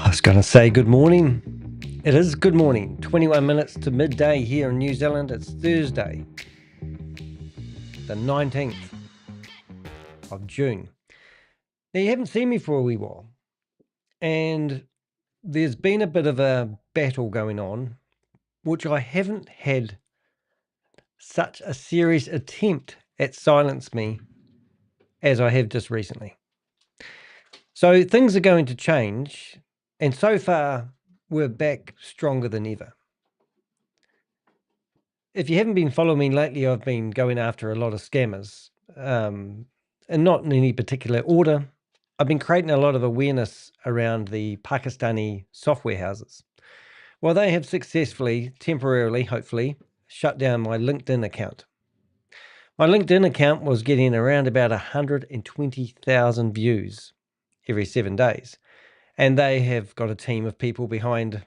I was going to say good morning. It is good morning, 21 minutes to midday here in New Zealand. It's Thursday, the 19th of June. Now, you haven't seen me for a wee while, and there's been a bit of a battle going on, which I haven't had such a serious attempt at silence me as I have just recently. So things are going to change, and so far we're back stronger than ever. If you haven't been following me lately, I've been going after a lot of scammers, and not in any particular order. I've been creating a lot of awareness around the Pakistani software houses. Well, they have successfully, temporarily, hopefully, shut down my LinkedIn account. My LinkedIn account was getting around about 120,000 views every 7 days. And they have got a team of people behind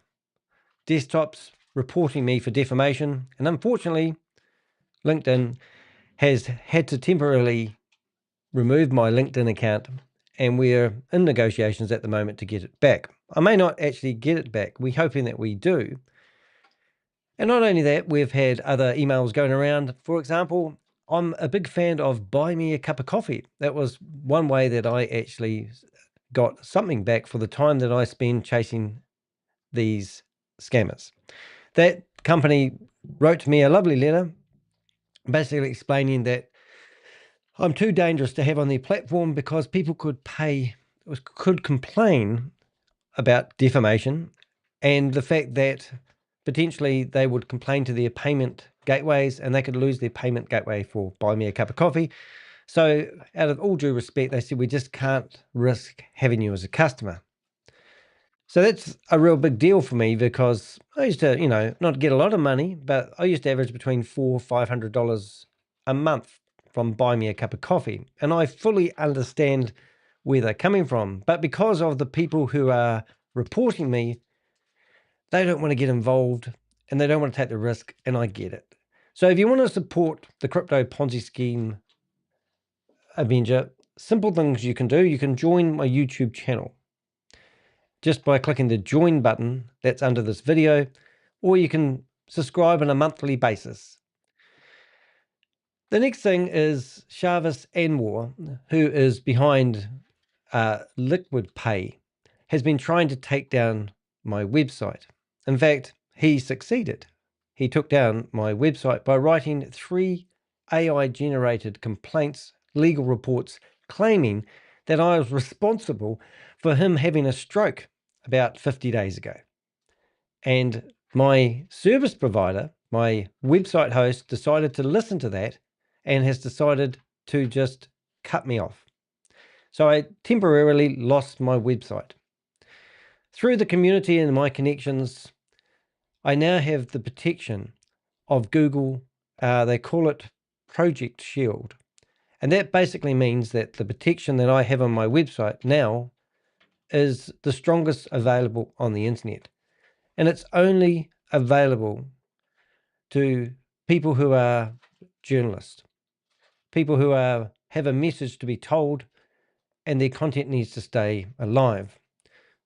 desktops reporting me for defamation. And unfortunately, LinkedIn has had to temporarily remove my LinkedIn account, and we're in negotiations at the moment to get it back. I may not actually get it back. We're hoping that we do. And not only that, we've had other emails going around. For example, I'm a big fan of Buy Me a Cup of Coffee. That was one way that I actually got something back for the time that I spend chasing these scammers. That company wrote to me a lovely letter, basically explaining that I'm too dangerous to have on their platform because people could complain about defamation, and the fact that potentially they would complain to their payment gateways and they could lose their payment gateway for Buy Me a Cup of Coffee. So out of all due respect, they said, we just can't risk having you as a customer. So that's a real big deal for me, because I used to, not get a lot of money, but I used to average between $400-500 a month from Buy Me a Cup of Coffee. And I fully understand where they're coming from. But because of the people who are reporting me, they don't want to get involved and they don't want to take the risk, and I get it. So if you want to support the crypto Ponzi scheme Avenger, simple things you can do. You can join my YouTube channel just by clicking the join button that's under this video, or you can subscribe on a monthly basis. The next thing is Shavis Anwar, who is behind Liquid Pay, has been trying to take down my website. In fact, he succeeded. He took down my website by writing 3 AI-generated complaints, legal reports, claiming that I was responsible for him having a stroke about 50 days ago. And my service provider, my website host, decided to listen to that and has decided to just cut me off. So I temporarily lost my website. Through the community and my connections, I now have the protection of Google. They call it Project Shield. And that basically means that the protection that I have on my website now is the strongest available on the internet. And it's only available to people who are journalists, people who have a message to be told, and their content needs to stay alive.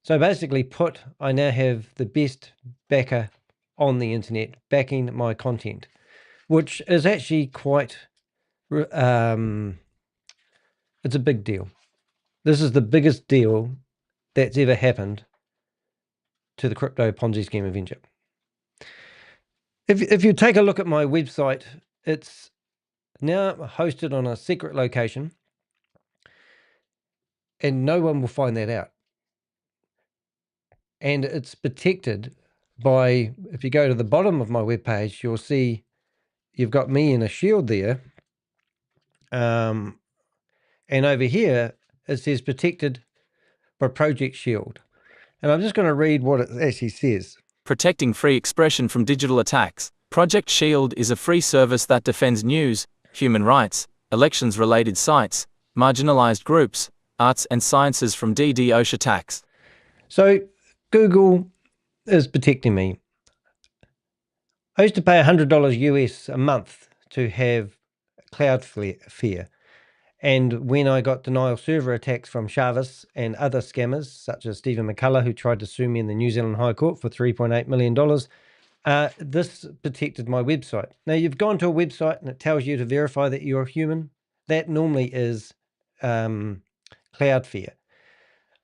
So basically I now have the best backer on the internet backing my content, which is actually quite, it's a big deal. This is the biggest deal that's ever happened to the crypto Ponzi scheme Avenger. If you take a look at my website, it's now hosted on a secret location, and no one will find that out. And it's protected by, if you go to the bottom of my webpage, you'll see you've got me in a shield there. And over here, it says protected by Project Shield. And I'm just going to read what it actually says. Protecting free expression from digital attacks. Project Shield is a free service that defends news, human rights, elections-related sites, marginalized groups, arts and sciences from DDoS attacks. So Google is protecting me. I used to pay $100 US a month to have Cloudflare, And when I got denial server attacks from Chavis and other scammers, such as Stephen McCullough, who tried to sue me in the New Zealand High Court for $3.8 million, this protected my website. Now, you've gone to a website and it tells you to verify that you're a human. That normally is Cloudflare.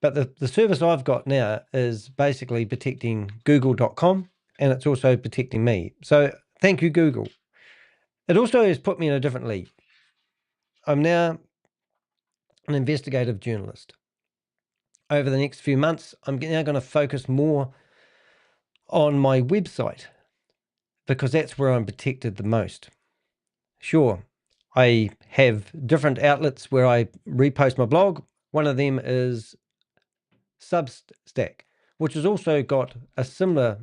But the service I've got now is basically protecting google.com, and it's also protecting me. So thank you, Google. It also has put me in a different league. I'm now an investigative journalist. Over the next few months, I'm now going to focus more on my website because that's where I'm protected the most. Sure, I have different outlets where I repost my blog. One of them is Substack, which has also got a similar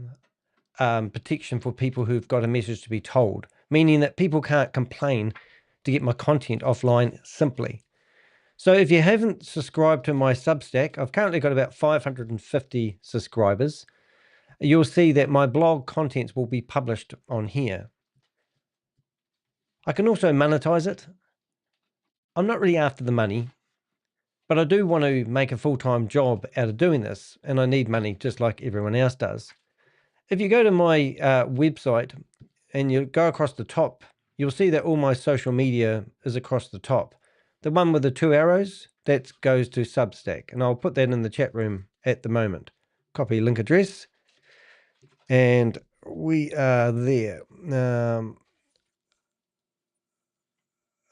protection for people who've got a message to be told, meaning that people can't complain to get my content offline simply. So if you haven't subscribed to my Substack, I've currently got about 550 subscribers. You'll see that my blog contents will be published on here. I can also monetize it. I'm not really after the money, but I do want to make a full-time job out of doing this, and I need money just like everyone else does. If you go to my website and you go across the top, you'll see that all my social media is across the top. The one with the 2 arrows, that goes to Substack, and I'll put that in the chat room at the moment. Copy link address, and we are there.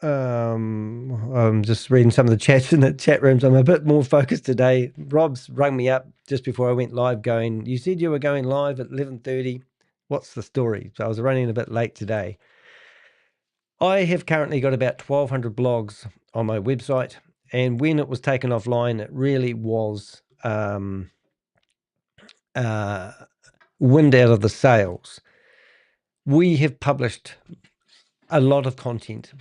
I'm just reading some of the chats in the chat rooms. I'm a bit more focused today. Rob's rung me up just before I went live going, you said you were going live at 11:30. What's the story? So I was running a bit late today. I have currently got about 1,200 blogs on my website. And when it was taken offline, it really was wind out of the sails. We have published a lot of content,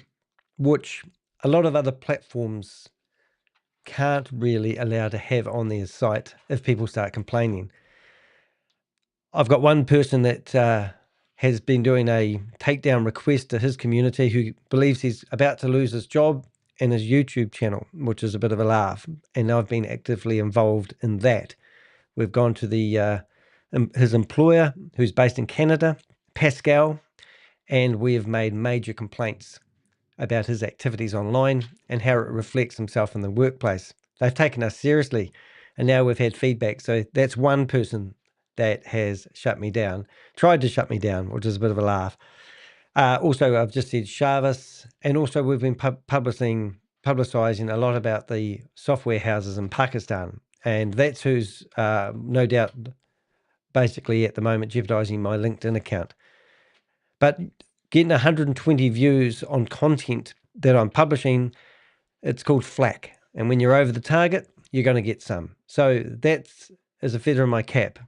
which a lot of other platforms can't really allow to have on their site if people start complaining. I've got one person that has been doing a takedown request to his community who believes he's about to lose his job and his YouTube channel, which is a bit of a laugh. And I've been actively involved in that. We've gone to his employer, who's based in Canada, Pascal, and we have made major complaints about his activities online and how it reflects himself in the workplace. They've taken us seriously, and now we've had feedback. So that's one person that has shut me down, tried to shut me down, which is a bit of a laugh. Also, I've just said Chavis, and also we've been publicizing a lot about the software houses in Pakistan, and that's who's no doubt basically at the moment jeopardizing my LinkedIn account. But getting 120 views on content that I'm publishing, it's called flack. And when you're over the target, you're going to get some. So that is a feather in my cap.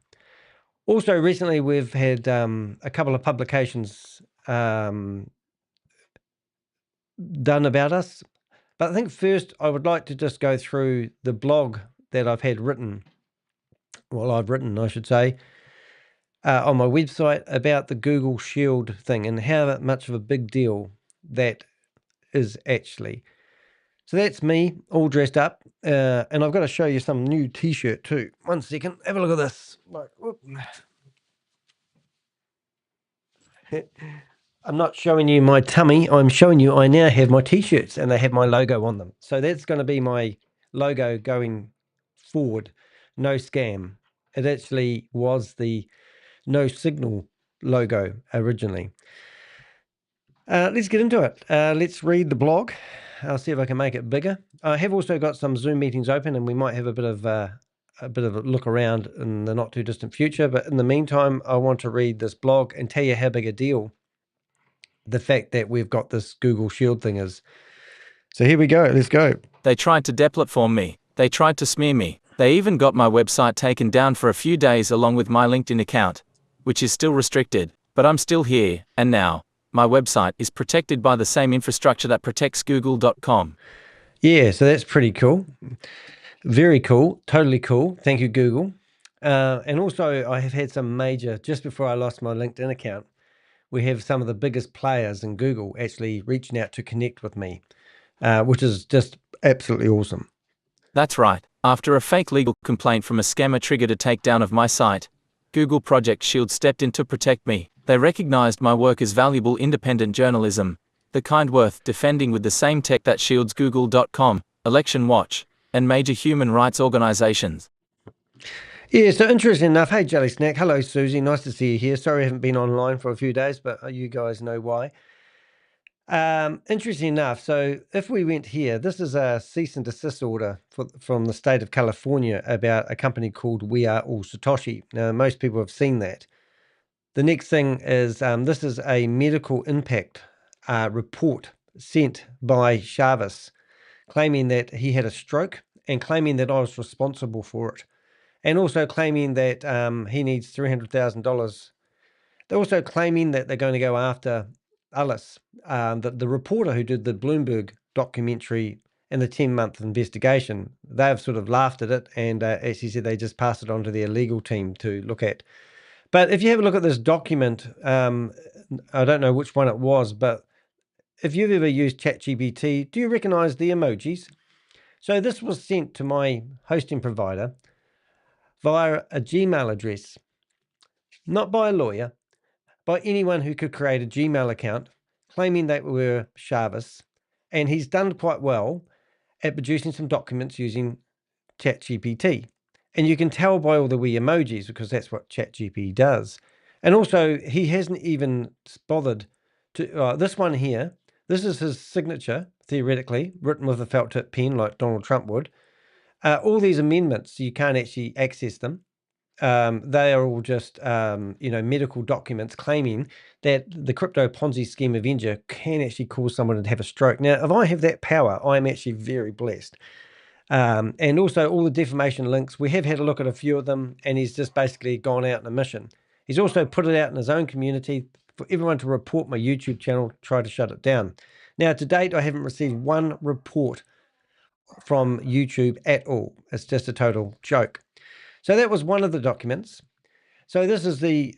Also, recently we've had a couple of publications done about us. But I think first I would like to just go through the blog that I've had written, well, I've written, I should say, on my website about the Google Shield thing and how much of a big deal that is actually. So that's me all dressed up, and I've got to show you some new t-shirt too. One second, have a look at this. I'm not showing you my tummy, I'm showing you I now have my t-shirts and they have my logo on them. So that's going to be my logo going forward. No scam. It actually was the No Signal logo originally. Let's get into it. Let's read the blog. I'll see if I can make it bigger. I have also got some Zoom meetings open, and we might have a bit of a look around in the not too distant future. But in the meantime, I want to read this blog and tell you how big a deal the fact that we've got this Google Shield thing is. So here we go. Let's go. They tried to deplatform me. They tried to smear me. They even got my website taken down for a few days along with my LinkedIn account, which is still restricted, but I'm still here, and now my website is protected by the same infrastructure that protects google.com. Yeah, so that's pretty cool. Very cool. Totally cool. Thank you, Google. And also I have had some major, just before I lost my LinkedIn account, we have some of the biggest players in Google actually reaching out to connect with me. which is just absolutely awesome. That's right. After a fake legal complaint from a scammer triggered a takedown of my site, Google Project Shield stepped in to protect me. They recognized my work as valuable independent journalism, the kind worth defending with the same tech that shields Google.com, Election Watch, and major human rights organizations. Yeah, so interesting enough. Hey, Jelly Snack. Hello, Susie. Nice to see you here. Sorry I haven't been online for a few days, but you guys know why. Interesting enough. So if we went here, this is a cease and desist order from the state of California about a company called We Are All Satoshi. Now, most people have seen that. The next thing is this is a medical impact report sent by Chavez, claiming that he had a stroke and claiming that I was responsible for it, and also claiming that he needs $300,000. They're also claiming that they're going to go after Alice, the reporter who did the Bloomberg documentary and the 10-month investigation. They've sort of laughed at it and as he said, they just passed it on to their legal team to look at. But if you have a look at this document, I don't know which one it was, but if you've ever used ChatGPT, do you recognize the emojis? So this was sent to my hosting provider via a Gmail address, not by a lawyer, by anyone who could create a Gmail account claiming they were Chavez. And he's done quite well at producing some documents using ChatGPT. And you can tell by all the wee emojis because that's what ChatGPT does. And also, he hasn't even bothered to, this one here, this is his signature, theoretically, written with a felt tip pen like Donald Trump would. All these amendments, you can't actually access them. They are all just, medical documents claiming that the crypto Ponzi scheme Avenger can actually cause someone to have a stroke. Now, if I have that power, I'm actually very blessed. And also all the defamation links, we have had a look at a few of them, and he's just basically gone out on a mission. He's also put it out in his own community for everyone to report my YouTube channel, try to shut it down. Now, to date, I haven't received one report from YouTube at all. It's just a total joke. So that was one of the documents. So this is the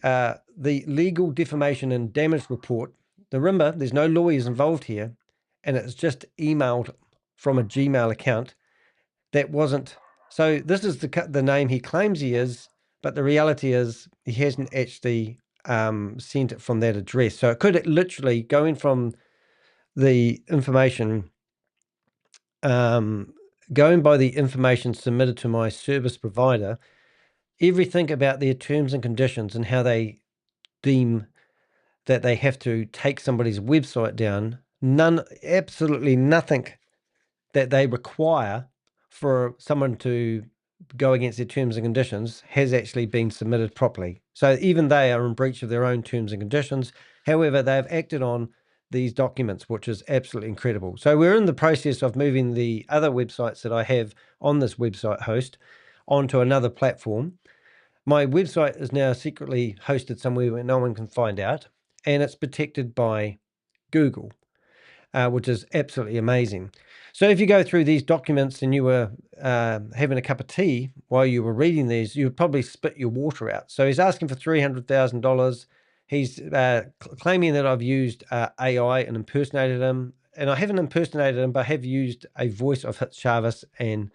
legal defamation and damage report. Remember, there's no lawyers involved here, and it's just emailed from a Gmail account that wasn't. So this is the name he claims he is, but the reality is he hasn't actually sent it from that address. So it could literally, going from the information, going by the information submitted to my service provider, everything about their terms and conditions and how they deem that they have to take somebody's website down, absolutely nothing that they require for someone to go against their terms and conditions has actually been submitted properly. So even they are in breach of their own terms and conditions. However, they've acted on these documents, which is absolutely incredible. So we're in the process of moving the other websites that I have on this website host onto another platform. My website is now secretly hosted somewhere where no one can find out, and it's protected by Google, which is absolutely amazing. So if you go through these documents and you were having a cup of tea while you were reading these, you would probably spit your water out. So he's asking for $300,000. He's claiming that I've used AI and impersonated him. And I haven't impersonated him, but I have used a voice of Chavez and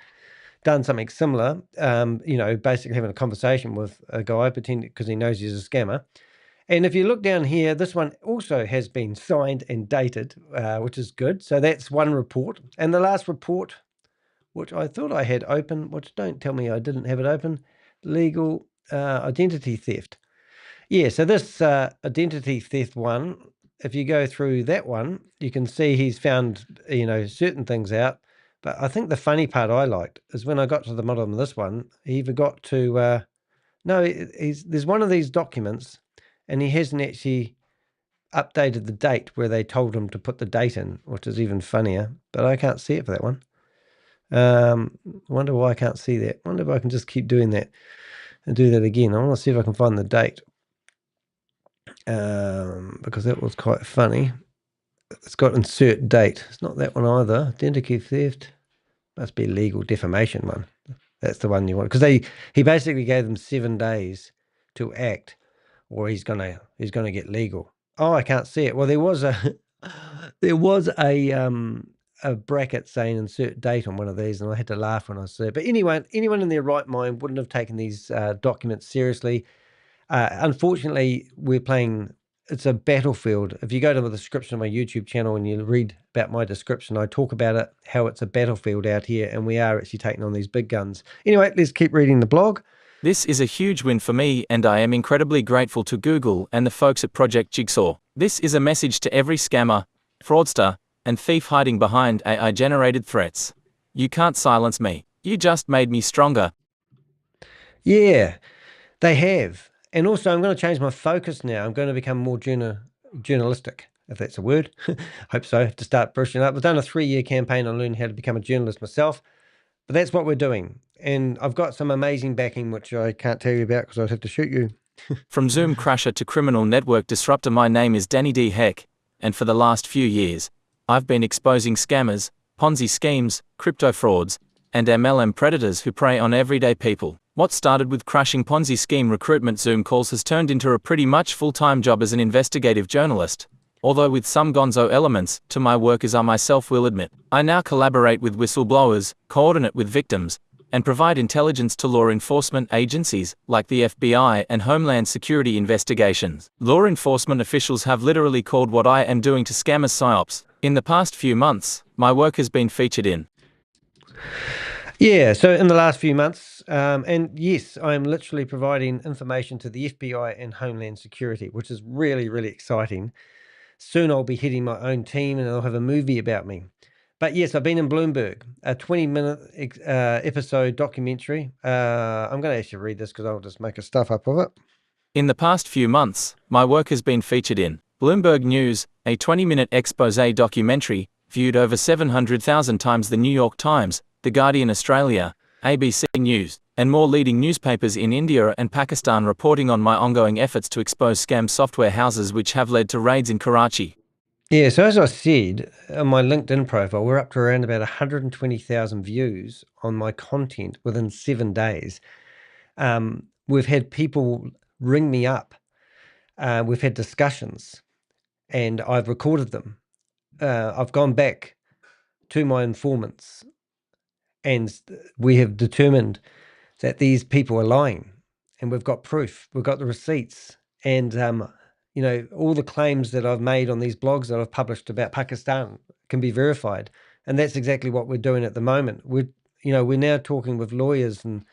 done something similar, basically having a conversation with a guy, pretending because he knows he's a scammer. And if you look down here, this one also has been signed and dated, which is good. So that's one report. And the last report, which I thought I had open, which don't tell me I didn't have it open, legal identity theft. Yeah, so this identity theft one, if you go through that one, you can see he's found, certain things out. But I think the funny part I liked is when I got to the bottom of this one, he forgot to, there's one of these documents and he hasn't actually updated the date where they told him to put the date in, which is even funnier, but I can't see it for that one. Wonder why I can't see that. Wonder if I can just keep doing that and do that again. I want to see if I can find the date. Because that was quite funny. It's got insert date. It's not that one either. Identity theft. Must be legal defamation one. That's the one you want. Because he basically gave them 7 days to act, or he's gonna get legal. Oh, I can't see it. Well, there was a a bracket saying insert date on one of these, and I had to laugh when I saw it. But anyone in their right mind wouldn't have taken these documents seriously. Unfortunately, it's a battlefield. If you go to the description of my YouTube channel and you read about my description, I talk about it, how it's a battlefield out here, and we are actually taking on these big guns. Anyway, let's keep reading the blog. This is a huge win for me, and I am incredibly grateful to Google and the folks at Project Jigsaw. This is a message to every scammer, fraudster, and thief hiding behind AI-generated threats. You can't silence me. You just made me stronger. Yeah, they have. And also, I'm going to change my focus now. I'm going to become more journalistic, if that's a word. Hope so, to start brushing up. I've done a 3-year campaign on learning how to become a journalist myself. But that's what we're doing. And I've got some amazing backing, which I can't tell you about because I'd have to shoot you. From Zoom crasher to criminal network disruptor, my name is Danny D. Heck, and for the last few years, I've been exposing scammers, Ponzi schemes, crypto frauds, and MLM predators who prey on everyday people. What started with crashing Ponzi scheme recruitment Zoom calls has turned into a pretty much full-time job as an investigative journalist. Although with some gonzo elements to my work, as I myself will admit. I now collaborate with whistleblowers, coordinate with victims, and provide intelligence to law enforcement agencies like the FBI and Homeland Security investigations. Law enforcement officials have literally called what I am doing to scammers psyops. In the past few months, my work has been featured in. Yeah, so in the last few months, and yes, I'm literally providing information to the FBI and Homeland Security, which is really, really exciting. Soon I'll be heading my own team and I'll have a movie about me. But yes, I've been in Bloomberg, a 20-minute episode documentary. I'm going to actually read this because I'll just make a stuff up of it. In the past few months, my work has been featured in Bloomberg News, a 20-minute expose documentary, viewed over 700,000 times, the New York Times, The Guardian Australia, ABC News, and more leading newspapers in India and Pakistan reporting on my ongoing efforts to expose scam software houses which have led to raids in Karachi. Yeah, so as I said, on my LinkedIn profile, we're up to around about 120,000 views on my content within 7 days. We've had people ring me up. We've had discussions, and I've recorded them. I've gone back to my informants, and we have determined that these people are lying, and we've got proof. We've got the receipts, and all the claims that I've made on these blogs that I've published about Pakistan can be verified, and that's exactly what we're doing at the moment. We're now talking with lawyers and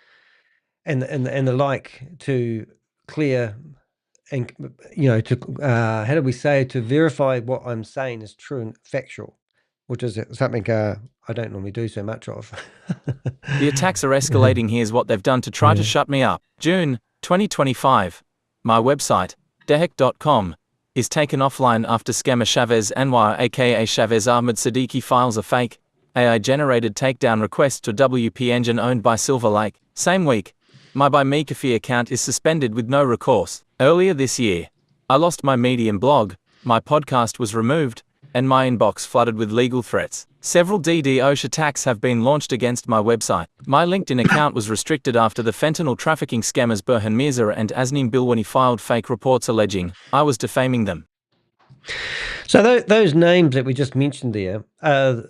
the like to clear and how do we say, to verify what I'm saying is true and factual, which is something I don't normally do so much of. The attacks are escalating. Here's what they've done to try to shut me up. June 2025. My website, dehek.com, is taken offline after scammer Chavez Anwar aka Chavez Ahmed Siddiqui files a fake, AI-generated takedown request to WP Engine owned by Silver Lake. Same week, my Buy Me Coffee account is suspended with no recourse. Earlier this year, I lost my Medium blog, my podcast was removed, and my inbox flooded with legal threats. Several DDoS attacks have been launched against my website. My LinkedIn account was restricted after the fentanyl trafficking scammers Burhan Mirza and Aznim Bilwani filed fake reports alleging I was defaming them. So those names that we just mentioned there are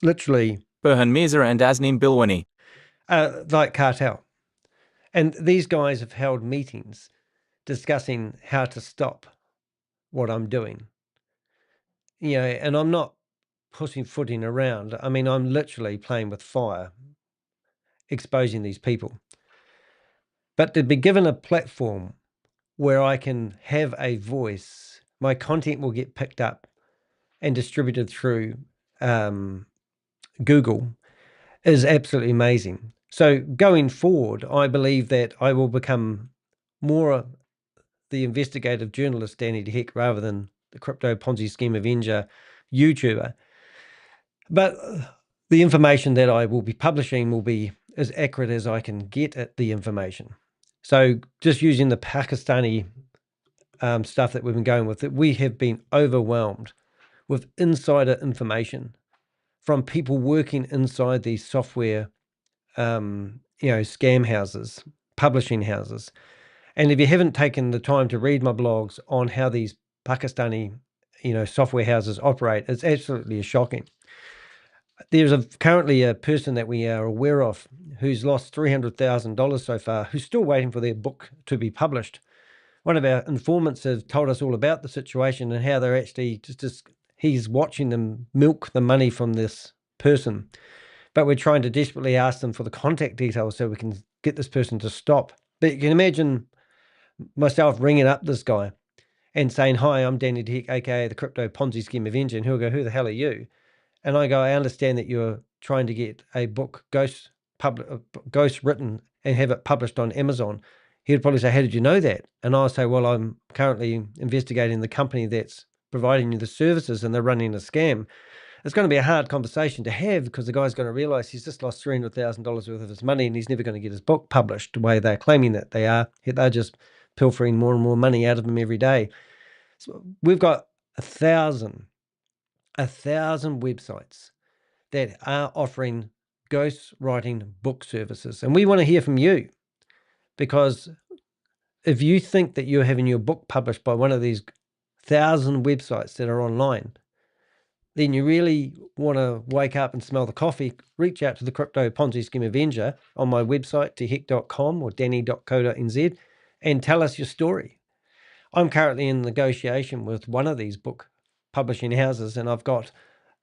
literally Burhan Mirza and Aznim Bilwani. Like cartel. And these guys have held meetings discussing how to stop what I'm doing. And I'm not pussyfooting around. I mean, I'm literally playing with fire, exposing these people. But to be given a platform where I can have a voice, my content will get picked up and distributed through Google is absolutely amazing. So going forward, I believe that I will become more the investigative journalist Danny D. Heck rather than the crypto Ponzi scheme Avenger YouTuber. But the information that I will be publishing will be as accurate as I can get at the information. So just using the Pakistani stuff that we've been going with, that we have been overwhelmed with insider information from people working inside these software, scam houses, publishing houses. And if you haven't taken the time to read my blogs on how these Pakistani, software houses operate, it's absolutely shocking. There's currently a person that we are aware of who's lost $300,000 so far, who's still waiting for their book to be published. One of our informants has told us all about the situation and how they're actually he's watching them milk the money from this person. But we're trying to desperately ask them for the contact details so we can get this person to stop. But you can imagine myself ringing up this guy and saying, "Hi, I'm Danny Dick, aka the Crypto Ponzi Scheme Avenger," and he'll go, "Who the hell are you?" And I go, "I understand that you're trying to get a book ghost written and have it published on Amazon." He'd probably say, "How did you know that?" And I'll say, "Well, I'm currently investigating the company that's providing you the services and they're running a scam." It's going to be a hard conversation to have because the guy's going to realize he's just lost $300,000 worth of his money and he's never going to get his book published the way they're claiming that they are. They're just pilfering more and more money out of him every day. So we've got 1,000 websites that are offering ghostwriting book services. And we want to hear from you, because if you think that you're having your book published by one of these 1,000 websites that are online, then you really want to wake up and smell the coffee. Reach out to the Crypto Ponzi Scheme Avenger on my website, tehek.com or danny.co.nz, and tell us your story. I'm currently in negotiation with one of these book publishing houses, and I've got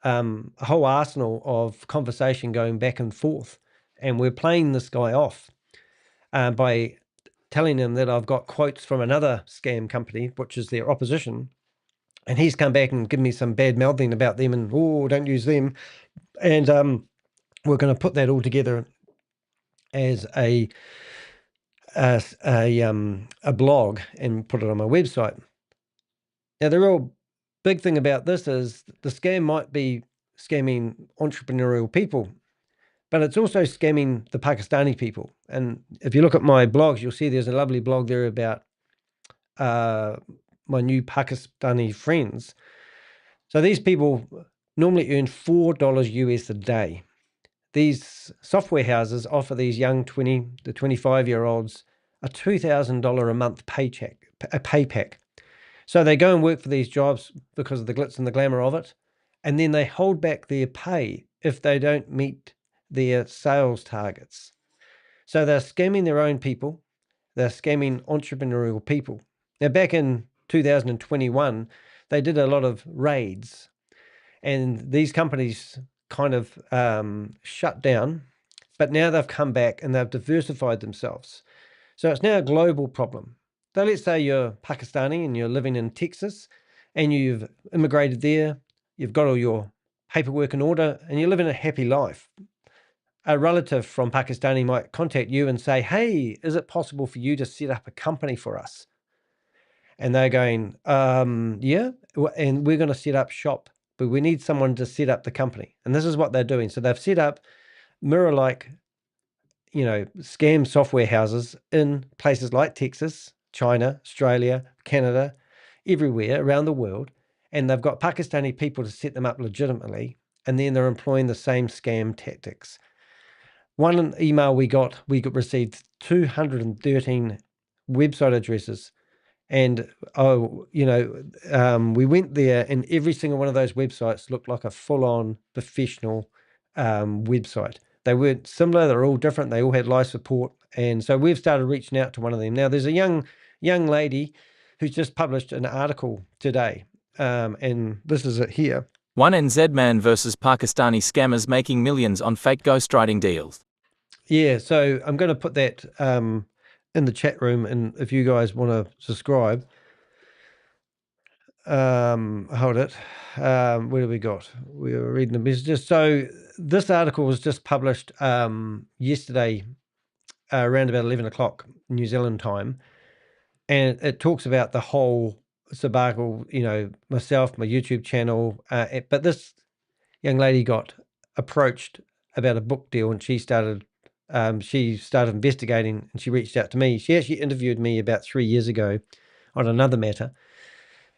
a whole arsenal of conversation going back and forth. And we're playing this guy off by telling him that I've got quotes from another scam company, which is their opposition. And he's come back and given me some bad mouthing about them and, "Oh, don't use them." And we're going to put that all together as a blog and put it on my website. Now, the real big thing about this is the scam might be scamming entrepreneurial people, but it's also scamming the Pakistani people. And if you look at my blogs, you'll see there's a lovely blog there about my new Pakistani friends. So these people normally earn $4 US a day. These software houses offer these young 20 to 25-year-olds a $2,000 a month pay pack. So they go and work for these jobs because of the glitz and the glamour of it, and then they hold back their pay if they don't meet their sales targets. So they're scamming their own people. They're scamming entrepreneurial people. Now, back in 2021, they did a lot of raids, and these companies kind of shut down, but now they've come back and they've diversified themselves. So it's now a global problem. So let's say you're Pakistani and you're living in Texas and you've immigrated there, you've got all your paperwork in order and you're living a happy life. A relative from Pakistani might contact you and say, "Hey, is it possible for you to set up a company for us?" And they're going, "Yeah, and we're going to set up shop, but we need someone to set up the company." And this is what they're doing. So they've set up mirror-like, scam software houses in places like Texas, China, Australia, Canada, everywhere around the world. And they've got Pakistani people to set them up legitimately. And then they're employing the same scam tactics. One email we received 213 website addresses. And, we went there and every single one of those websites looked like a full-on professional website. They weren't similar. They're all different. They all had live support. And so we've started reaching out to one of them. Now, there's a young lady who's just published an article today. And this is it here. One NZ man versus Pakistani scammers making millions on fake ghostwriting deals. Yeah, so I'm going to put that in the chat room. And if you guys want to subscribe, hold it. Where do we got? We were reading the messages. So this article was just published yesterday around about 11 o'clock New Zealand time. And it talks about the whole sabbatical, myself, my YouTube channel. But this young lady got approached about a book deal and she started investigating and she reached out to me. She actually interviewed me about 3 years ago on another matter.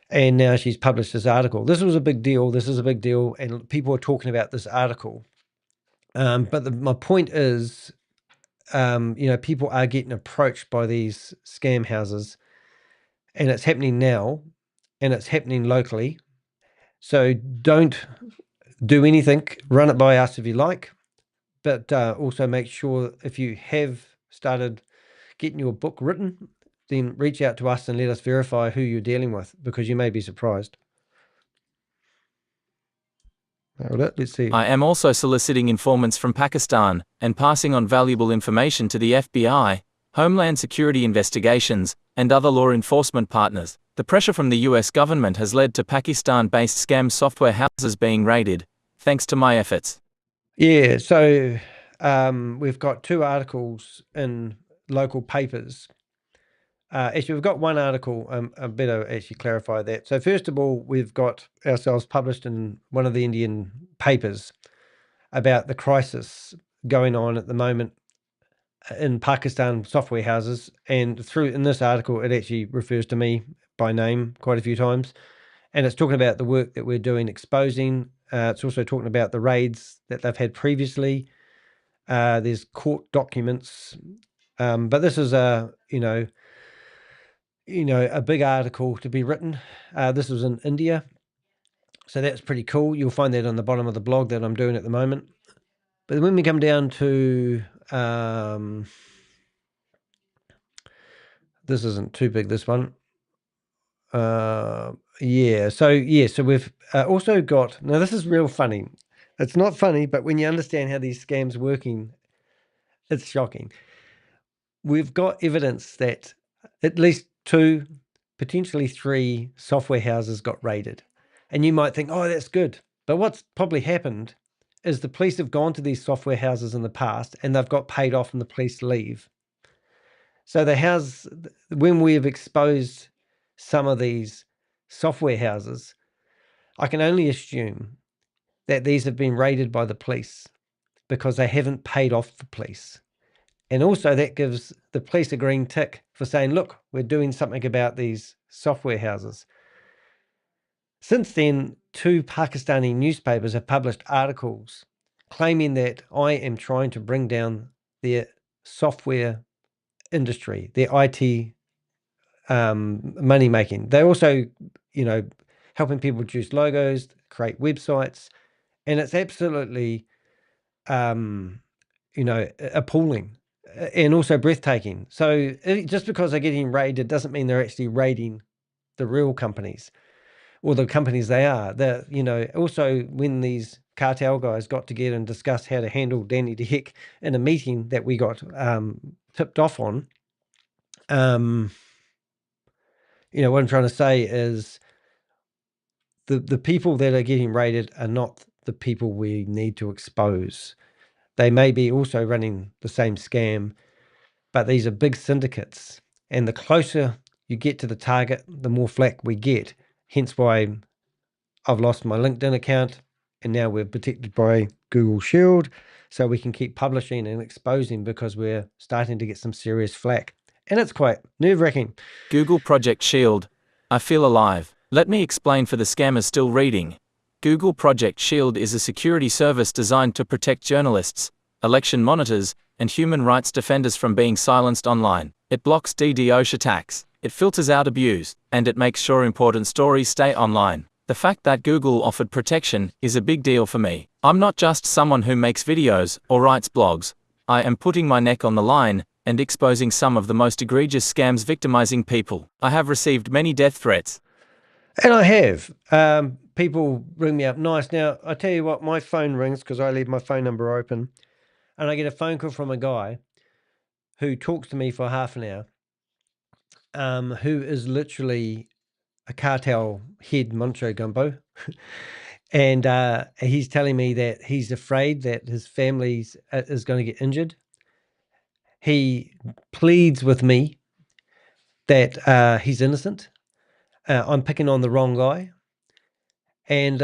And now she's published this article. This was a big deal. This is a big deal. And people are talking about this article. But my point is, people are getting approached by these scam houses. And it's happening now. And it's happening locally. So don't do anything, run it by us if you like, but also make sure if you have started getting your book written, then reach out to us and let us verify who you're dealing with, because you may be surprised. Hold it, let's see. I am also soliciting informants from Pakistan and passing on valuable information to the FBI, Homeland Security investigations, and other law enforcement partners. The pressure from the US government has led to Pakistan-based scam software houses being raided, thanks to my efforts. Yeah, so we've got 2 articles in local papers. Actually, we've got one article. I better actually clarify that. So first of all, we've got ourselves published in one of the Indian papers about the crisis going on at the moment in Pakistan software houses. And in this article, it actually refers to me by name quite a few times. And it's talking about the work that we're doing exposing. It's also talking about the raids that they've had previously. There's court documents. But this is a big article to be written. This was in India. So that's pretty cool. You'll find that on the bottom of the blog that I'm doing at the moment. But when we come down to, this isn't too big, this one. So we've also got, now this is real funny. It's not funny, but when you understand how these scams working, it's shocking. We've got evidence that at least 2, potentially 3 software houses got raided. And you might think, oh, that's good. But what's probably happened is the police have gone to these software houses in the past and they've got paid off and the police leave. So when we have exposed some of these software houses, I can only assume that these have been raided by the police because they haven't paid off the police. And also that gives the police a green tick for saying, look, we're doing something about these software houses. Since then, 2 Pakistani newspapers have published articles claiming that I am trying to bring down their software industry, their IT money making. They're also, helping people produce logos, create websites, and it's absolutely, appalling and also breathtaking. So just because they're getting raided doesn't mean they're actually raiding the real companies or the companies they are. Also when these cartel guys got together and discussed how to handle Danny the Heck in a meeting that we got tipped off on, what I'm trying to say is the people that are getting raided are not the people we need to expose. They may be also running the same scam, but these are big syndicates. And the closer you get to the target, the more flack we get. Hence why I've lost my LinkedIn account and now we're protected by Google Shield. So we can keep publishing and exposing because we're starting to get some serious flack. And it's quite nerve-wracking. Google Project Shield. I feel alive. Let me explain for the scammers still reading. Google Project Shield is a security service designed to protect journalists, election monitors, and human rights defenders from being silenced online. It blocks DDoS attacks, it filters out abuse, and it makes sure important stories stay online. The fact that Google offered protection is a big deal for me. I'm not just someone who makes videos or writes blogs. I am putting my neck on the line and exposing some of the most egregious scams victimizing people. I have received many death threats. And I have. People ring me up nice. Now, I tell you what, my phone rings because I leave my phone number open. And I get a phone call from a guy who talks to me for half an hour, who is literally a cartel head, Moncho Gumbo. And he's telling me that he's afraid that his family is going to get injured. He pleads with me that he's innocent. I'm picking on the wrong guy. And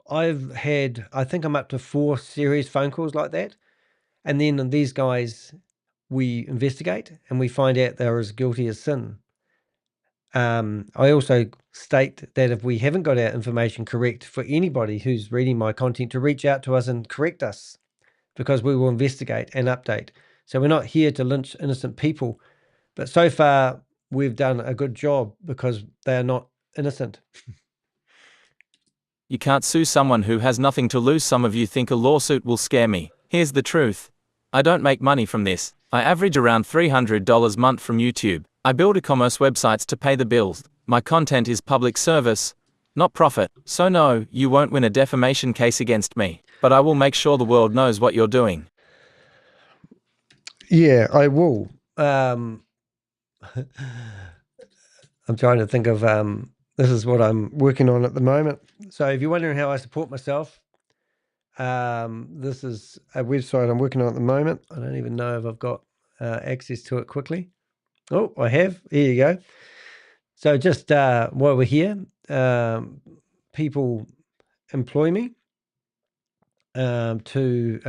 I think I'm up to 4 serious phone calls like that. And then these guys, we investigate and we find out they're as guilty as sin. I also state that if we haven't got our information correct, for anybody who's reading my content to reach out to us and correct us, because we will investigate and update. So we're not here to lynch innocent people, but so far we've done a good job because they are not innocent. You can't sue someone who has nothing to lose. Some of you think a lawsuit will scare me. Here's the truth. I don't make money from this. I average around $300 a month from YouTube. I build e-commerce websites to pay the bills. My content is public service, not profit. So no, you won't win a defamation case against me. But I will make sure the world knows what you're doing. Yeah, I will. I'm trying to think of, this is what I'm working on at the moment. So if you're wondering how I support myself, this is a website I'm working on at the moment. I don't even know if I've got access to it quickly. Oh, I have. Here you go. So just while we're here, people employ me to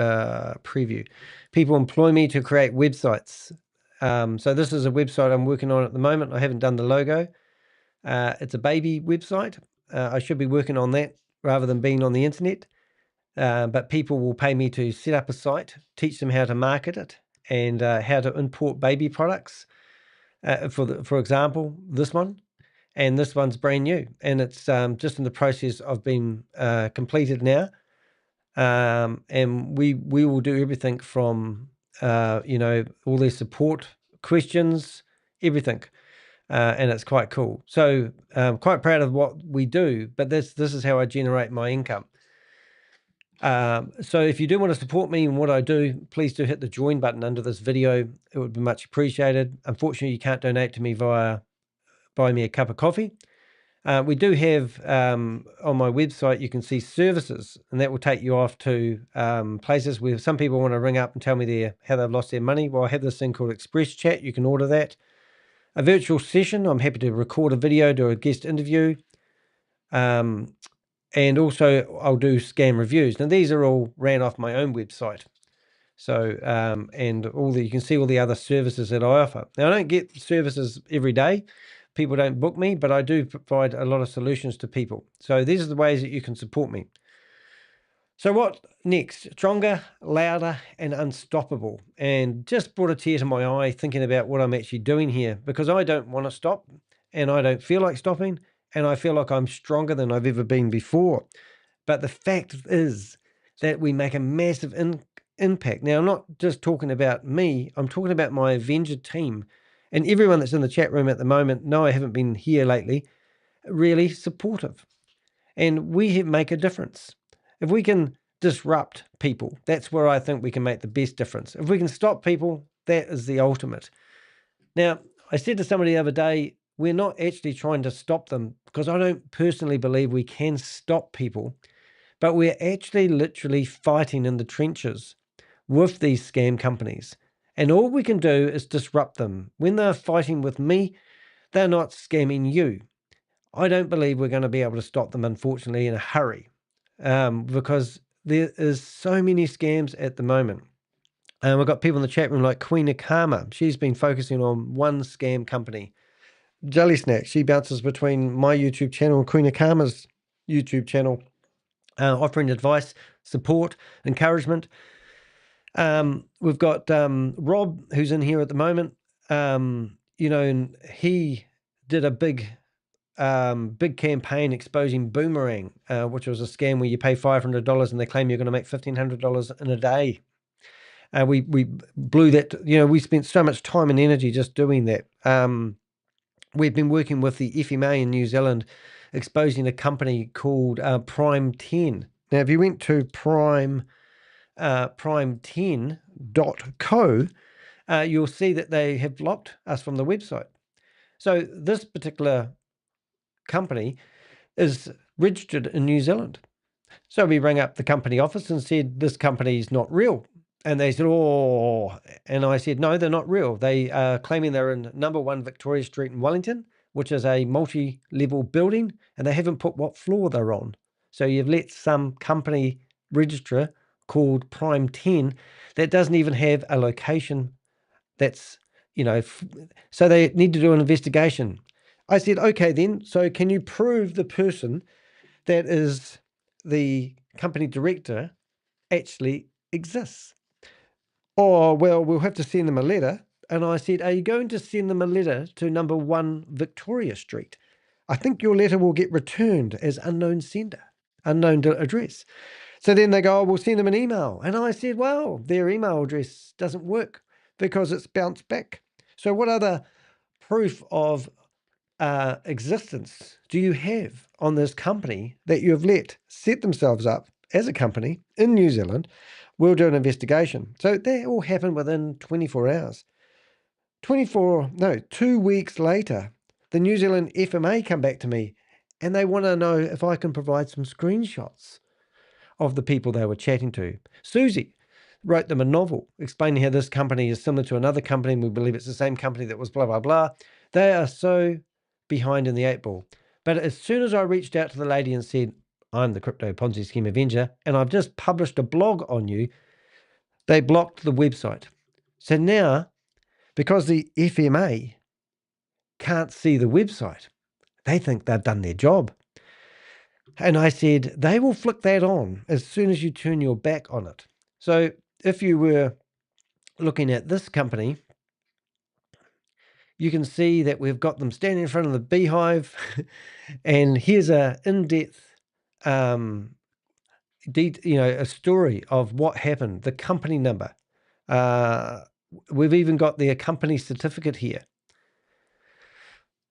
preview. People employ me to create websites. So this is a website I'm working on at the moment. I haven't done the logo. It's a baby website. I should be working on that rather than being on the internet. But people will pay me to set up a site, teach them how to market it, and how to import baby products. For example, this one, and this one's brand new, and it's just in the process of being completed now. And we will do everything from all their support questions, everything. And it's quite cool. So I'm quite proud of what we do, but this is how I generate my income. So if you do want to support me in what I do, please do hit the join button under this video. It would be much appreciated. Unfortunately, you can't donate to me via buy me a cup of coffee. We do have on my website, you can see services, and that will take you off to places where some people want to ring up and tell me how they've lost their money. Well, I have this thing called Express Chat. You can order that. A virtual session, I'm happy to record a video, do a guest interview. And also I'll do scam reviews. Now these are all ran off my own website. So, and you can see all the other services that I offer. Now I don't get services every day. People don't book me, but I do provide a lot of solutions to people. So these are the ways that you can support me. So what next? Stronger, louder, and unstoppable. And just brought a tear to my eye thinking about what I'm actually doing here, because I don't want to stop and I don't feel like stopping, and I feel like I'm stronger than I've ever been before. But the fact is that we make a massive impact. Now, I'm not just talking about me, I'm talking about my Avenger team and everyone that's in the chat room at the moment. No, I haven't been here lately. Really supportive. And we make a difference. If we can disrupt people, that's where I think we can make the best difference. If we can stop people, that is the ultimate. Now, I said to somebody the other day, we're not actually trying to stop them, because I don't personally believe we can stop people, but we're actually literally fighting in the trenches with these scam companies. And all we can do is disrupt them. When they're fighting with me, they're not scamming you. I don't believe we're going to be able to stop them, unfortunately, in a hurry, because there is so many scams at the moment. We've got people in the chat room like Queen of Karma. She's been focusing on one scam company. Jelly Snack, she bounces between my YouTube channel and Queen of Karma's YouTube channel, offering advice, support, encouragement. We've got Rob, who's in here at the moment. And he did a big campaign exposing Boomerang, which was a scam where you pay $500 and they claim you're going to make $1,500 in a day. We blew that. We spent so much time and energy just doing that. We've been working with the FMA in New Zealand, exposing a company called Prime 10. Now, if you went to prime10.co, you'll see that they have blocked us from the website. So this particular company is registered in New Zealand. So we rang up the company office and said, this company is not real. And they said, oh, and I said, no, they're not real. They are claiming they're in number 1 Victoria Street in Wellington, which is a multi-level building, and they haven't put what floor they're on. So you've let some company registrar called Prime 10 that doesn't even have a location. That's, so they need to do an investigation. I said, okay then, so can you prove the person that is the company director actually exists? Oh, well, we'll have to send them a letter. And I said, are you going to send them a letter to number 1 Victoria Street? I think your letter will get returned as unknown sender. unknown address. So then they go, oh, we'll send them an email. And I said, well, their email address doesn't work because it's bounced back. So what other proof of existence do you have on this company that you have let set themselves up as a company in New Zealand? We'll do an investigation. So that all happened within 24 hours. 2 weeks later, the New Zealand FMA come back to me and they want to know if I can provide some screenshots of the people they were chatting to. Susie wrote them a novel explaining how this company is similar to another company and we believe it's the same company that was blah, blah, blah. They are so behind in the 8 ball. But as soon as I reached out to the lady and said, I'm the Crypto Ponzi Scheme Avenger and I've just published a blog on you, they blocked the website. So now, because the FMA can't see the website, they think they've done their job. And I said, they will flick that on as soon as you turn your back on it. So if you were looking at this company, you can see that we've got them standing in front of the beehive. And here's a in-depth, a story of what happened, the company number. We've even got their company certificate here.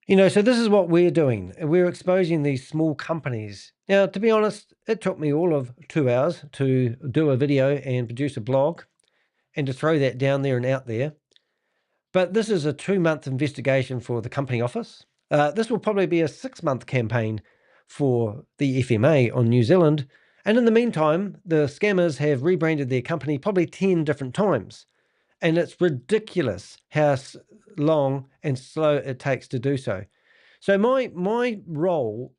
So this is what we're doing. We're exposing these small companies. Now, to be honest, it took me all of 2 hours to do a video and produce a blog and to throw that down there and out there. But this is a 2-month investigation for the company office. This will probably be a 6-month campaign for the FMA on New Zealand. And in the meantime, the scammers have rebranded their company probably 10 different times. And it's ridiculous how long and slow it takes to do so. So my role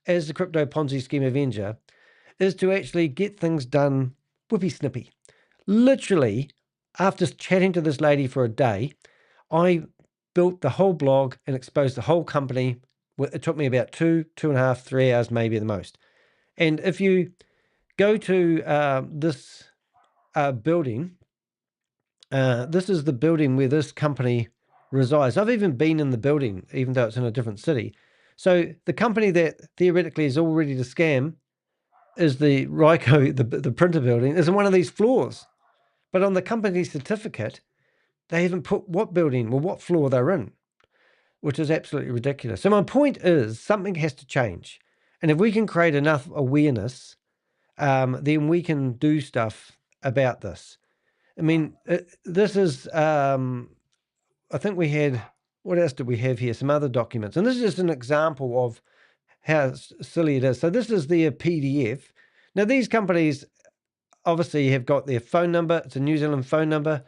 as the Crypto Ponzi Scheme Avenger is to actually get things done whippy snippy. Literally, after chatting to this lady for a day, I built the whole blog and exposed the whole company. It took me about 2.5, 3 hours, maybe the most. And if you go to this building, this is the building where this company resides. I've even been in the building, even though it's in a different city. So the company that theoretically is all ready to scam is the Ryco, the printer building, is in one of these floors. But on the company certificate, they haven't put what building or what floor they're in, which is absolutely ridiculous. So my point is something has to change. And if we can create enough awareness, then we can do stuff about this. I mean, this is, I think we had, what else did we have here? Some other documents. And this is just an example of how silly it is. So this is their PDF. Now, these companies obviously have got their phone number. It's a New Zealand phone number.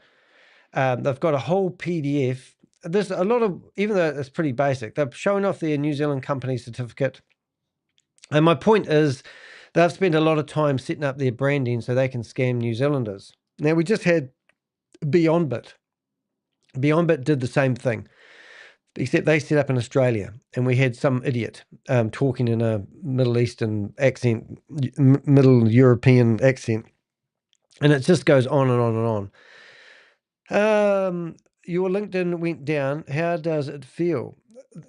They've got a whole PDF. There's a lot of, even though it's pretty basic, they're showing off their New Zealand company certificate. And my point is they've spent a lot of time setting up their branding so they can scam New Zealanders. Now, we just had BeyondBit. BeyondBit did the same thing, except they set up in Australia, and we had some idiot talking in a Middle Eastern accent, Middle European accent, and it just goes on and on and on. Your LinkedIn went down. How does it feel?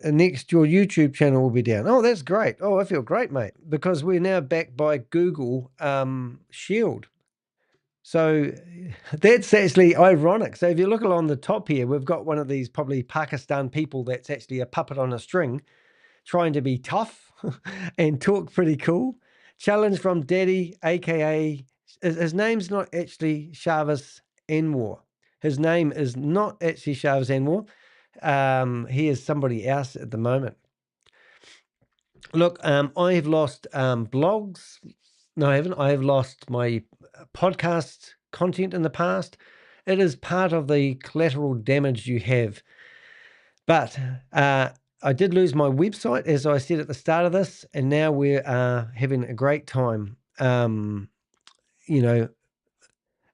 Next, your YouTube channel will be down. Oh, that's great. Oh, I feel great, mate, because we're now backed by Google Shield. So that's actually ironic. So if you look along the top here, we've got one of these probably Pakistan people that's actually a puppet on a string trying to be tough and talk pretty cool. Challenge from Daddy, aka, his name's not actually Shavas Anwar. His name is not actually Shavas Anwar. He is somebody else at the moment. Look, I have lost blogs. No, I haven't. I have lost my podcast content in the past. It is part of the collateral damage you have. But I did lose my website, as I said at the start of this, and now we're having a great time,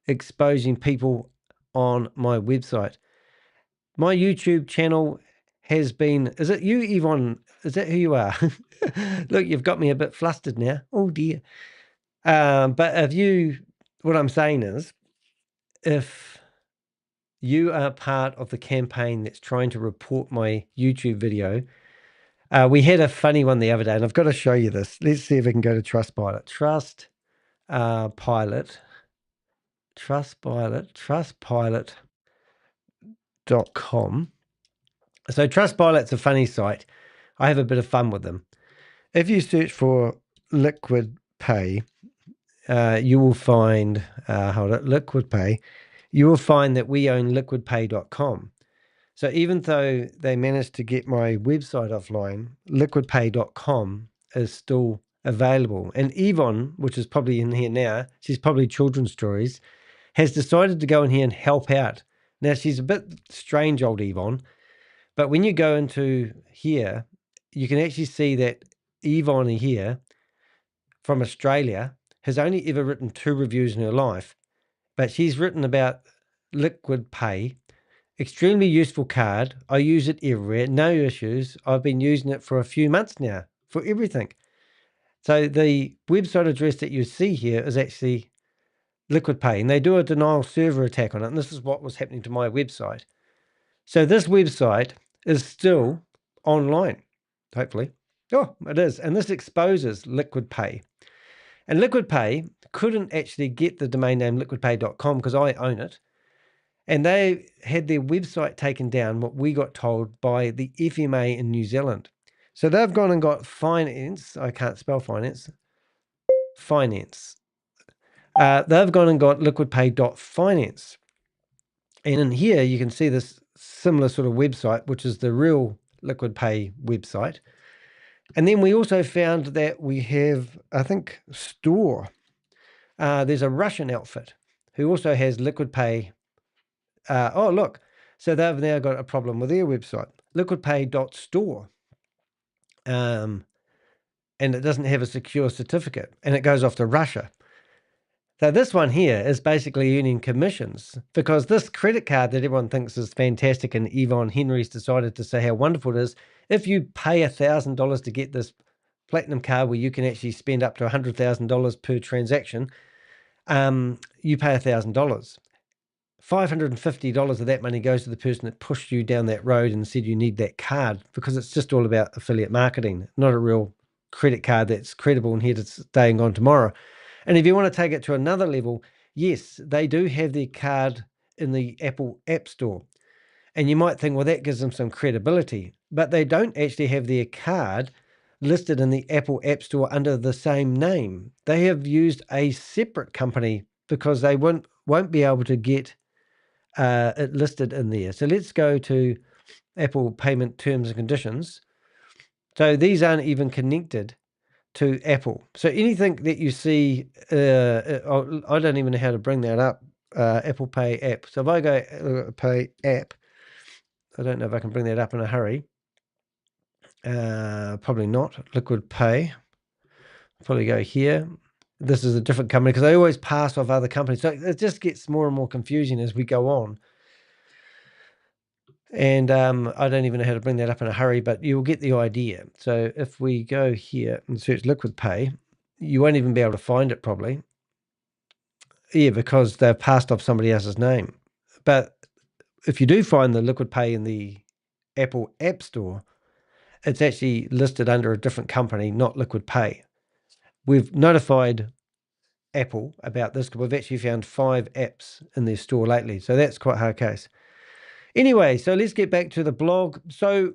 exposing people on my website. My YouTube channel has been, is it you, Yvonne? Is that who you are? Look, you've got me a bit flustered now. Oh, dear. But what I'm saying is, if you are part of the campaign that's trying to report my YouTube video, We had a funny one the other day, and I've got to show you this. Let's see if we can go to Trustpilot. Trustpilot.com. So Trustpilot's a funny site. I have a bit of fun with them. If you search for Liquid Pay, you will find, Liquid Pay, you will find that we own liquidpay.com. So even though they managed to get my website offline, liquidpay.com is still available. And Yvonne, which is probably in here now, she's probably Children's Stories, has decided to go in here and help out. Now, she's a bit strange, old Yvonne, but when you go into here, you can actually see that Yvonne here from Australia has only ever written 2 reviews in her life, but she's written about Liquid Pay. Extremely useful card. I use it everywhere. No issues. I've been using it for a few months now for everything. So the website address that you see here is actually Liquid Pay, and they do a denial server attack on it. And this is what was happening to my website. So this website is still online, hopefully. Oh, it is. And this exposes Liquid Pay. And Liquid Pay couldn't actually get the domain name liquidpay.com because I own it. And they had their website taken down, what we got told, by the FMA in New Zealand. So they've gone and got finance. I can't spell finance. Finance. They've gone and got liquidpay.finance. And in here, you can see this similar sort of website, which is the real Liquid Pay website. And then we also found that we have, I think, Store. There's a Russian outfit who also has Liquid Pay. Oh, look. So they've now got a problem with their website, liquidpay.store. And it doesn't have a secure certificate, and it goes off to Russia. So this one here is basically earning commissions because this credit card that everyone thinks is fantastic, and Yvonne Henry's decided to say how wonderful it is. If you pay $1,000 to get this platinum card where you can actually spend up to $100,000 per transaction, you pay $1,000. $550 of that money goes to the person that pushed you down that road and said you need that card, because it's just all about affiliate marketing, not a real credit card that's credible and here to stay and gone tomorrow. And if you want to take it to another level, yes, they do have their card in the Apple App Store. And you might think, well, that gives them some credibility. But they don't actually have their card listed in the Apple App Store under the same name. They have used a separate company because they won't be able to get it listed in there. So let's go to Apple Payment Terms and Conditions. So these aren't even connected to Apple. So anything that you see, I don't even know how to bring that up, Apple Pay app. So if I go Pay app, I don't know if I can bring that up in a hurry. Probably not. Liquid Pay. Probably go here. This is a different company because they always pass off other companies. So it just gets more and more confusing as we go on. And I don't even know how to bring that up in a hurry, but you'll get the idea. So if we go here and search Liquid Pay, you won't even be able to find it probably. Yeah, because they've passed off somebody else's name. But if you do find the Liquid Pay in the Apple App Store, it's actually listed under a different company, not Liquid Pay. We've notified Apple about this because we've actually found 5 apps in their store lately. So that's quite a hard case. Anyway, so let's get back to the blog. So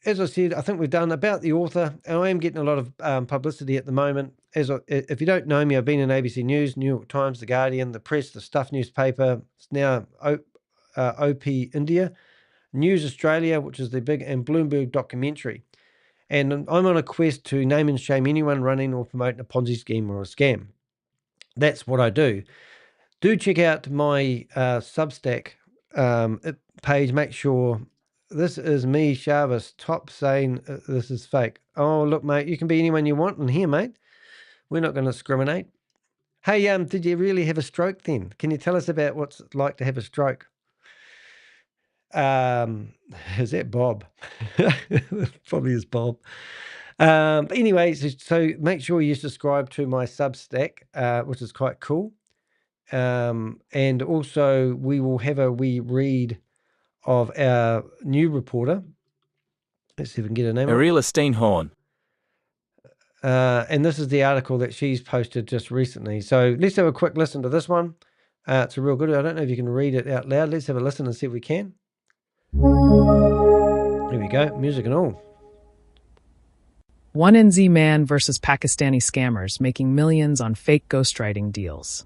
as I said, I think we've done about the author, and I am getting a lot of publicity at the moment. If you don't know me, I've been in ABC News, New York Times, The Guardian, The Press, The Stuff newspaper. It's now OP India, News Australia, which is the big, and Bloomberg documentary. And I'm on a quest to name and shame anyone running or promoting a Ponzi scheme or a scam. That's what I do. Do check out my Substack page. Make sure this is me, Shavis, top saying this is fake. Oh, look, mate, you can be anyone you want in here, mate. We're not going to discriminate. Hey, did you really have a stroke then? Can you tell us about what's it like to have a stroke? Is that Bob? Probably is Bob. But anyway, so make sure you subscribe to my Substack, which is quite cool. And also we will have a wee read of our new reporter, Let's see if we can get her name. Ariela Steenhorn. And this is the article that she's posted just recently. So let's have a quick listen to this one. It's a real good. I don't know if you can read it out loud. Let's have a listen and see if we can. Here we go, music and all. One NZ man versus Pakistani scammers making millions on fake ghostwriting deals.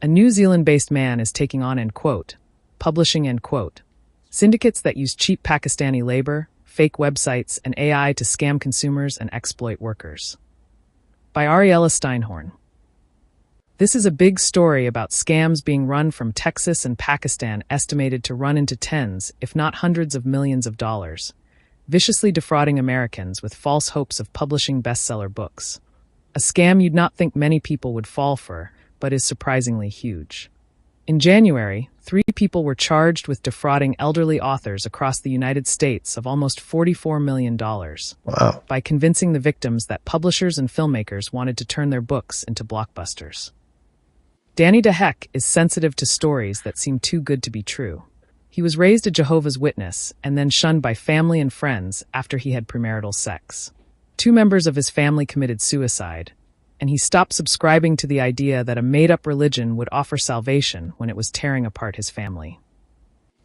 A New Zealand-based man is taking on, end quote, publishing, end quote, syndicates that use cheap Pakistani labor, fake websites, and AI to scam consumers and exploit workers. By Ariela Steinhorn. This is a big story about scams being run from Texas and Pakistan, estimated to run into tens, if not hundreds of millions of dollars, viciously defrauding Americans with false hopes of publishing bestseller books. A scam you'd not think many people would fall for, but is surprisingly huge. In January, 3 people were charged with defrauding elderly authors across the United States of almost $44 million. Wow. By convincing the victims that publishers and filmmakers wanted to turn their books into blockbusters. Danny DeHeck is sensitive to stories that seem too good to be true. He was raised a Jehovah's Witness and then shunned by family and friends after he had premarital sex. 2 members of his family committed suicide, and he stopped subscribing to the idea that a made-up religion would offer salvation when it was tearing apart his family.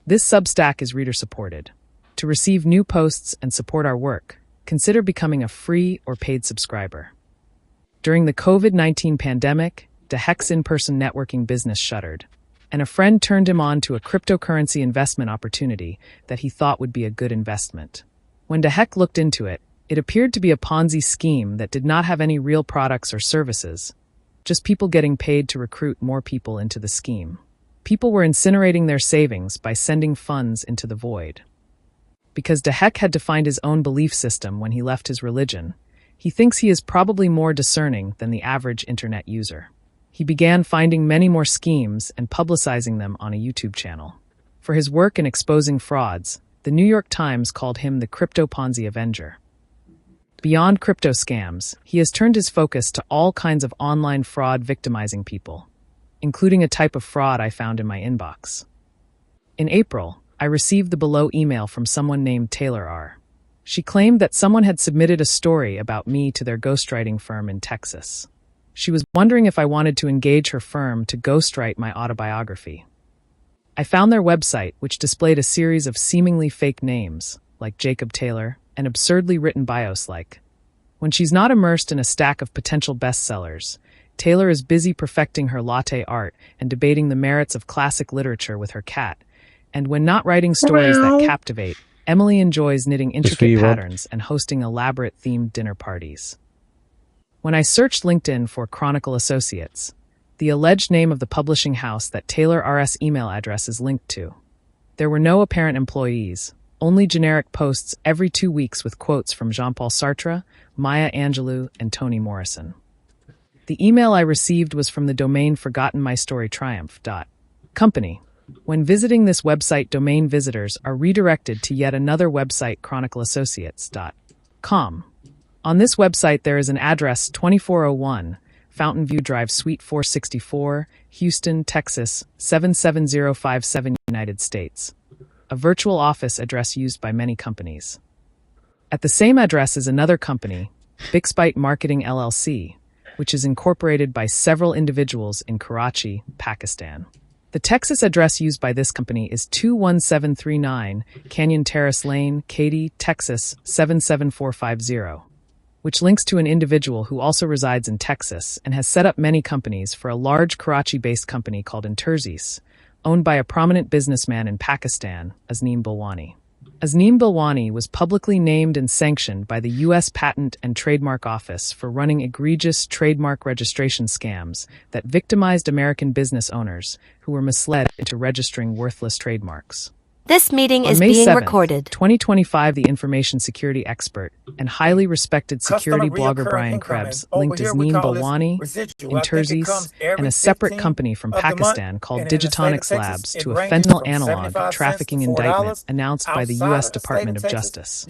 This Substack is reader-supported. To receive new posts and support our work, consider becoming a free or paid subscriber. During the COVID-19 pandemic, DeHeck's in-person networking business shuttered, and a friend turned him on to a cryptocurrency investment opportunity that he thought would be a good investment. When DeHeck looked into it, it appeared to be a Ponzi scheme that did not have any real products or services, just people getting paid to recruit more people into the scheme. People were incinerating their savings by sending funds into the void. Because DeHeck had to find his own belief system when he left his religion, he thinks he is probably more discerning than the average internet user. He began finding many more schemes and publicizing them on a YouTube channel. For his work in exposing frauds, the New York Times called him the Crypto Ponzi Avenger. Beyond crypto scams, he has turned his focus to all kinds of online fraud victimizing people, including a type of fraud I found in my inbox. In April, I received the below email from someone named Taylor R. She claimed that someone had submitted a story about me to their ghostwriting firm in Texas. She was wondering if I wanted to engage her firm to ghostwrite my autobiography. I found their website, which displayed a series of seemingly fake names, like Jacob Taylor, and absurdly written bios like, when she's not immersed in a stack of potential bestsellers, Taylor is busy perfecting her latte art and debating the merits of classic literature with her cat. And when not writing stories that captivate, Emily enjoys knitting intricate patterns and hosting elaborate themed dinner parties. When I searched LinkedIn for Chronicle Associates, the alleged name of the publishing house that Taylor R.'s email address is linked to, there were no apparent employees, only generic posts every 2 weeks with quotes from Jean-Paul Sartre, Maya Angelou, and Toni Morrison. The email I received was from the domain ForgottenMyStoryTriumph.company. When visiting this website, domain visitors are redirected to yet another website, chronicleassociates.com. On this website, there is an address 2401 Fountain View Drive, Suite 464, Houston, Texas, 77057, United States. A virtual office address used by many companies. At the same address is another company, Bixbyte Marketing LLC, which is incorporated by several individuals in Karachi, Pakistan. The Texas address used by this company is 21739 Canyon Terrace Lane, Katy, Texas 77450, which links to an individual who also resides in Texas and has set up many companies for a large Karachi-based company called Interzis, owned by a prominent businessman in Pakistan, Azneem Bilwani. Azneem Bilwani was publicly named and sanctioned by the U.S. Patent and Trademark Office for running egregious trademark registration scams that victimized American business owners who were misled into registering worthless trademarks. This meeting On is May being 7th, recorded. 2025, the information security expert and highly respected security blogger Brian Krebs linked Azneem Bilwani, Interzis, and a separate company from Pakistan called Digitonics Labs to a fentanyl analog trafficking indictment announced by the U.S. Department of Justice.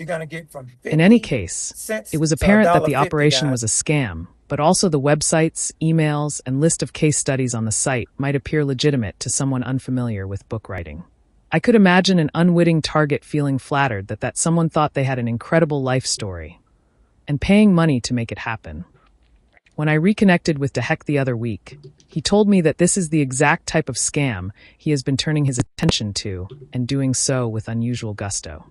In any case, it was apparent that the operation was a scam, but also the websites, emails, and list of case studies on the site might appear legitimate to someone unfamiliar with book writing. I could imagine an unwitting target feeling flattered that someone thought they had an incredible life story and paying money to make it happen. When I reconnected with Dehek the other week, he told me that this is the exact type of scam he has been turning his attention to, and doing so with unusual gusto.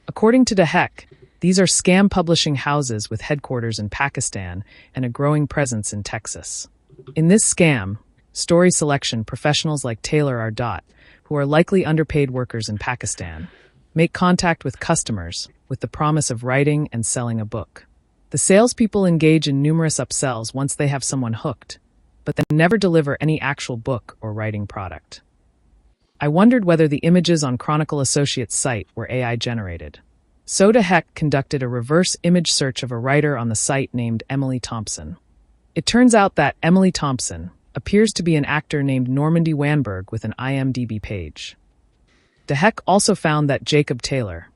According to Dehek, these are scam publishing houses with headquarters in Pakistan and a growing presence in Texas. In this scam, story selection professionals like Taylor Ardot, who are likely underpaid workers in Pakistan, make contact with customers with the promise of writing and selling a book. The salespeople engage in numerous upsells once they have someone hooked, but then never deliver any actual book or writing product. I wondered whether the images on Chronicle Associates' site were AI generated. So Dehek conducted a reverse image search of a writer on the site named Emily Thompson. It turns out that Emily Thompson appears to be an actor named Normandy Wanberg with an IMDb page. Dehek also found that Jacob Taylor,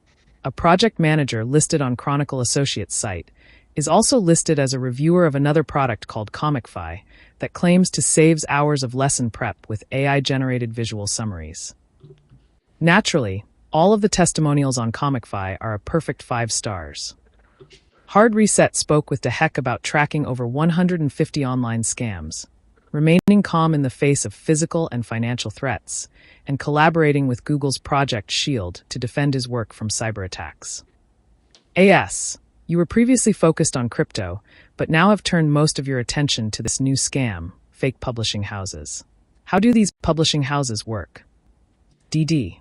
a project manager listed on Chronicle Associates' site, is also listed as a reviewer of another product called Comicfy that claims to save hours of lesson prep with AI-generated visual summaries. Naturally, all of the testimonials on Comicfy are a perfect 5 stars. Hard Reset spoke with Dehek about tracking over 150 online scams, remaining calm in the face of physical and financial threats, and collaborating with Google's Project Shield to defend his work from cyberattacks. AS, you were previously focused on crypto, but now have turned most of your attention to this new scam, fake publishing houses. How do these publishing houses work? DD.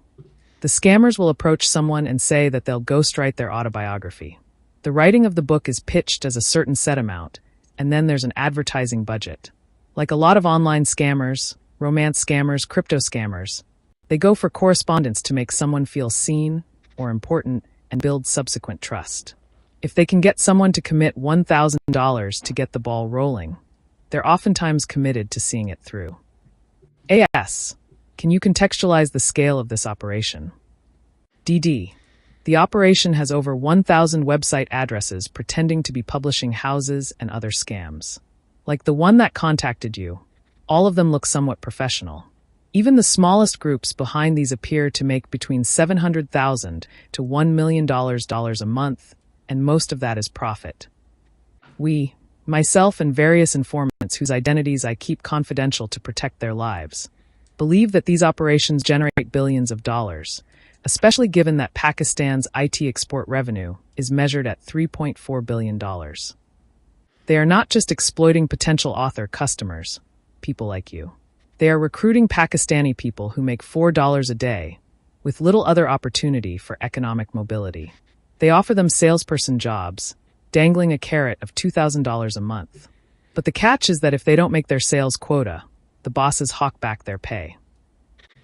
The scammers will approach someone and say that they'll ghostwrite their autobiography. The writing of the book is pitched as a certain set amount, and then there's an advertising budget. Like a lot of online scammers, romance scammers, crypto scammers, they go for correspondence to make someone feel seen or important and build subsequent trust. If they can get someone to commit $1,000 to get the ball rolling, they're oftentimes committed to seeing it through. AS, can you contextualize the scale of this operation? DD, the operation has over 1,000 website addresses pretending to be publishing houses and other scams. Like the one that contacted you, all of them look somewhat professional. Even the smallest groups behind these appear to make between $700,000 to $1 million a month, and most of that is profit. We, myself and various informants whose identities I keep confidential to protect their lives, believe that these operations generate billions of dollars, especially given that Pakistan's IT export revenue is measured at $3.4 billion. They are not just exploiting potential author customers, people like you. They are recruiting Pakistani people who make $4 a day, with little other opportunity for economic mobility. They offer them salesperson jobs, dangling a carrot of $2,000 a month. But the catch is that if they don't make their sales quota, the bosses hawk back their pay.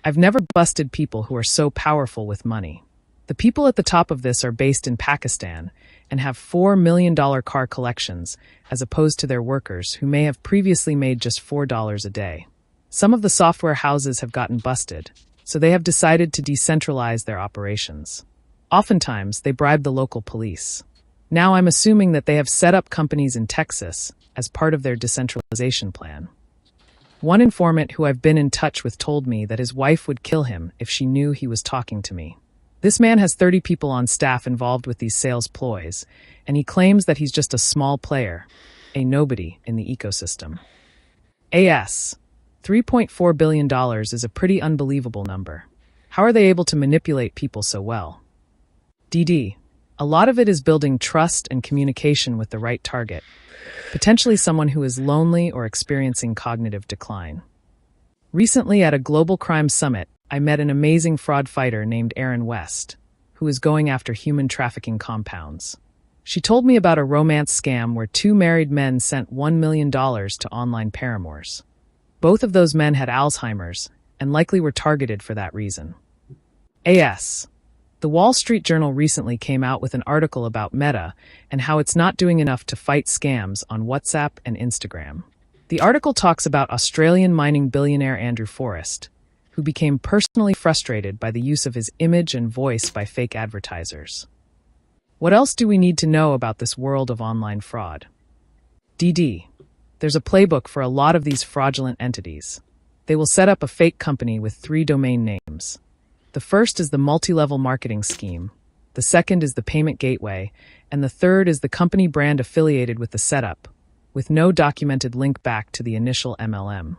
I've never busted people who are so powerful with money. The people at the top of this are based in Pakistan and have $4 million car collections, as opposed to their workers who may have previously made just $4 a day. Some of the software houses have gotten busted, so they have decided to decentralize their operations. Oftentimes, they bribe the local police. Now I'm assuming that they have set up companies in Texas as part of their decentralization plan. One informant who I've been in touch with told me that his wife would kill him if she knew he was talking to me. This man has 30 people on staff involved with these sales ploys, and he claims that he's just a small player, a nobody in the ecosystem. AS, $3.4 billion is a pretty unbelievable number. How are they able to manipulate people so well? DD, a lot of it is building trust and communication with the right target, potentially someone who is lonely or experiencing cognitive decline. Recently at a global crime summit, I met an amazing fraud fighter named Erin West, who is going after human trafficking compounds. She told me about a romance scam where 2 married men sent $1 million to online paramours. Both of those men had Alzheimer's and likely were targeted for that reason. AS. The Wall Street Journal recently came out with an article about Meta and how it's not doing enough to fight scams on WhatsApp and Instagram. The article talks about Australian mining billionaire Andrew Forrest, who became personally frustrated by the use of his image and voice by fake advertisers. What else do we need to know about this world of online fraud? DD. There's a playbook for a lot of these fraudulent entities. They will set up a fake company with 3 domain names. The first is the multi-level marketing scheme, the second is the payment gateway, and the third is the company brand affiliated with the setup, with no documented link back to the initial MLM.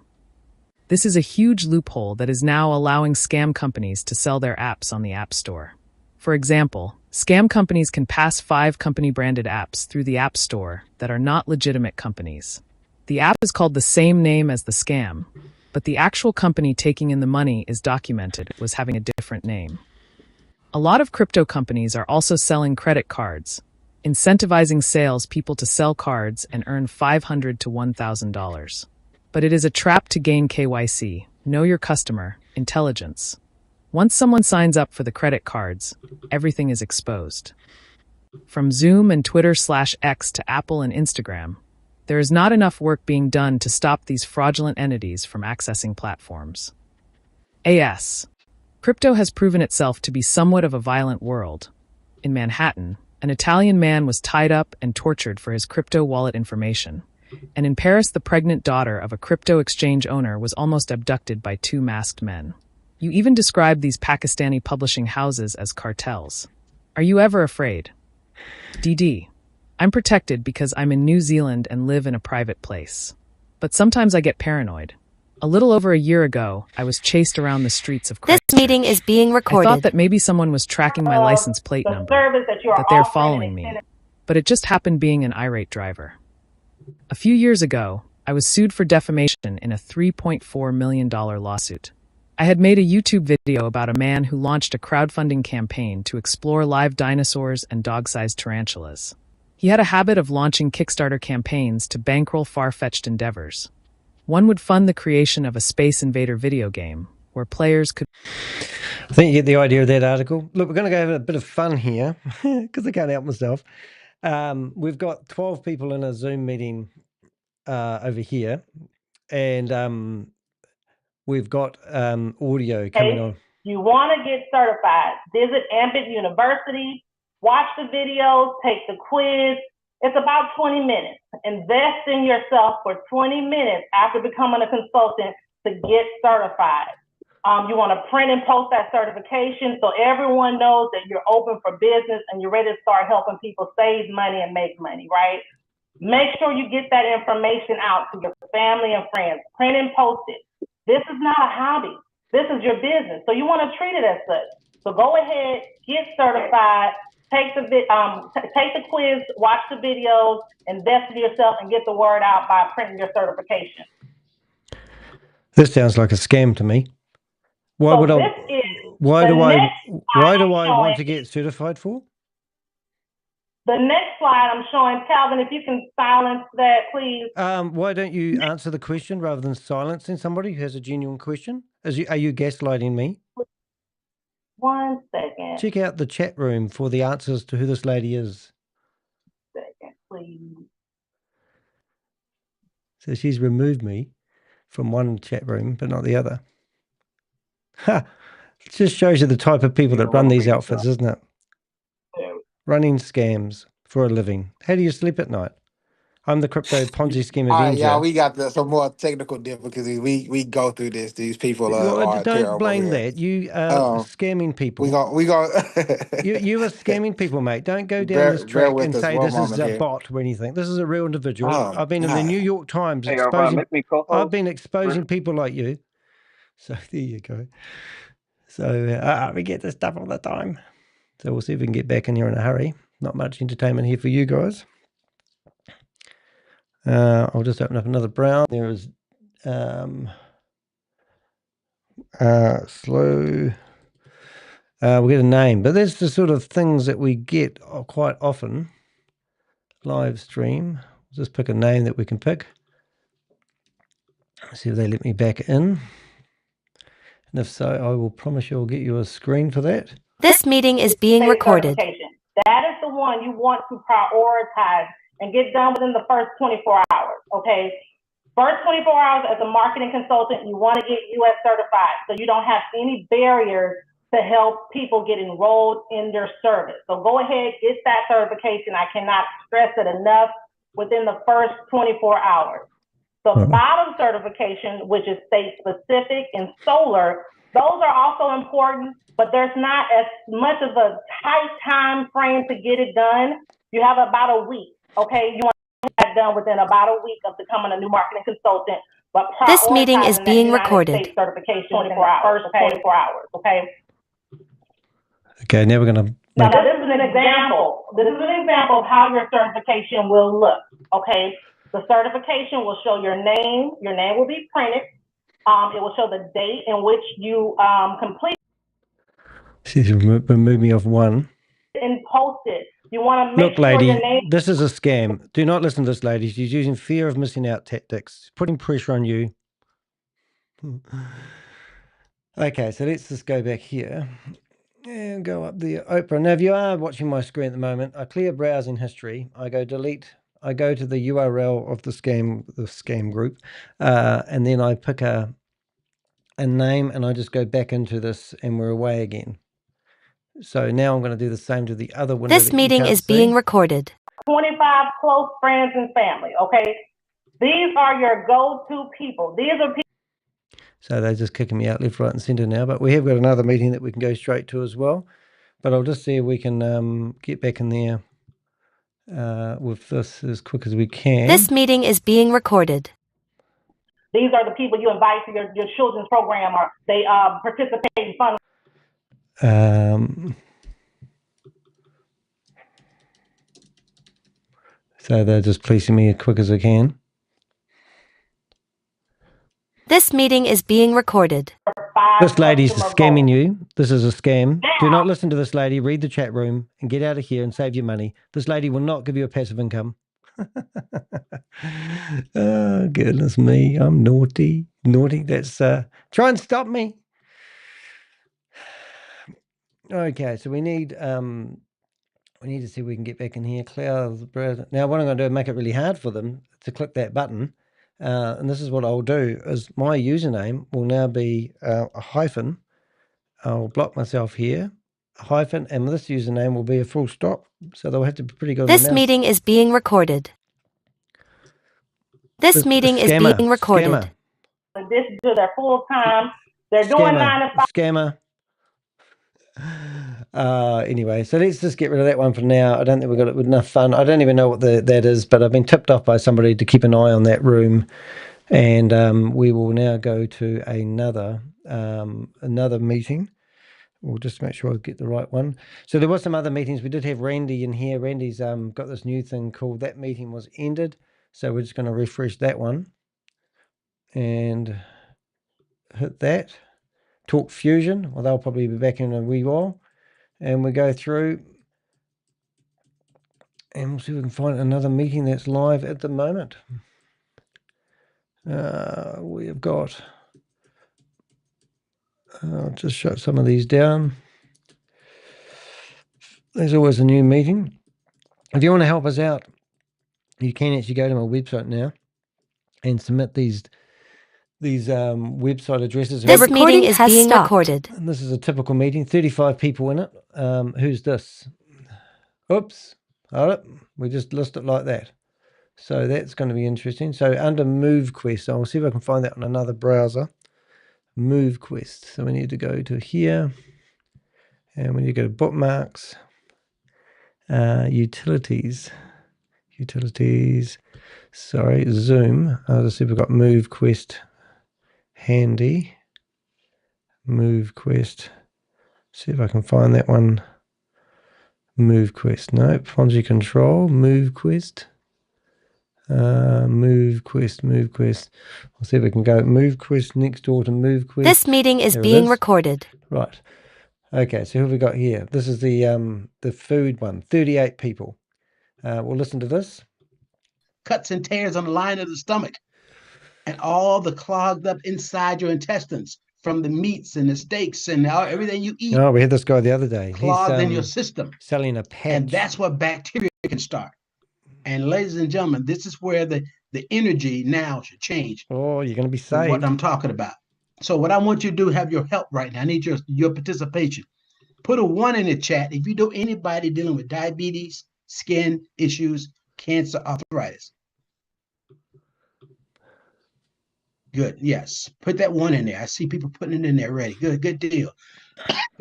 This is a huge loophole that is now allowing scam companies to sell their apps on the App Store. For example, scam companies can pass 5 company-branded apps through the App Store that are not legitimate companies. The app is called the same name as the scam, but the actual company taking in the money is documented as having a different name. A lot of crypto companies are also selling credit cards, incentivizing salespeople to sell cards and earn $500 to $1,000. But it is a trap to gain KYC, know your customer, intelligence. Once someone signs up for the credit cards, everything is exposed. From Zoom and Twitter/X to Apple and Instagram, there is not enough work being done to stop these fraudulent entities from accessing platforms. Crypto has proven itself to be somewhat of a violent world. In Manhattan, an Italian man was tied up and tortured for his crypto wallet information. And in Paris, the pregnant daughter of a crypto exchange owner was almost abducted by 2 masked men. You even described these Pakistani publishing houses as cartels. Are you ever afraid? DD. I'm protected because I'm in New Zealand and live in a private place. But sometimes I get paranoid. A little over a year ago, I was chased around the streets of Christchurch. This meeting is being recorded. I thought that maybe someone was tracking my license plate number, that they're following me. But it just happened being an irate driver. A few years ago, I was sued for defamation in a $3.4 million lawsuit. I had made a YouTube video about a man who launched a crowdfunding campaign to explore live dinosaurs and dog-sized tarantulas. He had a habit of launching Kickstarter campaigns to bankroll far-fetched endeavors. One would fund the creation of a Space Invader video game, where players could... I think you get the idea of that article. Look, we're going to go have a bit of fun here, because I can't help myself. We've got 12 people in a Zoom meeting over here, and we've got audio coming on. You want to get certified, visit Ambit University, watch the videos, take the quiz. It's about 20 minutes. Invest in yourself for 20 minutes after becoming a consultant to get certified. You want to print and post that certification so everyone knows that you're open for business and you're ready to start helping people save money and make money, right? Make sure you get that information out to your family and friends. Print and post it. This is not a hobby. This is your business. So you want to treat it as such. So go ahead, get certified, take the quiz, watch the videos, invest in yourself, and get the word out by printing your certification. This sounds like a scam to me. Why do I want to get certified for? The next slide I'm showing, Calvin, if you can silence that, please. Why don't you answer the question rather than silencing somebody who has a genuine question? Are you gaslighting me? 1 second. Check out the chat room for the answers to who this lady is. Second, please. So she's removed me from one chat room, but not the other. Ha! It just shows you the type of people that run these outfits, isn't it? Running scams for a living. How do you sleep at night? I'm the crypto Ponzi scheme avenger. Yeah, we got some more technical difficulties. We go through this. These people are don't blame that. You are scamming people. We go. you are scamming people, mate. Don't go down this track and say this is a bot or anything. This is a real individual. I've been in the New York Times exposing. I've been exposing people like you. So there you go. So we get this stuff all the time. So we'll see if we can get back in here in a hurry. Not much entertainment here for you guys. I'll just open up another browser. There is slow. We'll get a name, but that's the sort of things that we get quite often. Live stream. Just pick a name that we can pick. See if they let me back in. And if so, I will promise you I'll get you a screen for that. This meeting is being recorded. That is the one you want to prioritize and get done within the first 24 hours, okay? First 24 hours as a marketing consultant, you want to get US certified so you don't have any barriers to help people get enrolled in your service. So go ahead, get that certification. I cannot stress it enough within the first 24 hours. The bottom certification, which is state specific and solar, Those are also important, but there's not as much of a tight time frame to get it done. You have about a week, okay? You want to get that done within about a week of becoming a new marketing consultant. But This meeting is being recorded. States certification 24 hours, okay? 24 hours, okay? Okay, now we're going to... Now, this is an example. This is an example of how your certification will look, okay? The certification will show your name. Your name will be printed. It will show the date in which you complete. She's removed me off one. And post it. You want to make Look, lady, your name. this is a scam. Do not listen to this lady. She's using fear of missing out tactics, putting pressure on you. Okay, so let's just go back here and go up the Oprah. Now, if you are watching my screen at the moment, I clear browsing history. I go delete. I go to the URL of the scam group, and then I pick a name, and I just go back into this, and we're away again. So now I'm going to do the same to the other window. This meeting is being recorded. 25 close friends and family, okay? These are your go-to people. These are people. So they're just kicking me out left, right, and centre now. But we have got another meeting that we can go straight to as well. But I'll just see if we can get back in there with this as quick as we can. This meeting is being recorded. These are the people you invite to your children's program, or they participate in fun. So they're just policing me as quick as I can. This meeting is being recorded. This lady's scamming you. This is a scam. Do not listen to this lady. Read the chat room and get out of here and save your money. This lady will not give you a passive income. Oh, goodness me. I'm naughty. Naughty. That's try and stop me. Okay, so we need to see if we can get back in here. Cloud the browser. Now what I'm going to do is make it really hard for them to click that button. And this is what I'll do is my username will now be a hyphen. I'll block myself here, a hyphen, and this username will be a full stop. So they'll have to be pretty good. This meeting is being recorded. This meeting is being recorded. Scammer. This is their full time. They're doing 9 to 5. Scammer. Anyway, so let's just get rid of that one for now. I don't think we've got it with enough fun. I don't even know what that is, but I've been tipped off by somebody to keep an eye on that room. And we will now go to another meeting. We'll just make sure I get the right one. So there were some other meetings. We did have Randy in here. Randy's got this new thing called that meeting was ended. So we're just going to refresh that one and hit that. Talk Fusion. Well, they'll probably be back in a wee while. And we go through and we'll see if we can find another meeting that's live at the moment. We have got, I'll just shut some of these down. There's always a new meeting. If you want to help us out, you can actually go to my website now and submit these website addresses. This meeting is being recorded. And this is a typical meeting, 35 people in it. Who's this? Oops, hold it. We just list it like that. So that's going to be interesting. So under Move Quest, I'll see if I can find that on another browser. Move Quest. So we need to go to here. And we need to go to bookmarks. Utilities. Sorry, Zoom. I'll just see if we've got Move Quest handy. Move Quest. See if I can find that one. Move Quest. No, Ponzi Control. Move Quest. Move Quest. I'll see if we can go Move Quest next door to Move Quest. This meeting is being recorded. Right. Okay, so who have we got here? This is the food one. 38 people. We'll listen to this. Cuts and tears on the line of the stomach, and all the clogged up inside your intestines from the meats and the steaks and everything you eat. Oh, we had this guy the other day. Clogged in your system. Selling a patch. And that's where bacteria can start. And ladies and gentlemen, this is where the energy now should change. Oh, you're going to be saved. What I'm talking about. So what I want you to do, have your help right now. I need your participation. Put a 1 in the chat if you know anybody dealing with diabetes, skin issues, cancer, arthritis. Good. Yes. Put that 1 in there. I see people putting it in there ready. Good deal.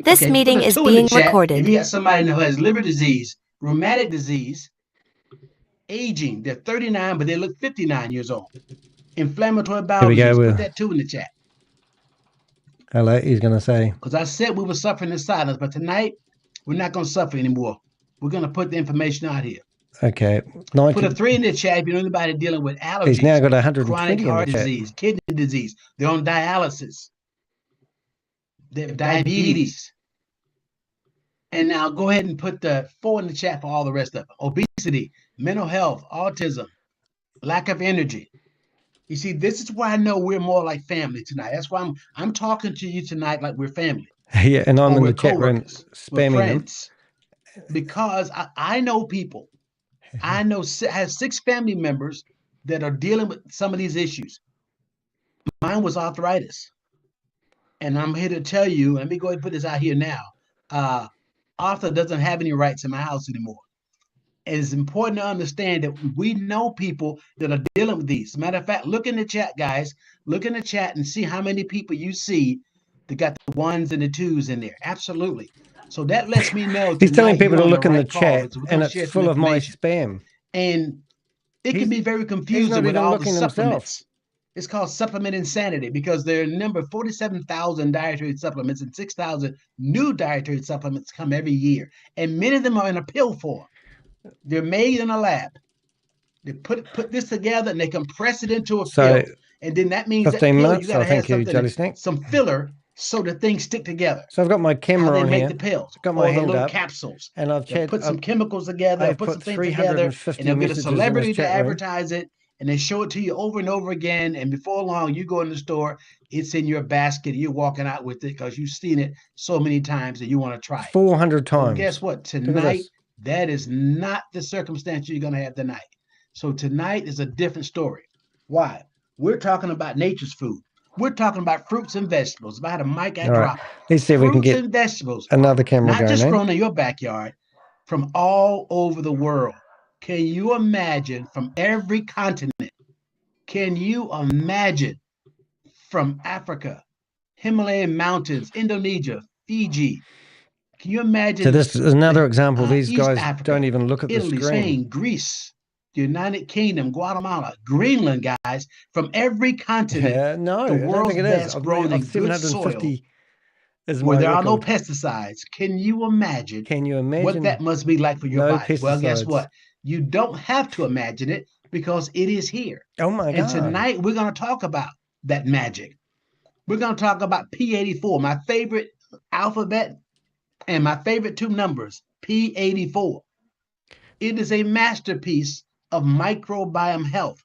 This Okay, meeting put a is 2 in the being chat recorded. if you got somebody who has liver disease, rheumatic disease, aging. They're 39, but they look 59 years old. Inflammatory bowel disease. Put that 2 in the chat. Hello, he's going to say. Because I said we were suffering in silence, but tonight we're not going to suffer anymore. We're going to put the information out here. Okay. Put a 3 in the chat if you know anybody dealing with allergies. He's now got 120 chronic heart in the disease, chat. kidney disease. They're on dialysis. They have diabetes. And now go ahead and put the 4 in the chat for all the rest of them. Obesity, mental health, autism, lack of energy. You see, this is why I know we're more like family tonight. That's why I'm talking to you tonight like we're family. Yeah, and I'm in the chat room spamming them. Because I know people. I know have 6 family members that are dealing with some of these issues. Mine was arthritis. And I'm here to tell you, let me go ahead and put this out here now. Arthur doesn't have any rights in my house anymore. And it's important to understand that we know people that are dealing with these. Matter of fact, look in the chat, guys. Look in the chat and see how many people you see that got the 1s and the 2s in there. Absolutely. So that lets me know. He's telling people to look in the chat, and it's full of my spam. And it can be very confusing with all the supplements. It's called supplement insanity because there are a number of 47,000 dietary supplements and 6,000 new dietary supplements come every year. And many of them are in a pill form. They're made in a lab. They put this together and they compress it into a pill. And then that means that pill, you got to have some filler so the things stick together. So I've got my camera on here. They make the pills. Got my hand little up. capsules. And I've put some chemicals together, put some things together, and they'll get a celebrity to advertise it. And they show it to you over and over again. And before long, you go in the store, it's in your basket. You're walking out with it because you've seen it so many times that you want to try it. 400 times. Well, guess what? Tonight, that is not the circumstance you're going to have tonight. So tonight is a different story. Why? We're talking about nature's food. We're talking about fruits and vegetables. If I had a mic, I'd drop it. Let's see if we can get and vegetables, another camera not going. Not just grown in your backyard, from all over the world. Can you imagine from every continent? Can you imagine from Africa, Himalayan mountains, Indonesia, Fiji? Can you imagine? So this is another example. These East guys Africa, don't even look at Italy, the screen. Spain, Greece, the United Kingdom, Guatemala, Greenland, guys, from every continent. Yeah, no, the world's I don't think it is. best grown in good soil, where there are no pesticides. Can you imagine? What that must be like for your body? Pesticides. Well, guess what? You don't have to imagine it because it is here. Oh my God. And tonight we're going to talk about that magic. We're going to talk about P84, my favorite alphabet and my favorite 2 numbers, P84. It is a masterpiece of microbiome health.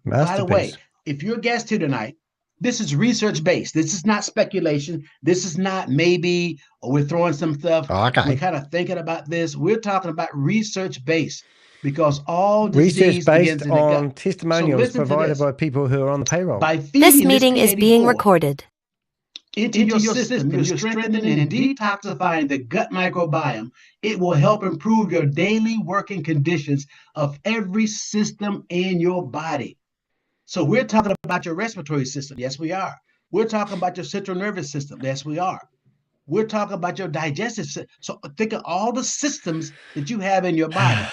By the way, if you're a guest here tonight, this is research-based. This is not speculation. This is not maybe, or we're throwing some stuff. Okay. We're kind of thinking about this. We're talking about research-based because all disease research-based on testimonials provided by people who are on the payroll. This meeting is being recorded. Into your system, you're strengthening and detoxifying the gut microbiome. It will help improve your daily working conditions of every system in your body. So we're talking about your respiratory system. Yes, we are. We're talking about your central nervous system. Yes, we are. We're talking about your digestive system. So think of all the systems that you have in your body.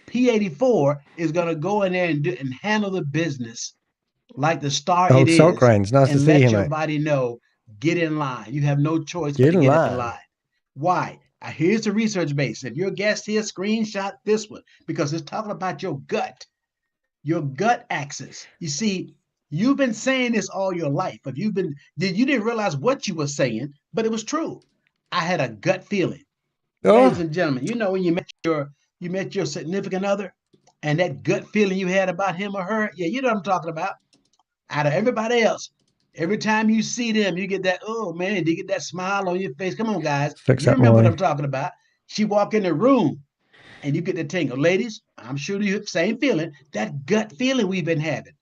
P84 is going to go in there and handle the business like the star it is. Salt grains. Nice to see you, let your body know, get in line. You have no choice but to get in line. Why? Here's the research base. If you're a guest here, screenshot this one because it's talking about your gut axis. You see, you've been saying this all your life, but you didn't realize what you were saying, but it was true. I had a gut feeling. Ladies and gentlemen, you know when you met your significant other and that gut feeling you had about him or her, yeah, you know what I'm talking about. Out of everybody else, every time you see them, you get that, oh man, you get that smile on your face. Come on, guys. You remember what I'm talking about. She walk in the room and you get the tingle. Ladies, I'm sure you have the same feeling, that gut feeling we've been having.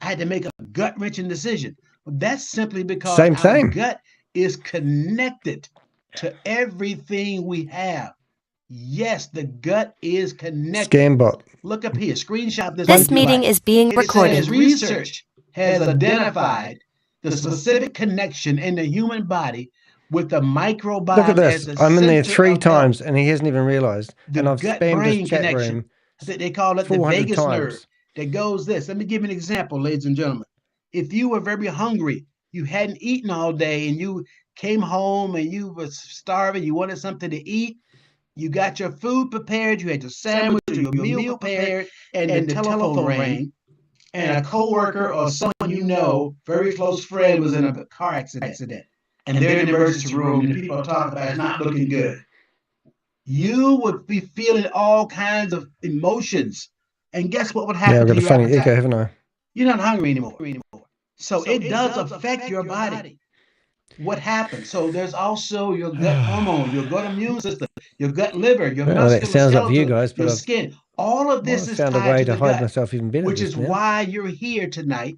I had to make a gut-wrenching decision. That's simply because our gut is connected to everything we have. Yes, the gut is connected. Scambot. Look up here. Screenshot this. This meeting is being recorded. It says research has identified the specific connection in the human body with the microbiome. Look at this. I'm in there 3 times health. and he hasn't even realized. And I've spammed his chat connection. room. I think they call it the vagus nerve that goes this. Let me give you an example, ladies and gentlemen. If you were very hungry, you hadn't eaten all day, and you came home and you were starving, you wanted something to eat, you got your food prepared, you had your sandwich or your meal prepared, and the telephone rang, and a coworker or someone you know, very close friend, was in a car accident, and they're in the emergency room, and the people are talking about it's not looking good. You would be feeling all kinds of emotions, and guess what would happen? Yeah, I've got a funny appetite? echo, haven't I? You're not hungry anymore. So it does affect your body. What happens? So there's also your gut hormone, your gut immune system, your gut liver, your musculoskeletal, your skin. All of this is found a tied way to to the hide gut, myself even better, which is why you're here tonight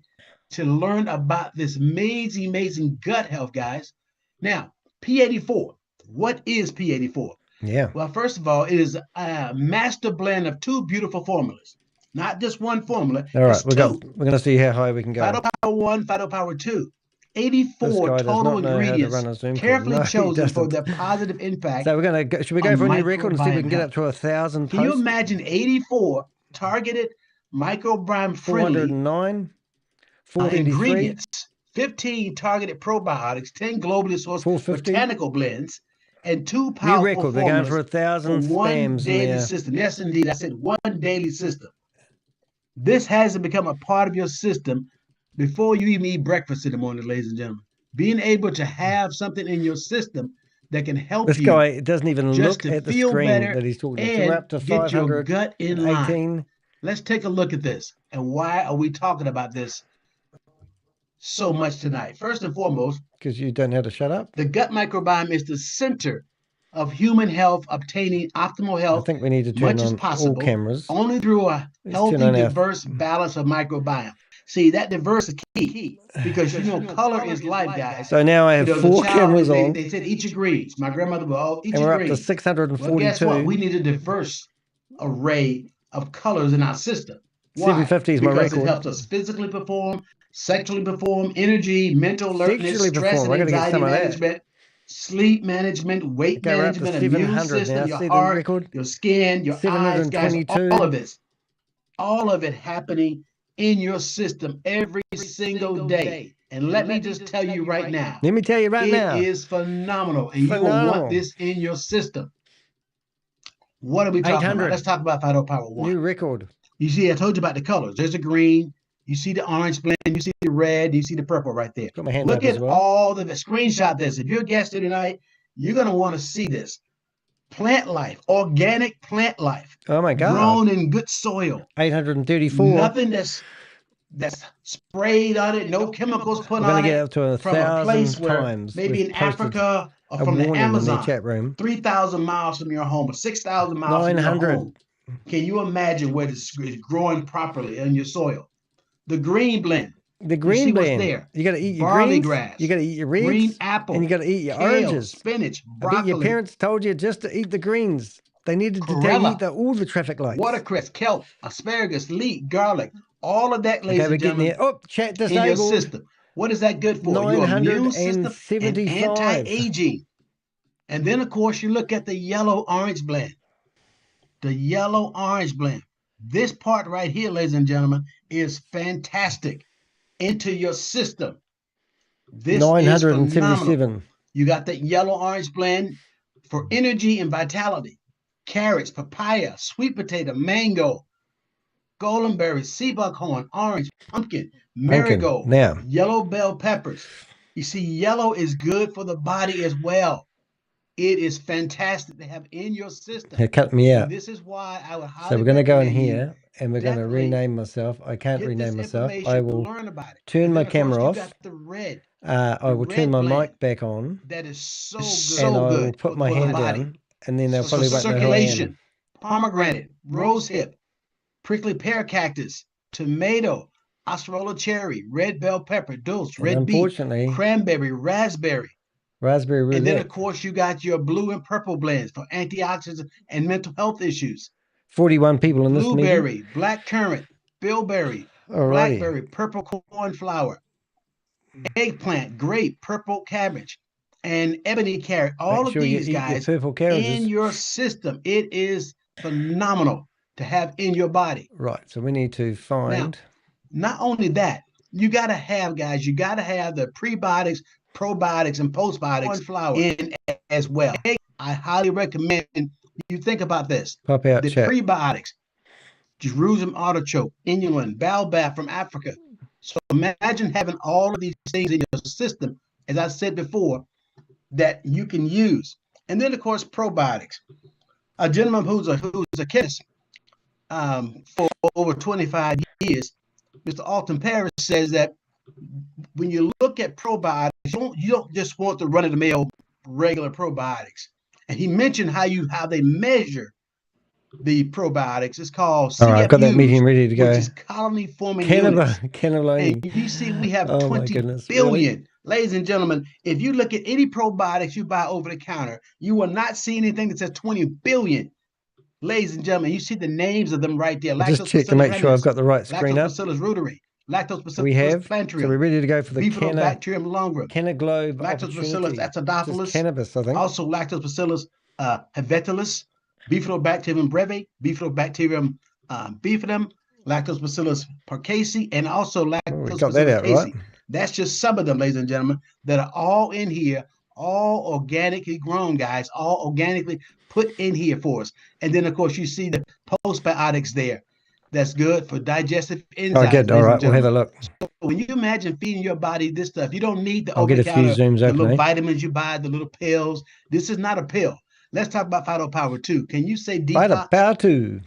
to learn about this amazing gut health, guys. Now, P84. What is P84? Yeah. Well, first of all, it is a master blend of 2 beautiful formulas. Not just one formula. All right, we're going to see how high we can go. Phytopower 1, Phytopower 2. 84 this guy total ingredients carefully chosen for their positive impact. So we're going to go, should we go for a new record and see if we can get up to 1,000 posts? Can you imagine 84 targeted microbiome friendly 409, ingredients, 15 targeted probiotics, 10 globally sourced botanical blends, and 2 powerful new record. We're going for 1,000 spams daily in there. system. Yes, indeed. I said 1 daily system. This hasn't become a part of your system before you even eat breakfast in the morning, ladies and gentlemen. Being able to have something in your system that can help this you. This guy doesn't even look at the screen better that he's talking and We're up to get your gut in line. 18. Let's take a look at this. And why are we talking about this so much tonight? First and foremost, because you don't know how to shut up. The gut microbiome is the center of human health, obtaining optimal health. I think we need to turn on all cameras. Only through a healthy, diverse balance of microbiome. See, that diverse is key because you know color is life, guys. So now I have 4 cameras on. They said eat your greens. My grandmother would all eat and your we're greens. up to 642. Well, guess what? We need a diverse array of colors in our system. Why? 750 is my record. Because it helps us physically perform, sexually perform, energy, mental alertness, stress and anxiety management, sleep management, weight management, immune system, your heart, your skin, your eyes, guys, all of it happening in your system every single day. And let me just tell you right now. Let me tell you right now. It is phenomenal, and you will want this in your system. What are we talking about? Let's talk about Phytopower 1. New record. You see, I told you about the colors. There's a green. You see the orange blend. You see the red. You see the purple right there. Look at all the screenshot this. If you're a guest here tonight, you're going to want to see this. Plant life, organic plant life. Oh my God. Grown in good soil. 834. Nothing that's sprayed on it. No chemicals put on it. Get up to 1,000 times. Maybe in Africa or from the Amazon. Chat room. 3,000 miles from your home or 6,000 miles from your home. Can you imagine where this is growing properly in your soil? The green blend. The green blend. There. You got to eat your barley greens. Grass. You got to eat your reds. Green apple. And you got to eat your kale, oranges. Spinach. Broccoli. I bet your parents told you just to eat the greens. They needed to eat all the traffic lights. Watercress, kelp, asparagus, leek, garlic. All of that, ladies and gentlemen, chat disabled. in your system. What is that good for? Your immune system and anti-aging. And then, of course, you look at the yellow-orange blend. The yellow-orange blend. This part right here, ladies and gentlemen, is fantastic into your system. This 977. You got the yellow-orange blend for energy and vitality. Carrots, papaya, sweet potato, mango, golden berries, sea buckhorn, orange, pumpkin, marigold, yellow bell peppers. You see, yellow is good for the body as well. It is fantastic to have in your system. It cut me out. And this is why I would highly So we're going to go in here and we're going to rename myself. I can't rename myself. I will turn my camera off. I will turn my mic back on. That is so good. And I will put my hand down. And then they'll probably won't know who I am. Pomegranate, rosehip, prickly pear cactus, tomato, acerola cherry, red bell pepper, dulse, red beet, cranberry, raspberry. Raspberry roulette. And then, of course, you got your blue and purple blends for antioxidants and mental health issues. 41 people in this meeting. Blueberry, black currant, bilberry, blackberry, purple cornflower, eggplant, grape, purple cabbage, and ebony carrot. All of these guys in your system. It is phenomenal to have in your body. Right. So we need to find. Now, not only that, you got to have, guys, you got to have the prebiotics, probiotics, and postbiotics in as well. I highly recommend you think about this. Pop out the chat. Prebiotics, Jerusalem artichoke, inulin, baobab from Africa. So imagine having all of these things in your system, as I said before, that you can use. And then, of course, probiotics. A gentleman who's a chemist for over 25 years, Mr. Alton Paris, says that when you look at probiotics, you don't just want the run-of-the-mill regular probiotics. And he mentioned how they measure the probiotics. It's called CFUs. I've got that meeting ready to go. Which is colony forming units. And you see we have 20 billion. Really? Ladies and gentlemen, if you look at any probiotics you buy over the counter, you will not see anything that says 20 billion. Ladies and gentlemen, you see the names of them right there. Just check to make sure I've got the right screen up. Lactobacillus reuteri, Lactobacillus we have. plantarum. So we're ready to go for the Bifidobacterium longum, Canaglobe Lactobacillus acidophilus, cannabis, I think. Also Lactobacillus helvetilus, Bifidobacterium breve, Bifidobacterium bifidum, Lactobacillus paracasi, and also Lactobacillus got that out, right? That's just some of them, ladies and gentlemen, that are all in here, all organically grown, guys, all organically put in here for us. And then, of course, you see the postbiotics there. That's good for digestive enzymes. Good. All right, we'll have a look. So when you imagine feeding your body this stuff, you don't need the over-the-counter, the little vitamins you buy, the little pills. This is not a pill. Let's talk about Phytopower 2. Can you say detox? Phytopower 2.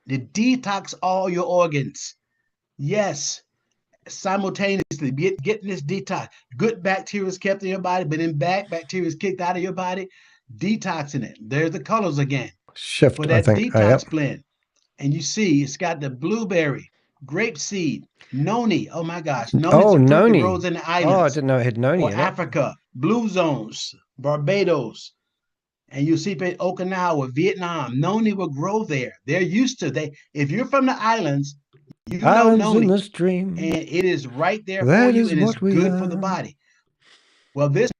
To detox all your organs. Yes. Simultaneously getting this detox. Good bacteria is kept in your body, but then bad bacteria is kicked out of your body. Detoxing it. There's the colors again. Shift, for that detox blend. And you see it's got the blueberry, grape seed, noni. Oh my gosh. Noni grows in the islands. Oh, I didn't know it had noni in Africa, blue zones, Barbados. And you see Okinawa, Vietnam, noni will grow there. They're used to if you're from the islands, you know noni. In the stream. And it is right there for you, and it's good for the body. Well, this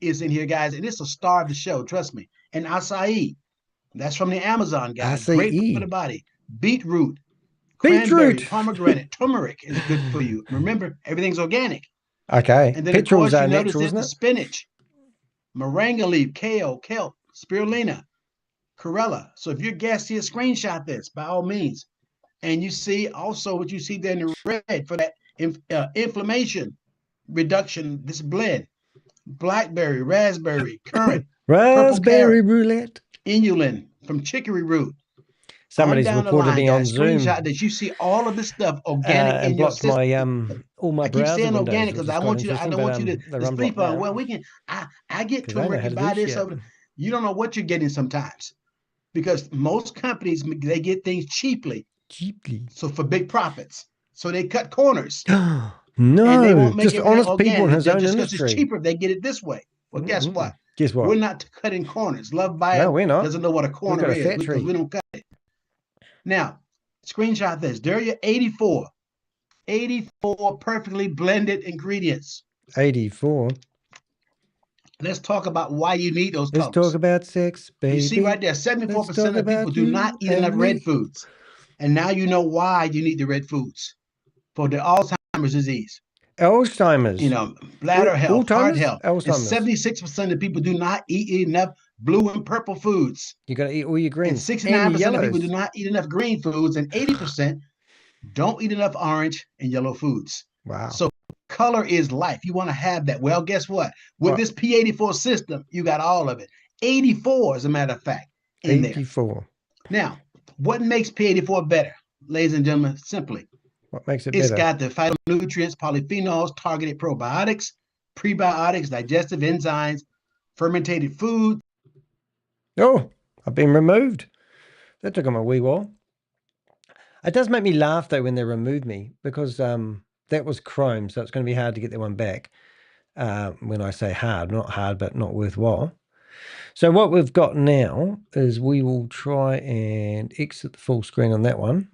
is in here, guys, and it's a star of the show, trust me. And acai, that's from the Amazon, guys. Great for the body. Beetroot, cranberry, pomegranate, turmeric is good for you. Remember, everything's organic. Okay. And then, of course, you notice there's the spinach, moringa leaf, kale, kelp, spirulina, chlorella. So if you're guests here, screenshot this by all means. And you see also what you see there in the red for that inflammation reduction, this blend. Blackberry, raspberry, currant, raspberry roulette, inulin from chicory root. Somebody's reported me on Zoom. Screenshot that you see all of this stuff organic in your system. All my I keep saying organic because I don't want you to sleep on. Well, we can. I get turmeric and buy this over. You don't know what you're getting sometimes, because most companies they get things cheaply. So for big profits, so they cut corners. No, and they won't make just honest people in his own industry. Just because it's cheaper, they get it this way. Well, guess what? Guess what? We're not cutting corners. Love Bio no, we're not. Doesn't know what a corner is because we don't cut it. Now, screenshot this. There are your 84 perfectly blended ingredients. 84. Let's talk about why you need those colors. Let's talk about sex, baby. You see right there, 74% of people do not eat enough red foods. And now you know why you need the red foods for the Alzheimer's disease. Alzheimer's. Bladder health, heart health. Alzheimer's. And 76% of people do not eat enough blue and purple foods. You got to eat all your greens. And 69% of people do not eat enough green foods, and 80% don't eat enough orange and yellow foods. Wow. So color is life. You want to have that. Well, guess what? With this P84 system, you got all of it. 84, as a matter of fact, in 84. There. Now, what makes P84 better, ladies and gentlemen? Simply, what makes it better? It's got the phytonutrients, polyphenols, targeted probiotics, prebiotics, digestive enzymes, fermented food. Oh, I've been removed. That took them a wee while. It does make me laugh, though, when they remove me, because that was Chrome, so it's going to be hard to get that one back. When I say hard, not hard, but not worthwhile. So what we've got now is we will try and exit the full screen on that one.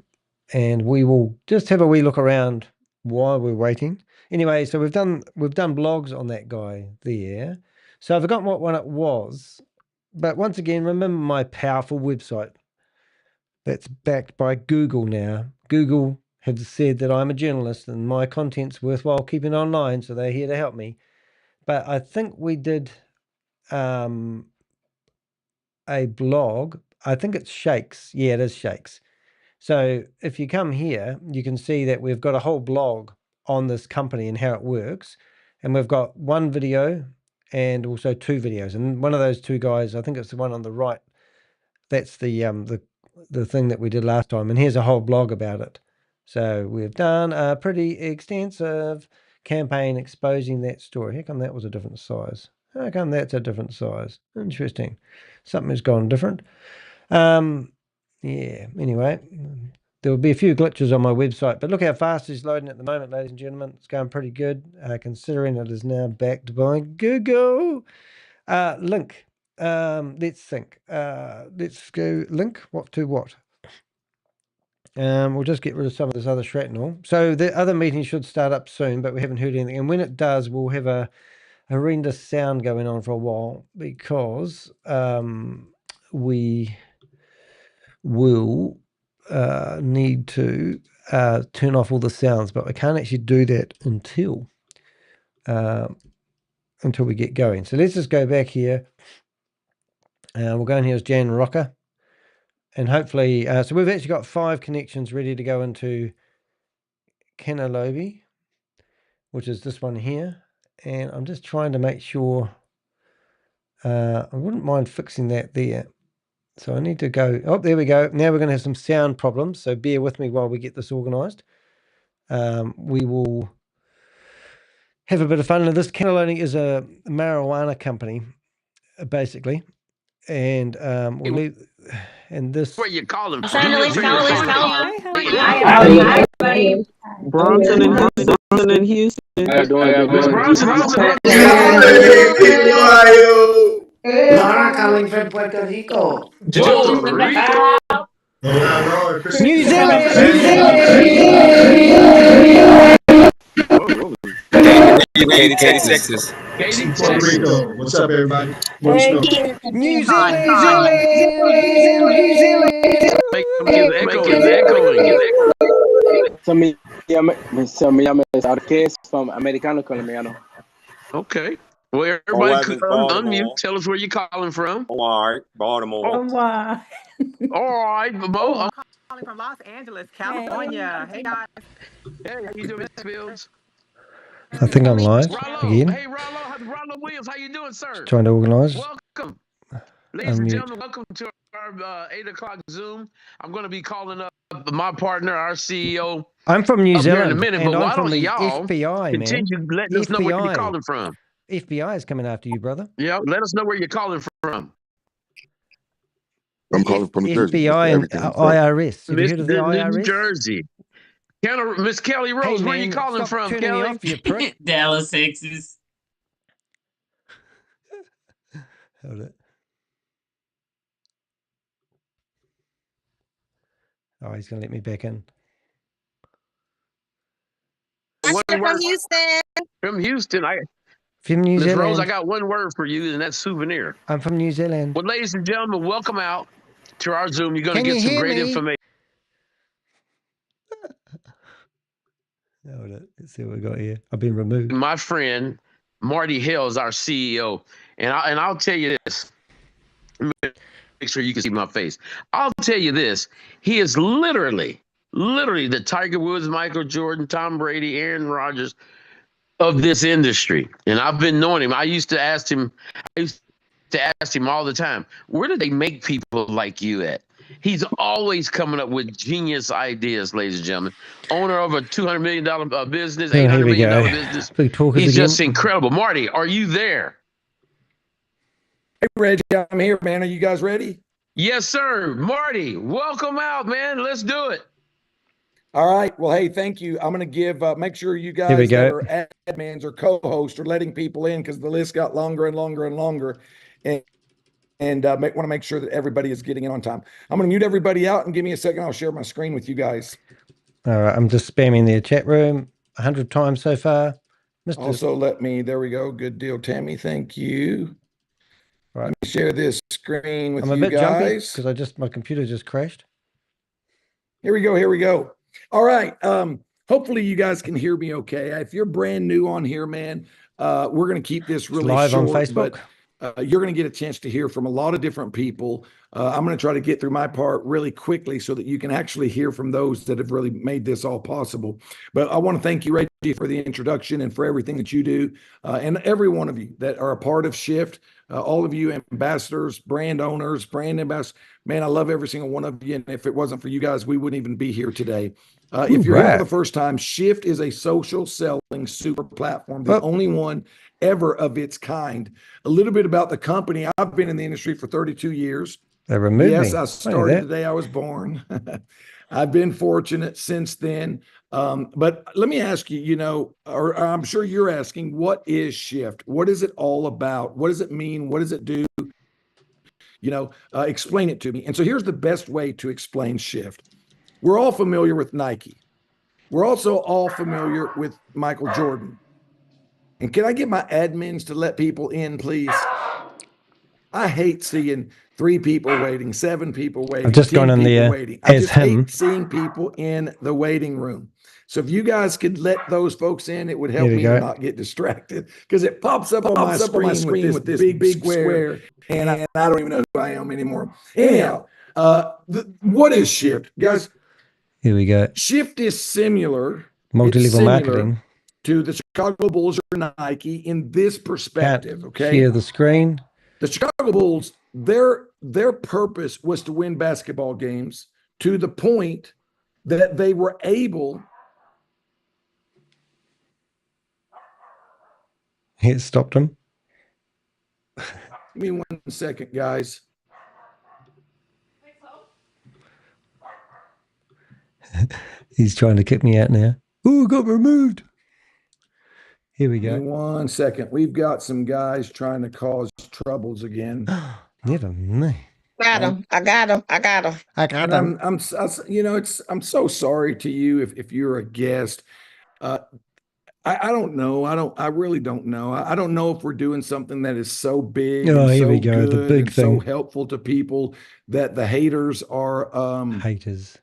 and we will just have a wee look around while we're waiting. Anyway, so we've done blogs on that guy there. So I've forgotten what one it was, but once again, remember my powerful website that's backed by Google now. Google have said that I'm a journalist and my content's worthwhile keeping online, so they're here to help me. But I think we did a blog. I think it's Shakes. Yeah, it is Shakes. So if you come here, you can see that we've got a whole blog on this company and how it works. And we've got one video and also two videos. And one of those two guys, I think it's the one on the right, that's the thing that we did last time. And here's a whole blog about it. So we've done a pretty extensive campaign exposing that story. How come that was a different size? How come that's a different size? Interesting. Something has gone different. Yeah, anyway, there will be a few glitches on my website, but look how fast it's loading at the moment, ladies and gentlemen. It's going pretty good, considering it is now backed by Google. Link. Let's think. Let's go link. What to what? We'll just get rid of some of this other shrapnel. So the other meeting should start up soon, but we haven't heard anything. And when it does, we'll have a horrendous sound going on for a while, because we will need to turn off all the sounds, but I can't actually do that until we get going. So let's just go back here. We'll go in here as Jan Rocker, and hopefully, so we've actually got 5 connections ready to go into Canalobi, which is this one here. And I'm just trying to make sure, I wouldn't mind fixing that there. So I need to go, oh, there we go. Now we're going to have some sound problems, so bear with me while we get this organized. We will have a bit of fun. Now, this Cannelloni is a marijuana company, basically. And we'll leave, and this... Where you calling from? Bronson and Houston. Laura calling from Puerto Rico. New Zealand! Katie, Texas. Puerto Rico. What's up, everybody? New Zealand! Se me llama Arquez from Americano Colombiano. Okay. Well, everybody unmute. Tell us where you're calling from. All right, Baltimore. All right, Mo. I'm calling from Los Angeles, California. Hey, guys. Hey, how you doing, Miss Fields? I think I'm live again. Hey, Rollo Williams, how you doing, sir? Just trying to organize. Welcome. Ladies and gentlemen, welcome to our 8 o'clock Zoom. I'm going to be calling up my partner, our CEO. I'm from New Zealand, in a minute, and but I'm from the y'all FBI, man. Continue letting us know where you're calling from. FBI is coming after you, brother. Yeah, let us know where you're calling from. I'm calling from New Jersey. FBI and IRS. Have you heard of the IRS? New Jersey. Miss Kelly Rose, hey, where are you calling from, Kelly? Off, you prick. Dallas, Texas. Hold it. Oh, he's going to let me back in. From Houston. From Houston. From New Zealand. Rose, I got one word for you, and that's souvenir. I'm from New Zealand. Well, ladies and gentlemen, welcome out to our Zoom. You're going to get some great information. Hold it. Let's see what we got here. I've been removed. My friend Marty Hill is our CEO, and I'll tell you this. Make sure you can see my face. I'll tell you this. He is literally the Tiger Woods, Michael Jordan, Tom Brady, Aaron Rodgers of this industry. And I've been knowing him. I used to ask him all the time, where do they make people like you at? He's always coming up with genius ideas, ladies and gentlemen. Owner of a $200 million business, $800 million business. He's just incredible. Marty, are you there? Hey, Reggie, I'm here, man. Are you guys ready? Yes, sir. Marty, welcome out, man. Let's do it. All right. Well, hey, thank you. I'm going to give, make sure you guys that are admins or co-hosts are letting people in, because the list got longer and longer and longer. And want to make sure that everybody is getting in on time. I'm going to mute everybody out and give me a second. I'll share my screen with you guys. All right, I'm just spamming the chat room 100 times so far. Also, there we go. Good deal, Tammy. Thank you. Right. Let me share this screen with I'm a you bit jumpy guys. because my computer just crashed. Here we go. All right. Hopefully you guys can hear me okay. If you're brand new on here, man, we're going to keep this really live short, on Facebook. But you're going to get a chance to hear from a lot of different people. I'm going to try to get through my part really quickly so that you can actually hear from those that have really made this all possible. But I want to thank you, Reggie, for the introduction and for everything that you do, and every one of you that are a part of Shift. All of you ambassadors, brand owners, brand ambassadors, man, I love every single one of you. And if it wasn't for you guys, we wouldn't even be here today. If you're here for the first time, Shift is a social selling super platform, the only one ever of its kind. A little bit about the company. I've been in the industry for 32 years. They removed me. Yes, I started the day I was born. I've been fortunate since then. But let me ask you, or I'm sure you're asking, what is Shift? What is it all about? What does it mean? What does it do? Explain it to me. And so here's the best way to explain Shift. We're all familiar with Nike. We're also all familiar with Michael Jordan. And can I get my admins to let people in, please? I hate seeing 3 people waiting, 7 people waiting, I've just 10 gone in people there waiting. I as just him. hate seeing people in the waiting room. So if you guys could let those folks in, it would help me to not get distracted, because it pops up on my screen with this big square, and I don't even know who I am anymore. Anyhow, what is Shift, guys? Here we go. Shift is similar. Multi-level marketing to the Chicago Bulls or Nike in this perspective. Okay. Share the screen. The Chicago Bulls, their purpose was to win basketball games to the point that they were able. It stopped him. Give me 1 second, guys. He's trying to kick me out now. Ooh, got removed. Here we go. Give me 1 second. We've got some guys trying to cause troubles again. Never me. Got him. I got him. I'm so sorry to you if you're a guest. I don't know. I really don't know. I don't know if we're doing something that is so big and here so we go. The good big and thing. so helpful to people that the haters are haters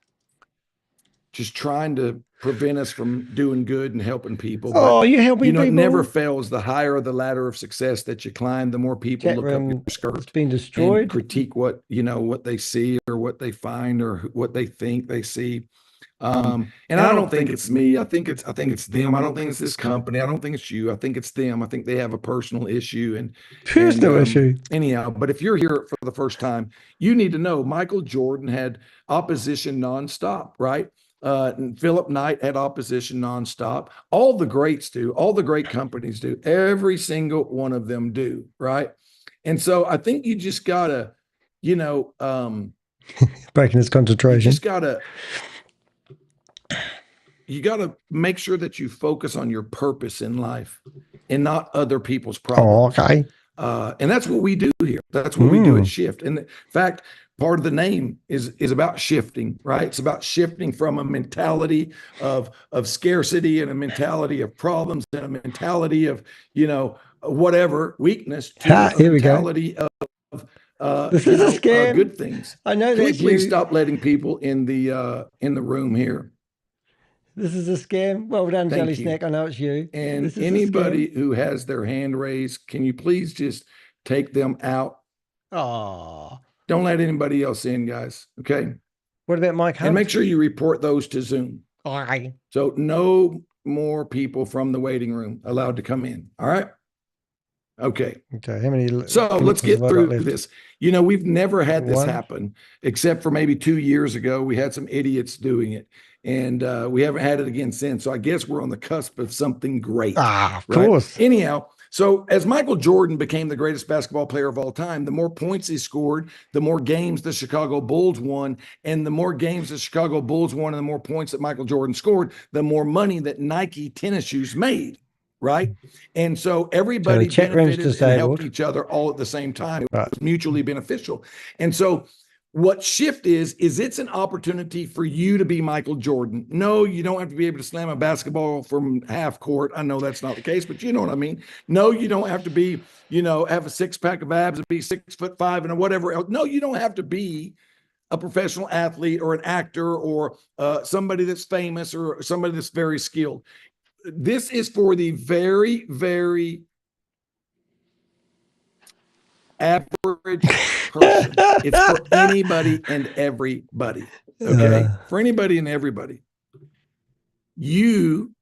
just trying to prevent us from doing good and helping people. Oh, you're helping people. It never fails. The higher the ladder of success that you climb, the more people look up your skirt. It's been destroyed. And critique what they see or what they find or what they think they see. And I don't think it's me. I think it's them. I don't think it's this company. I don't think it's you. I think it's them. I think they have a personal issue and issue. Anyhow, but if you're here for the first time, you need to know Michael Jordan had opposition nonstop, right? And Philip Knight had opposition nonstop. All the greats do. All the great companies do. Every single one of them do, right? And so I think you just gotta, breaking his concentration. You gotta make sure that you focus on your purpose in life and not other people's problems. Oh, okay. And that's what we do here. That's what we do at Shift. And in fact, part of the name is about shifting, right? It's about shifting from a mentality of scarcity and a mentality of problems and a mentality of, whatever weakness to a mentality of this is a scam. Good things. I know that. Please stop letting people in the room here. This is a scam. Well done, Jelly Snack. I know it's you. And anybody who has their hand raised, can you please just take them out? Oh. Don't let anybody else in, guys. Okay. What about Mike Hunt? And make sure you report those to Zoom. All right. So no more people from the waiting room allowed to come in. All right. Okay. Okay. How many? So let's get through this. We've never had this happen except for maybe 2 years ago. We had some idiots doing it. And we haven't had it again since. So I guess we're on the cusp of something great. Of course. Anyhow, so as Michael Jordan became the greatest basketball player of all time, the more points he scored, the more games the Chicago Bulls won. And the more games the Chicago Bulls won and the more points that Michael Jordan scored, the more money that Nike tennis shoes made. Right. And so everybody benefited and helped each other all at the same time. It was mutually beneficial. And so What Shift is it's an opportunity for you to be Michael Jordan. No, you don't have to be able to slam a basketball from half court. I know that's not the case, but you know what I mean. No, you don't have to be, have a six-pack of abs and be 6'5" and whatever else. No, you don't have to be a professional athlete or an actor or somebody that's famous or somebody that's very skilled. This is for the very, very average person. It's for anybody and everybody. Okay. For anybody and everybody. You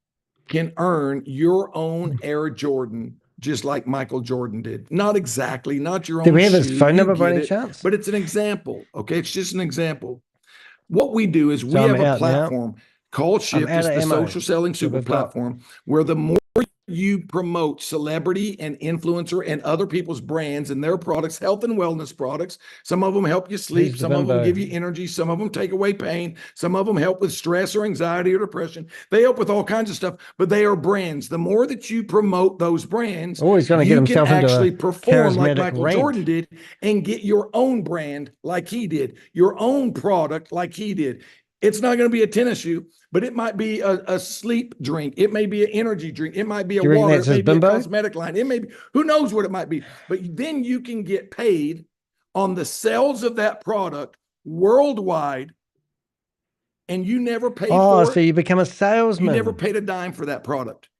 can earn your own Air Jordan just like Michael Jordan did. Not exactly, not your own. Do we have his phone number by any chance? But it's an example. Okay. It's just an example. What we do is we have a platform called Shift. It's the social selling super platform where the more you promote celebrity and influencer and other people's brands and their products, health and wellness products. Some of them help you sleep. Some of them give you energy. Some of them take away pain. Some of them help with stress or anxiety or depression. They help with all kinds of stuff, but they are brands. The more that you promote those brands, you can actually perform like Michael Jordan did and get your own brand like he did, your own product like he did. It's not going to be a tennis shoe, but it might be a sleep drink. It may be an energy drink. It might be a water. It may be a cosmetic line. It may be, who knows what it might be. But then you can get paid on the sales of that product worldwide, and you never paid for it. So you become a salesman. You never paid a dime for that product.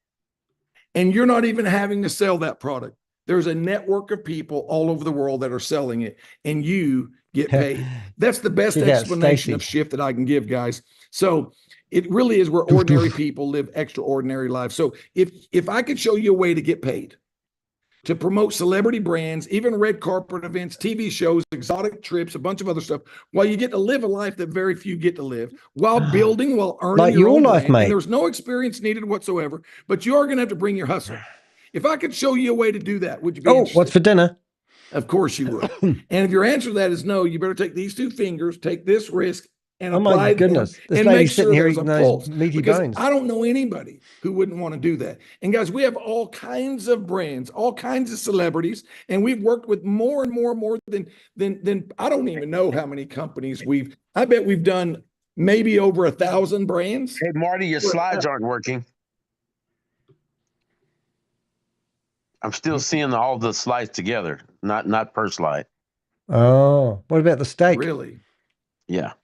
And you're not even having to sell that product. There's a network of people all over the world that are selling it, and you get paid. That's the best explanation of Shift that I can give, guys. So it really is where ordinary people live extraordinary lives. So if I could show you a way to get paid, to promote celebrity brands, even red carpet events, TV shows, exotic trips, a bunch of other stuff, while you get to live a life that very few get to live, while building, while earning like your own life, brand, mate. and there's no experience needed whatsoever, but you are going to have to bring your hustle. If I could show you a way to do that, would you be interested? What's for dinner? Of course you would. And if your answer to that is no, you better take these two fingers, take this risk, and apply them, and make sure there's a pulse. Because I don't know anybody who wouldn't want to do that. And guys, we have all kinds of brands, all kinds of celebrities, and we've worked with more and more than I don't even know how many companies I bet we've done maybe over 1,000 brands. Hey, Marty, your slides aren't working. I'm still seeing all the slides together, not per slide. Oh, what about the steak? Really? Yeah.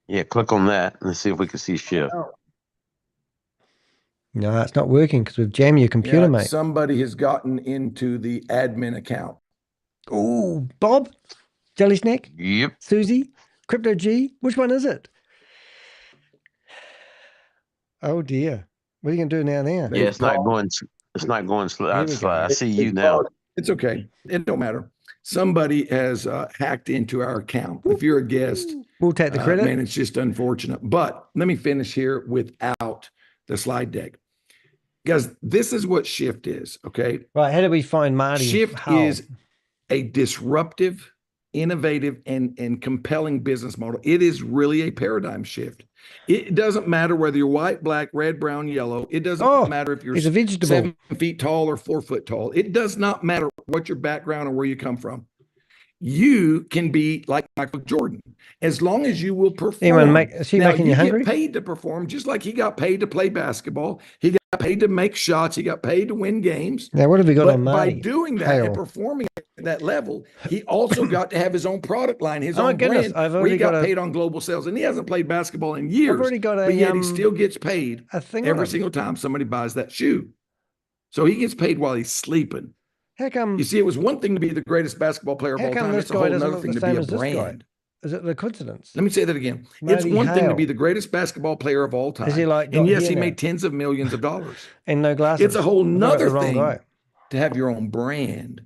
Yeah, click on that and see if we can see Shift. No, it's not working because we've jammed your computer, mate. Somebody has gotten into the admin account. Oh, Bob? Jelly Snack? Yep. Susie? Crypto G? Which one is it? Oh, dear. What are you going to do now? Yeah, it's not going slide. I see you now. It's okay. It don't matter. Somebody has hacked into our account. If you're a guest, we'll take the credit. Man, it's just unfortunate. But let me finish here without the slide deck. Guys, this is what Shift is, okay? Right, how do we find Marty? Shift is a disruptive, innovative, and compelling business model. It is really a paradigm shift. It doesn't matter whether you're white, black, red, brown, yellow. It doesn't matter if you're 7 feet tall or 4 foot tall. It does not matter what your background or where you come from. You can be like Michael Jordan as long as you will perform. Is he making you hungry? Get paid to perform, just like he got paid to play basketball. He got paid to make shots. He got paid to win games. Now, what have we got on Marty? By doing that and performing at that level, he also got to have his own product line, his own brand, where he got paid on global sales. And he hasn't played basketball in years. I've already got but yet he still gets paid every single time somebody buys that shoe. So he gets paid while he's sleeping. How come? You see, it was one thing to be the greatest basketball player of all time. It's a whole other thing to be a brand. Is it the coincidence? Let me say that again. It's one thing to be the greatest basketball player of all time. Is he like? And yes, he made tens of millions of dollars. And no glasses. It's a whole nother thing to have your own brand.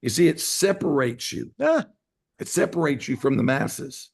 You see, it separates you. It separates you from the masses.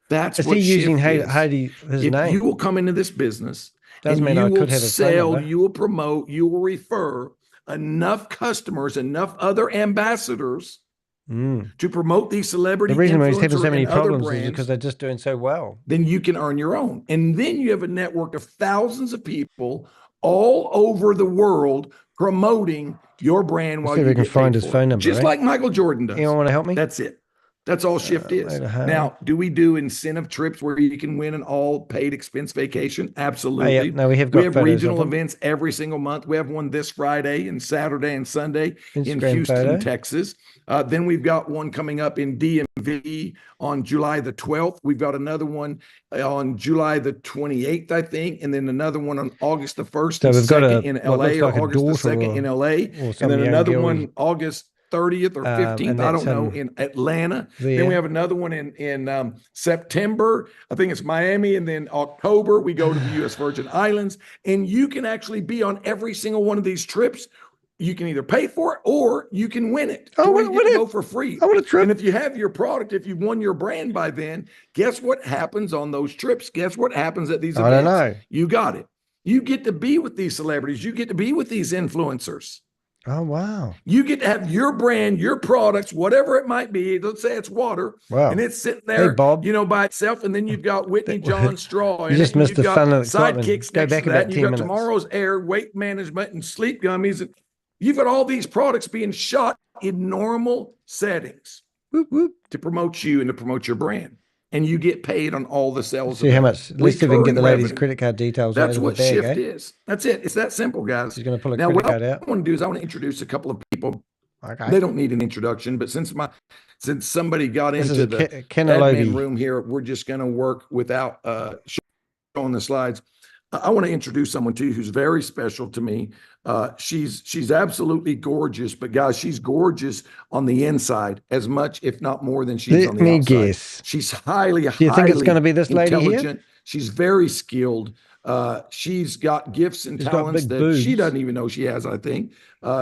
That's what he using his name. If you will come into this business, doesn't mean you I will could have sell, you will promote, you will refer enough customers, enough other ambassadors to promote these celebrity. The reason why he's having so many problems is because they're just doing so well. Then you can earn your own. And then you have a network of thousands of people all over the world promoting your brand while you can find his phone number. Just like Michael Jordan does. You want to help me? That's it. That's all Shift is. Now, do we do incentive trips where you can win an all paid expense vacation? Absolutely. Oh, yeah. No, we have regional events every single month. We have one this Friday and Saturday and Sunday in Houston, Texas. Then we've got one coming up in DMV on July the 12th. We've got another one on July the 28th, I think, and then another one on August the 1st and 2nd in LA, or August the 2nd in LA, and then another one August 30th or 15th, I don't know, in Atlanta. Then we have another one in September. I think it's Miami. And then October, we go to the U.S. Virgin Islands. And you can actually be on every single one of these trips. You can either pay for it or you can win it. Oh, you get to go for free. I want a trip. And if you have your product, if you've won your brand by then, guess what happens on those trips? Guess what happens at these events? I don't know. You got it. You get to be with these celebrities. You get to be with these influencers. Oh, wow. You get to have your brand, your products, whatever it might be. Let's say it's water. Wow. And it's sitting there, by itself. And then you've got Whitney John Straw. You just missed the fun and excitement. Sidekicks Go next back to about that. And 10 you've got minutes. Tomorrow's Air, weight management, and sleep gummies. And you've got all these products being shot in normal settings to promote you and to promote your brand. And you get paid on all the sales. See how much. Let's even get the lady's credit card details. That's what Shift is. That's it. It's that simple, guys. She's going to pull a now, credit what card out. I want to do is I want to introduce a couple of people. Okay. They don't need an introduction, but since somebody got into the admin room here, we're just going to work without showing the slides. I want to introduce someone to you who's very special to me. She's absolutely gorgeous, but guys, she's gorgeous on the inside as much, if not more, than she's on the outside. Let me guess. She's highly, do you think it's going to be this lady intelligent. Here? She's very skilled. She's got gifts and talents that she doesn't even know she has, I think.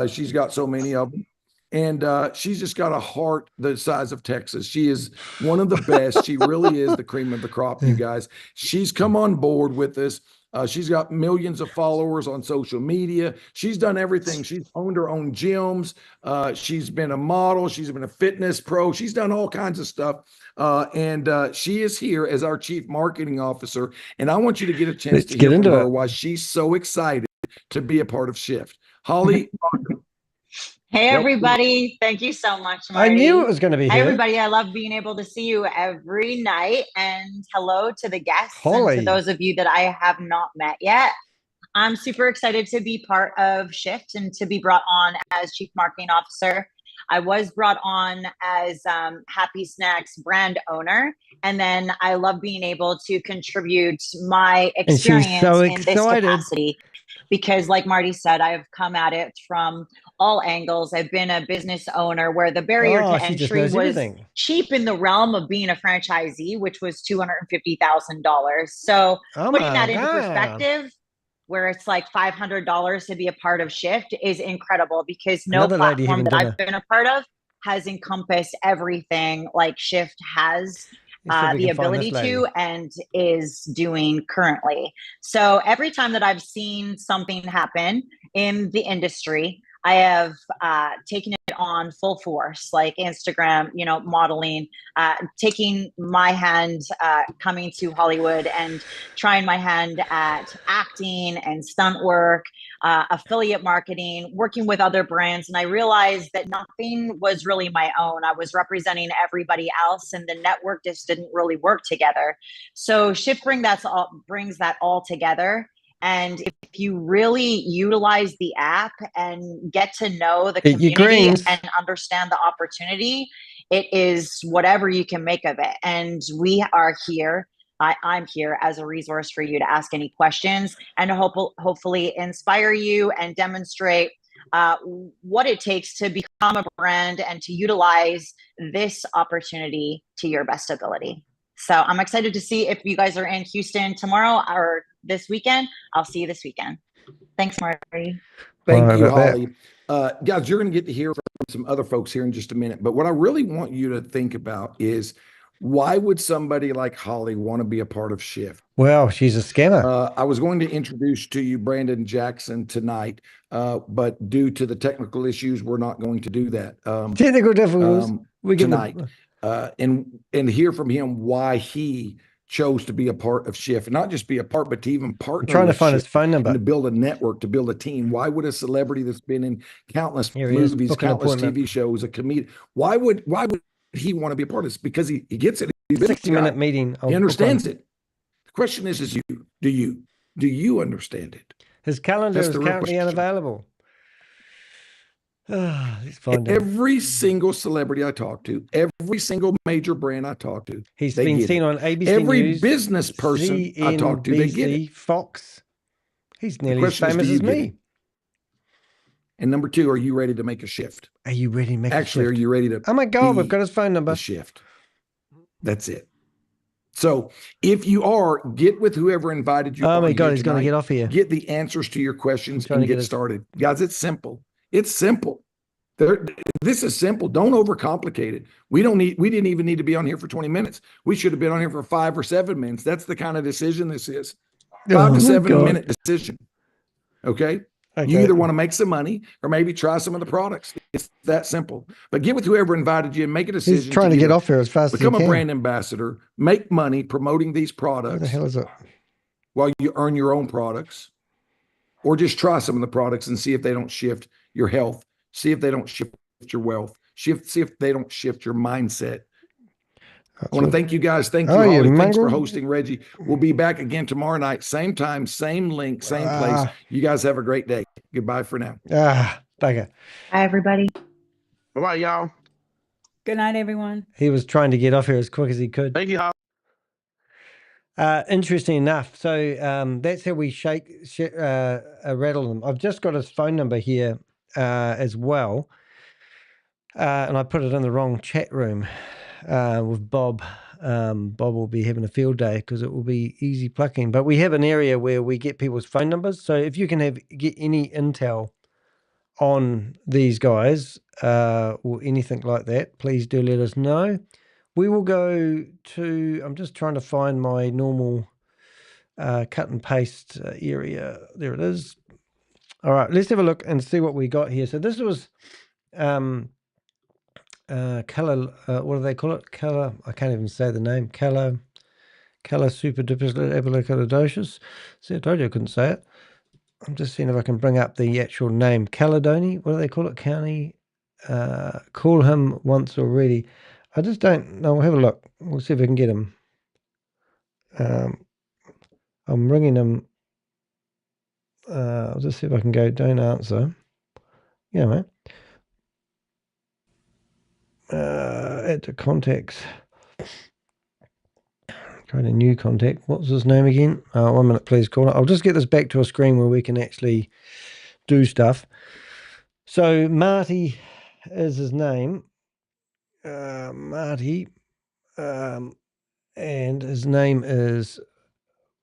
She's got so many of them. And she's just got a heart the size of Texas. She is one of the best. She really is the cream of the crop, you guys. She's come on board with us. She's got millions of followers on social media. She's done everything. She's owned her own gyms. She's been a model. She's been a fitness pro. She's done all kinds of stuff. And she is here as our chief marketing officer. And I want you to get a chance to hear from her why she's so excited to be a part of Shift. Holly, welcome. Hey, everybody. Thank you so much, Marty. I knew it was going to be Hi, here. everybody. I love being able to see you every night. And hello to the guests and to those of you that I have not met yet. I'm super excited to be part of Shift and to be brought on as Chief Marketing Officer. I was brought on as Happy Snacks brand owner. And then I love being able to contribute my experience in this capacity. Because like Marty said, I've come at it from all angles. I've been a business owner where the barrier to entry was cheap in the realm of being a franchisee, which was $250,000. So putting that into perspective, where it's like $500 to be a part of Shift is incredible, because no platform that I've been a part of has encompassed everything like Shift has the ability to and is doing currently. So every time that I've seen something happen in the industry, I have taken it on full force, like Instagram, modeling, taking my hand, coming to Hollywood and trying my hand at acting and stunt work, affiliate marketing, working with other brands. And I realized that nothing was really my own. I was representing everybody else, and the network just didn't really work together. So Shift brings that all together. And if you really utilize the app and get to know the community and understand the opportunity, it is whatever you can make of it. And we are here. I'm here as a resource for you to ask any questions and to hopefully inspire you and demonstrate what it takes to become a brand and to utilize this opportunity to your best ability. So I'm excited to see if you guys are in Houston tomorrow or this weekend. I'll see you this weekend. Thanks, Marty. Thank you, Holly. Guys, you're going to get to hear from some other folks here in just a minute. But what I really want you to think about is, why would somebody like Holly want to be a part of Shift? Well, she's a scammer. I was going to introduce to you Brandon Jackson tonight, but due to the technical issues, we're not going to do that. Technical difficulties. Tonight. And hear from him why he chose to be a part of Shift, and not just be a part, but to even partner. I'm trying to find his phone number, to build a network, to build a team. Why would a celebrity that's been in countless movies, countless TV shows, a comedian, why would he want to be a part of this? Because he gets it. He's 60-minute meeting. He understands it. The question is do you understand it? His calendar That's is the real currently question. unavailable. Let's find him. Every single celebrity I talk to, every single major brand I talk to, He's they been get seen it. on ABC Every News, business person I talk to, they get it. Fox. He's The nearly as question is, famous do you as get me. it? And number two, are you ready to make a shift? Are you ready to make a shift? Actually, are you ready to Oh my God, be we've got his phone number. the shift? That's it. So if you are, get with whoever invited you. Oh my on God, here he's going to tonight. get off here. Get the answers to your questions trying and to get get his- started. Guys, it's simple. It's simple. This is simple. Don't overcomplicate it. We didn't even need to be on here for 20 minutes. We should have been on here for 5 or 7 minutes. That's the kind of decision this is. 5 to 7 minute decision. Okay? You either want to make some money or maybe try some of the products. It's that simple. But get with whoever invited you and make a decision. He's trying to get either off here as fast as he become can. a brand ambassador, make money promoting these products. What the hell is it? While you earn your own products, or just try some of the products and see if they don't shift your health, see if they don't shift your wealth, see if they don't shift your mindset. I want to thank you guys. Thank you, Holly. Thanks for hosting, Reggie. We'll be back again tomorrow night, same time, same link, same place. You guys have a great day. Goodbye for now. Thank you. Hi, everybody. Bye, y'all. Good night, everyone. He was trying to get off here as quick as he could. Thank you, Holly. Interesting enough. So that's how we rattle them. I've just got his phone number here as well. And I put it in the wrong chat room with Bob. Bob will be having a field day because it will be easy plucking. But we have an area where we get people's phone numbers. So if you can get any intel on these guys or anything like that, please do let us know. We will go to, I'm just trying to find my normal cut and paste area. There it is. All right, let's have a look and see what we got here. So this was color, what do they call it? Color, I can't even say the name. Color super duper. See, I told you I couldn't say it. I'm just seeing if I can bring up the actual name. Caledoni, what do they call it? County. Call him once already. I just don't know. We'll have a look. We'll see if we can get him. I'm ringing him. I'll just see if I can go. Don't answer. Yeah, mate. Add to contacts. Create a new contact. What was his name again? 1 minute, please. Call it. I'll just get this back to a screen where we can actually do stuff. So Marty is his name. Marty. And his name is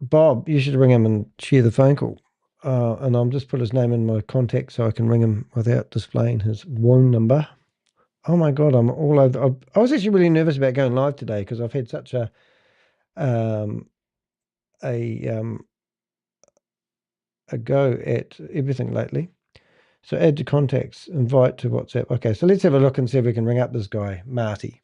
Bob. You should ring him and share the phone call. And I'll just put his name in my contact so I can ring him without displaying his phone number. Oh my God, I'm all over. I was actually really nervous about going live today because I've had such a go at everything lately. So add to contacts, invite to WhatsApp. Okay, so let's have a look and see if we can ring up this guy, Marty.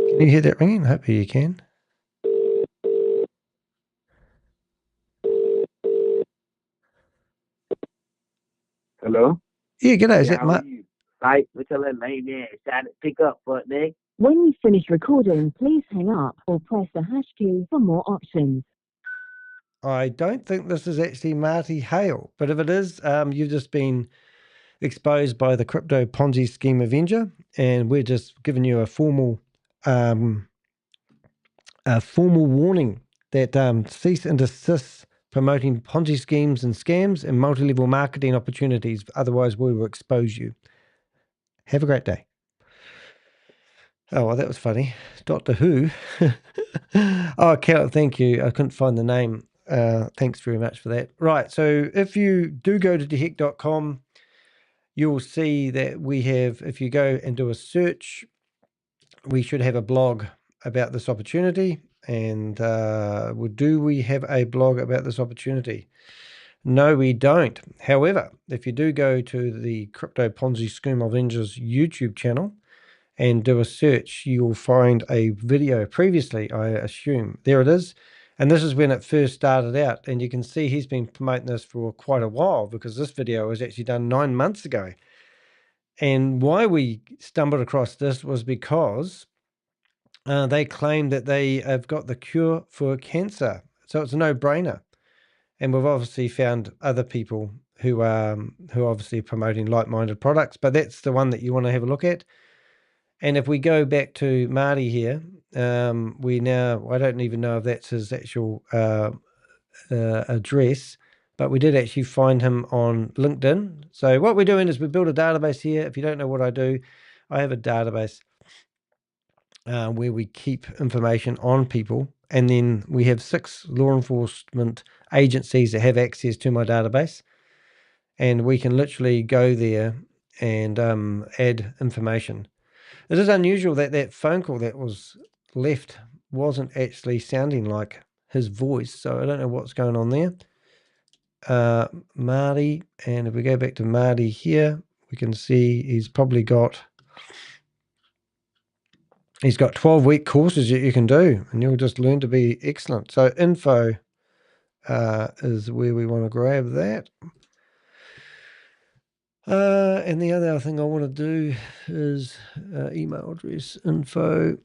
Can you hear that ringing? Hopefully you can. Hello? Yeah, g'day. Is that Mark? Right, what's your name there? Shout it, pick up, fuck nigga. When you finish recording, please hang up or press the hash key for more options. I don't think this is actually Marty Hale, but if it is, you've just been exposed by the crypto Ponzi scheme Avenger, and we're just giving you a formal warning that cease and desist promoting Ponzi schemes and scams and multi-level marketing opportunities. Otherwise, we will expose you. Have a great day. Oh, well, that was funny. Doctor Who. Oh, Cal, thank you. I couldn't find the name. Thanks very much for that. Right, so if you do go to deheck.com, you'll see that we have, if you go and do a search, we should have a blog about this opportunity. And do we have a blog about this opportunity? No, we don't. However, if you do go to the Crypto Ponzi Scheme Avengers YouTube channel and do a search, you'll find a video previously, I assume. There it is. And this is when it first started out. And you can see he's been promoting this for quite a while, because this video was actually done 9 months ago. And why we stumbled across this was because they claim that they have got the cure for cancer. So it's a no-brainer. And we've obviously found other people who are obviously promoting like-minded products, but that's the one that you want to have a look at. And if we go back to Marty here, I don't even know if that's his actual address, but we did actually find him on LinkedIn. So what we're doing is we build a database here. If you don't know what I do, I have a database where we keep information on people. And then we have 6 law enforcement agencies that have access to my database. And we can literally go there and add information. It is unusual that that phone call that was left wasn't actually sounding like his voice. So I don't know what's going on there. Marty, and if we go back to Marty here, we can see he's probably got 12-week courses that you can do, and you'll just learn to be excellent. So info is where we want to grab that. And the other thing I want to do is email address info,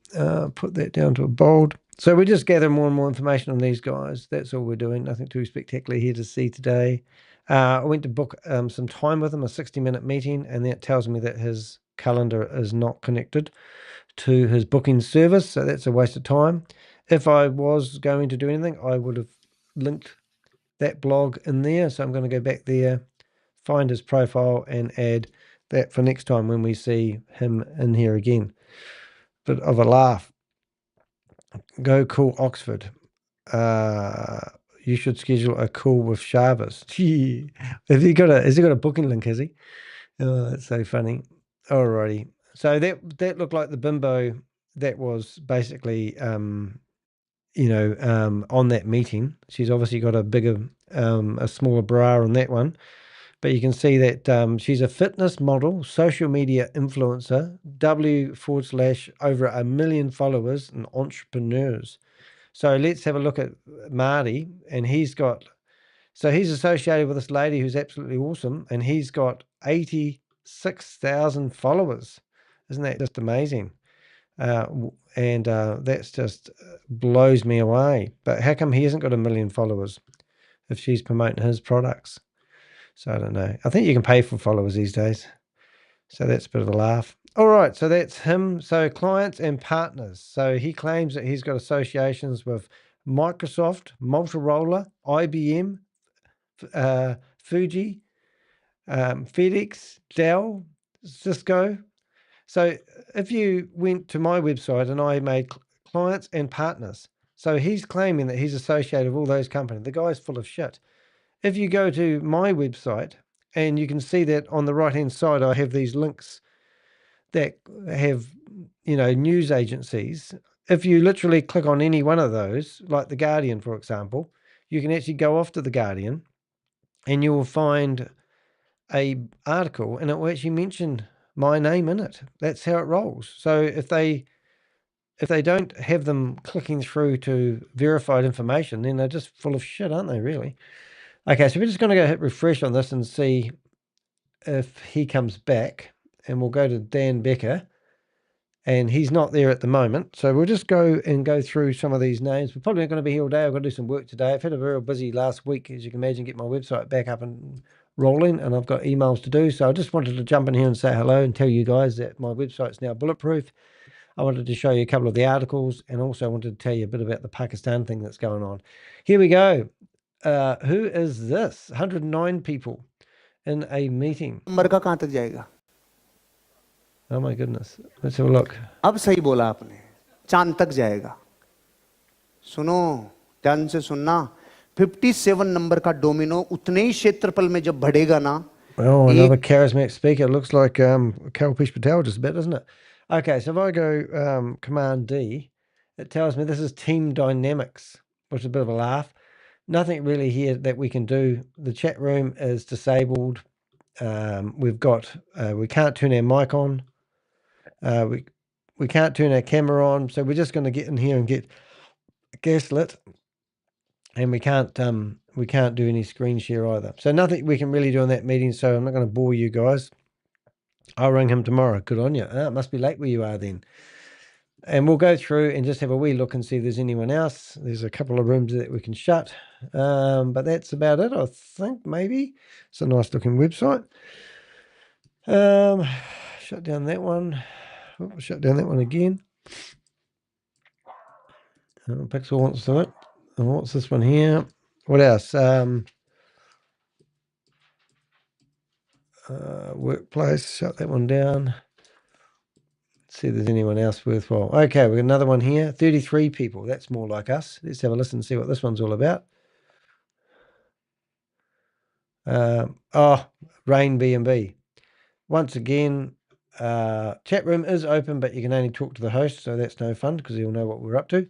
put that down to a bold. So we just gather more and more information on these guys. That's all we're doing. Nothing too spectacular here to see today. I went to book some time with him, a 60-minute meeting, and that tells me that his calendar is not connected to his booking service. So that's a waste of time. If I was going to do anything, I would have linked that blog in there. So I'm going to go back there, find his profile, and add that for next time when we see him in here again. Bit of a laugh. Go call Oxford. You should schedule a call with Shavas. Has he got a booking link, has he? Oh, that's so funny. Alrighty. So that looked like the bimbo that was basically on that meeting. She's obviously got a smaller bra on that one. But you can see that she's a fitness model, social media influencer, over 1 million followers, and entrepreneurs. So let's have a look at Marty, and he's associated with this lady who's absolutely awesome, and he's got 86,000 followers. Isn't that just amazing? And that's just blows me away. But how come he hasn't got 1 million followers if she's promoting his products? So I don't know. I think you can pay for followers these days. So that's a bit of a laugh. All right. So that's him. So clients and partners. So he claims that he's got associations with Microsoft, Motorola, IBM, Fuji, FedEx, Dell, Cisco. So if you went to my website and I made clients and partners, so he's claiming that he's associated with all those companies. The guy's full of shit. If you go to my website, and you can see that on the right-hand side, I have these links that have, news agencies. If you literally click on any one of those, like The Guardian, for example, you can actually go off to The Guardian and you will find a article and it will actually mention my name in it. That's how it rolls. So if they don't have them clicking through to verified information, then they're just full of shit, aren't they, really? Okay, so we're just going to go hit refresh on this and see if he comes back, and we'll go to Dan Becker, and he's not there at the moment. So we'll just go through some of these names. We're probably not going to be here all day. I've got to do some work today. I've had a very busy last week, as you can imagine, get my website back up and rolling, and I've got emails to do. So I just wanted to jump in here and say hello and tell you guys that my website's now bulletproof. I wanted to show you a couple of the articles, and also I wanted to tell you a bit about the Pakistan thing that's going on. Here we go. Who is this? 109 people in a meeting. Number का कहां तक जाएगा? Oh my goodness. Let's have a look. अब सही बोला आपने, चांद तक जाएगा. सुनो, ध्यान से सुनना. 57 नंबर का डोमिनो उतने ही क्षेत्रफल में जब बढ़ेगा ना. Oh, another charismatic speaker. It looks like Kalpesh Patel just a bit, doesn't it? Okay, so if I go Command D, it tells me this is team dynamics, which is a bit of a laugh. Nothing really here that we can do. The chat room is disabled. We can't turn our mic on. we can't turn our camera on, so we're just going to get in here and get gaslit, and we can't do any screen share either. So nothing we can really do in that meeting. So I'm not going to bore you guys. I'll ring him tomorrow. Good on you. It must be late where you are then. And we'll go through and just have a wee look and see if there's anyone else. There's a couple of rooms that we can shut. But that's about it, I think, maybe. It's a nice looking website. Shut down that one. Oh, shut down that one again. Pixel wants to it. And what's this one here? What else? Workplace, shut that one down. See if there's anyone else worthwhile. Okay, we've got another one here. 33 people. That's more like us. Let's have a listen and see what this one's all about. Rain B&B. Once again, chat room is open, but you can only talk to the host, so that's no fun because he'll know what we're up to.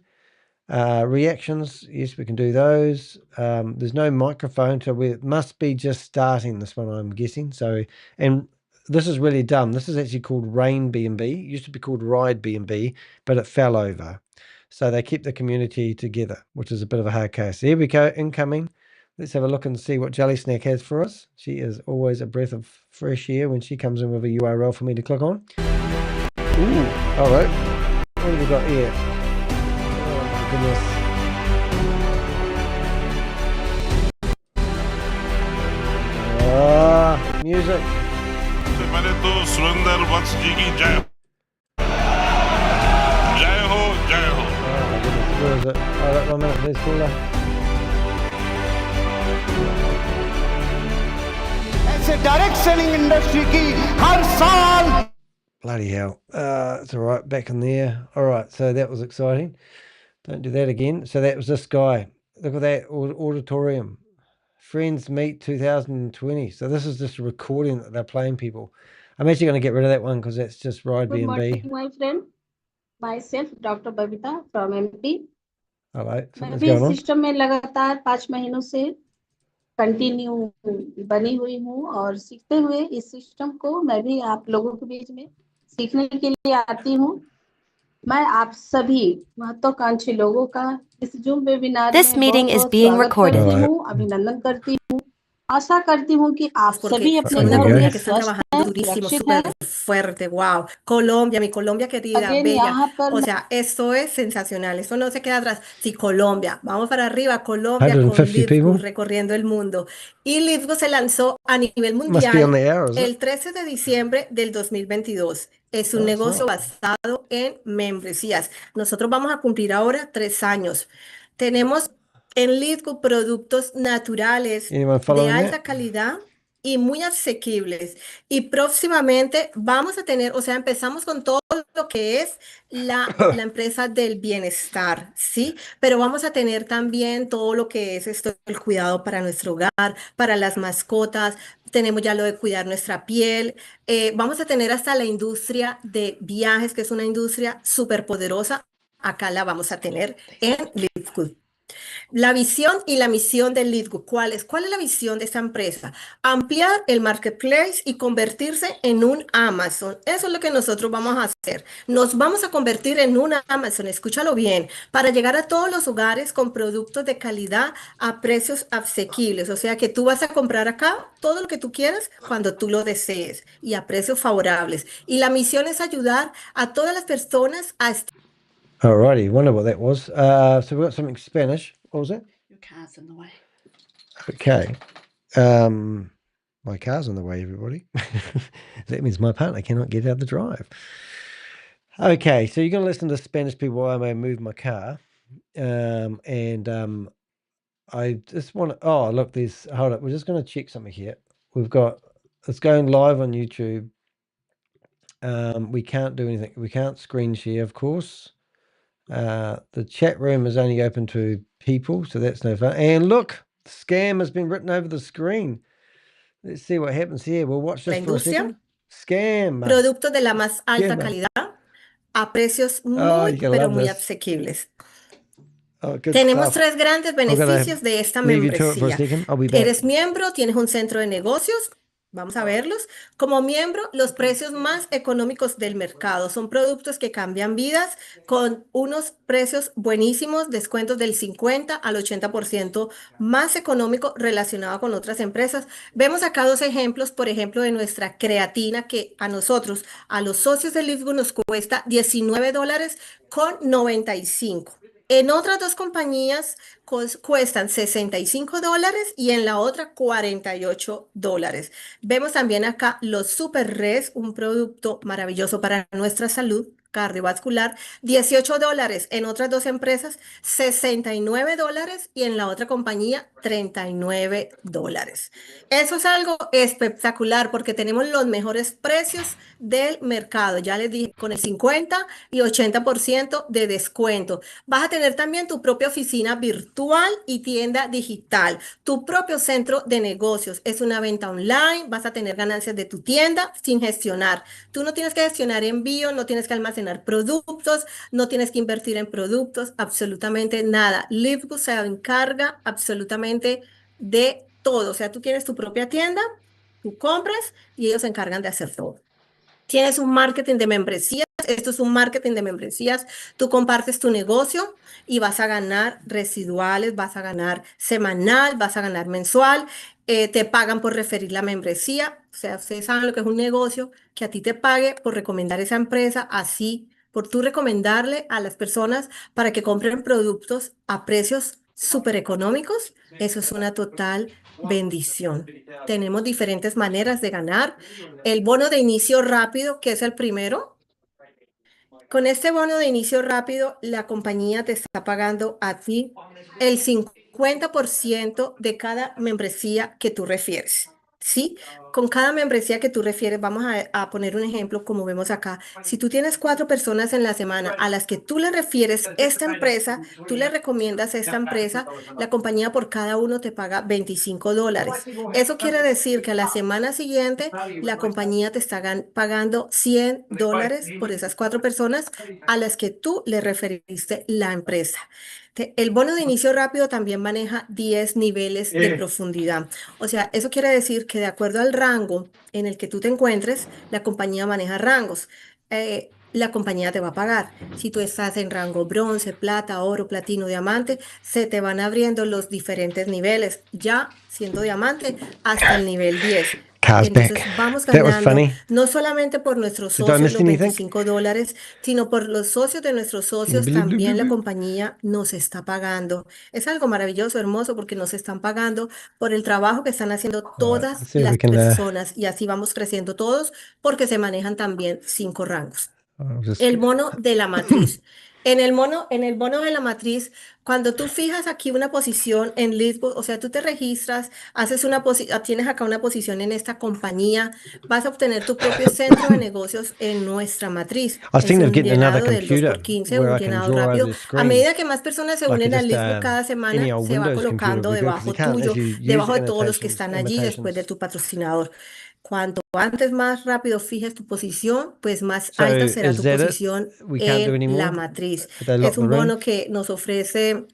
Reactions, yes, we can do those. There's no microphone, so it must be just starting this one, I'm guessing. So, and this is really dumb. This is actually called Rain B&B. It used to be called Ride B&B, but it fell over. So they keep the community together, which is a bit of a hard case. Here we go, incoming. Let's have a look and see what Jelly Snack has for us. She is always a breath of fresh air when she comes in with a URL for me to click on. Ooh, all right. What have we got here? Oh my goodness. Music. पहले तो सुरेंद्र वत्स जी की जय हो जय हो। Where is it? Oh, that 1 minute, please, caller. ऐसे direct selling industry की हर साल Bloody hell. It's all right, back in there. All right, so that was exciting. Don't do that again. So that was this guy. Look at that auditorium. Friends Meet 2020. So this is just a recording that they're playing people. I'm actually going to get rid of that one because that's just Ride Good B&B. morning, my friend. Myself, Dr. Babita from MP. Hello, मैं something's भी going on. System में लगातार 5 महीनों से continue बनी हुई हूँ और सीखते हुए इस सिस्टम को मैं भी आप लोगों के बीच में सीखने के लिए आती हूँ। मैं आप सभी महत्वाकांक्षी लोगों का इस जूम वेबिनार This में meeting is बहुत-बहुत being स्वागत recorded. करती हूँ, अभिनंदन करती हूँ। आशा करती हूँ कि आप सभी अपने There we घरों go. में que están स्वस्थ trabajando हैं, durísimo, सुरक्षित súper हैं। fuerte, wow. Colombia, mi Colombia querida, Again, bella. यहाँ पर O sea, esto es sensacional, esto no se queda atrás. Sí, Colombia, vamos para arriba, Colombia con 150 people. Leadscoop recorriendo el mundo. Y Leadscoop se lanzó a nivel Must be on mundial the hour, is it? el 13 de diciembre del 2022. Es un Oh, it's negocio not. basado en membresías. Nosotros vamos a cumplir ahora 3 años. Tenemos en Leadscoop productos naturales Anyone de following alta that? calidad y muy asequibles. Y próximamente vamos a tener, o sea, empezamos con todo lo que es la empresa del bienestar, ¿sí? Pero vamos a tener también todo lo que es esto, el cuidado para nuestro hogar, para las mascotas. Tenemos ya lo de cuidar nuestra piel. Vamos a tener hasta la industria de viajes, que es una industria súper poderosa. Acá la vamos a tener en Liquid. La visión y la misión del Leadgood, ¿cuál es? ¿Cuál es la visión de esta empresa? Ampliar el marketplace y convertirse en un Amazon. Eso es lo que nosotros vamos a hacer. Nos vamos a convertir en un Amazon, escúchalo bien, para llegar a todos los hogares con productos de calidad a precios asequibles. O sea que tú vas a comprar acá todo lo que tú quieras cuando tú lo desees y a precios favorables. Y la misión es ayudar a todas las personas a Alrighty, wonder what that was. So we've got something Spanish. What was that? Your car's in the way. Okay. My car's on the way, everybody. That means my partner cannot get out the drive. Okay, so you're going to listen to Spanish people while I may move my car. I just want to, oh, look, hold up. We're just going to check something here. It's going live on YouTube. We can't do anything. We can't screen share, of course. The chat room is only open to people, so that's no fun. And look, scam has been written over the screen. Let's see what happens here. We'll watch this for a second. Scam. Productos de la más alta Scam. calidad a precios Oh, muy, you can pero love muy this. asequibles. Oh, good Tenemos stuff. 3 grandes I'm gonna beneficios de esta leave you to it for a membresía. second. I'll be back. Eres miembro, tienes un centro de negocios Vamos a verlos. Como miembro, los precios más económicos del mercado. Son productos que cambian vidas con unos precios buenísimos, descuentos del 50 al 80% más económico relacionado con otras empresas. Vemos acá dos ejemplos, por ejemplo, de nuestra creatina que a nosotros, a los socios del Lisbon, nos cuesta $19.95. En otras dos compañías cuestan $65 y en la otra $48. Vemos también acá los Super Res, un producto maravilloso para nuestra salud cardiovascular, $18. En otras dos empresas, $69 y en la otra compañía, $39. Eso es algo espectacular porque tenemos los mejores precios del mercado. Ya les dije, con el 50 y 80% de descuento. Vas a tener también tu propia oficina virtual y tienda digital, tu propio centro de negocios. Es una venta online, vas a tener ganancias de tu tienda sin gestionar. Tú no tienes que gestionar envío, no tienes que almacenar productos, no tienes que invertir en productos, absolutamente nada. Livebook se encarga absolutamente de todo. O sea, tú tienes tu propia tienda, tú compras y ellos se encargan de hacer todo. Tienes un marketing de membresías. Esto es un marketing de membresías. Tú compartes tu negocio y vas a ganar residuales, vas a ganar semanal, vas a ganar mensual. Te pagan por referir la membresía. O sea, ustedes saben lo que es un negocio, que a ti te pague por recomendar esa empresa, así, por tú recomendarle a las personas para que compren productos a precios súper económicos. Eso es una total bendición. Tenemos diferentes maneras de ganar. El bono de inicio rápido, que es el primero. Con este bono de inicio rápido, la compañía te está pagando a ti el 50% de cada membresía que tú refieres. ¿Sí? Con cada membresía que tú refieres, vamos a poner un ejemplo como vemos acá. Si tú tienes 4 personas en la semana a las que tú le refieres esta empresa, tú le recomiendas esta empresa, la compañía por cada uno te paga $25. Eso quiere decir que a la semana siguiente la compañía te está pagando $100 por esas 4 personas a las que tú le referiste la empresa. El bono de inicio rápido también maneja 10 niveles de profundidad. O sea, eso quiere decir que de acuerdo al rango en el que tú te encuentres, la compañía maneja rangos. La compañía te va a pagar. Si tú estás en rango bronce, plata, oro, platino, diamante, se te van abriendo los diferentes niveles, ya siendo diamante hasta el nivel 10. Entonces vamos ganando no solamente por nuestros socios los $25, sino por los socios de nuestros socios también la compañía nos está pagando. Es algo maravilloso, hermoso, porque nos están pagando por el trabajo que están haciendo todas las personas y así vamos creciendo todos porque se manejan también 5 rangos. El bono de la matriz. En el bono de la matriz, cuando tú fijas aquí una posición en Lisbon, o sea, tú te registras, tienes acá una posición en esta compañía, vas a obtener tu propio centro de negocios en nuestra matriz. Es un llenado del 2x15, un llenado rápido. A medida que más personas se unen a Lisbon cada semana, se va colocando debajo tuyo, debajo de todos los que están allí después de tu patrocinador. Cuanto antes más rápido fijes tu posición, pues más alta será tu posición en la matriz. Es un bono que nos ofrece,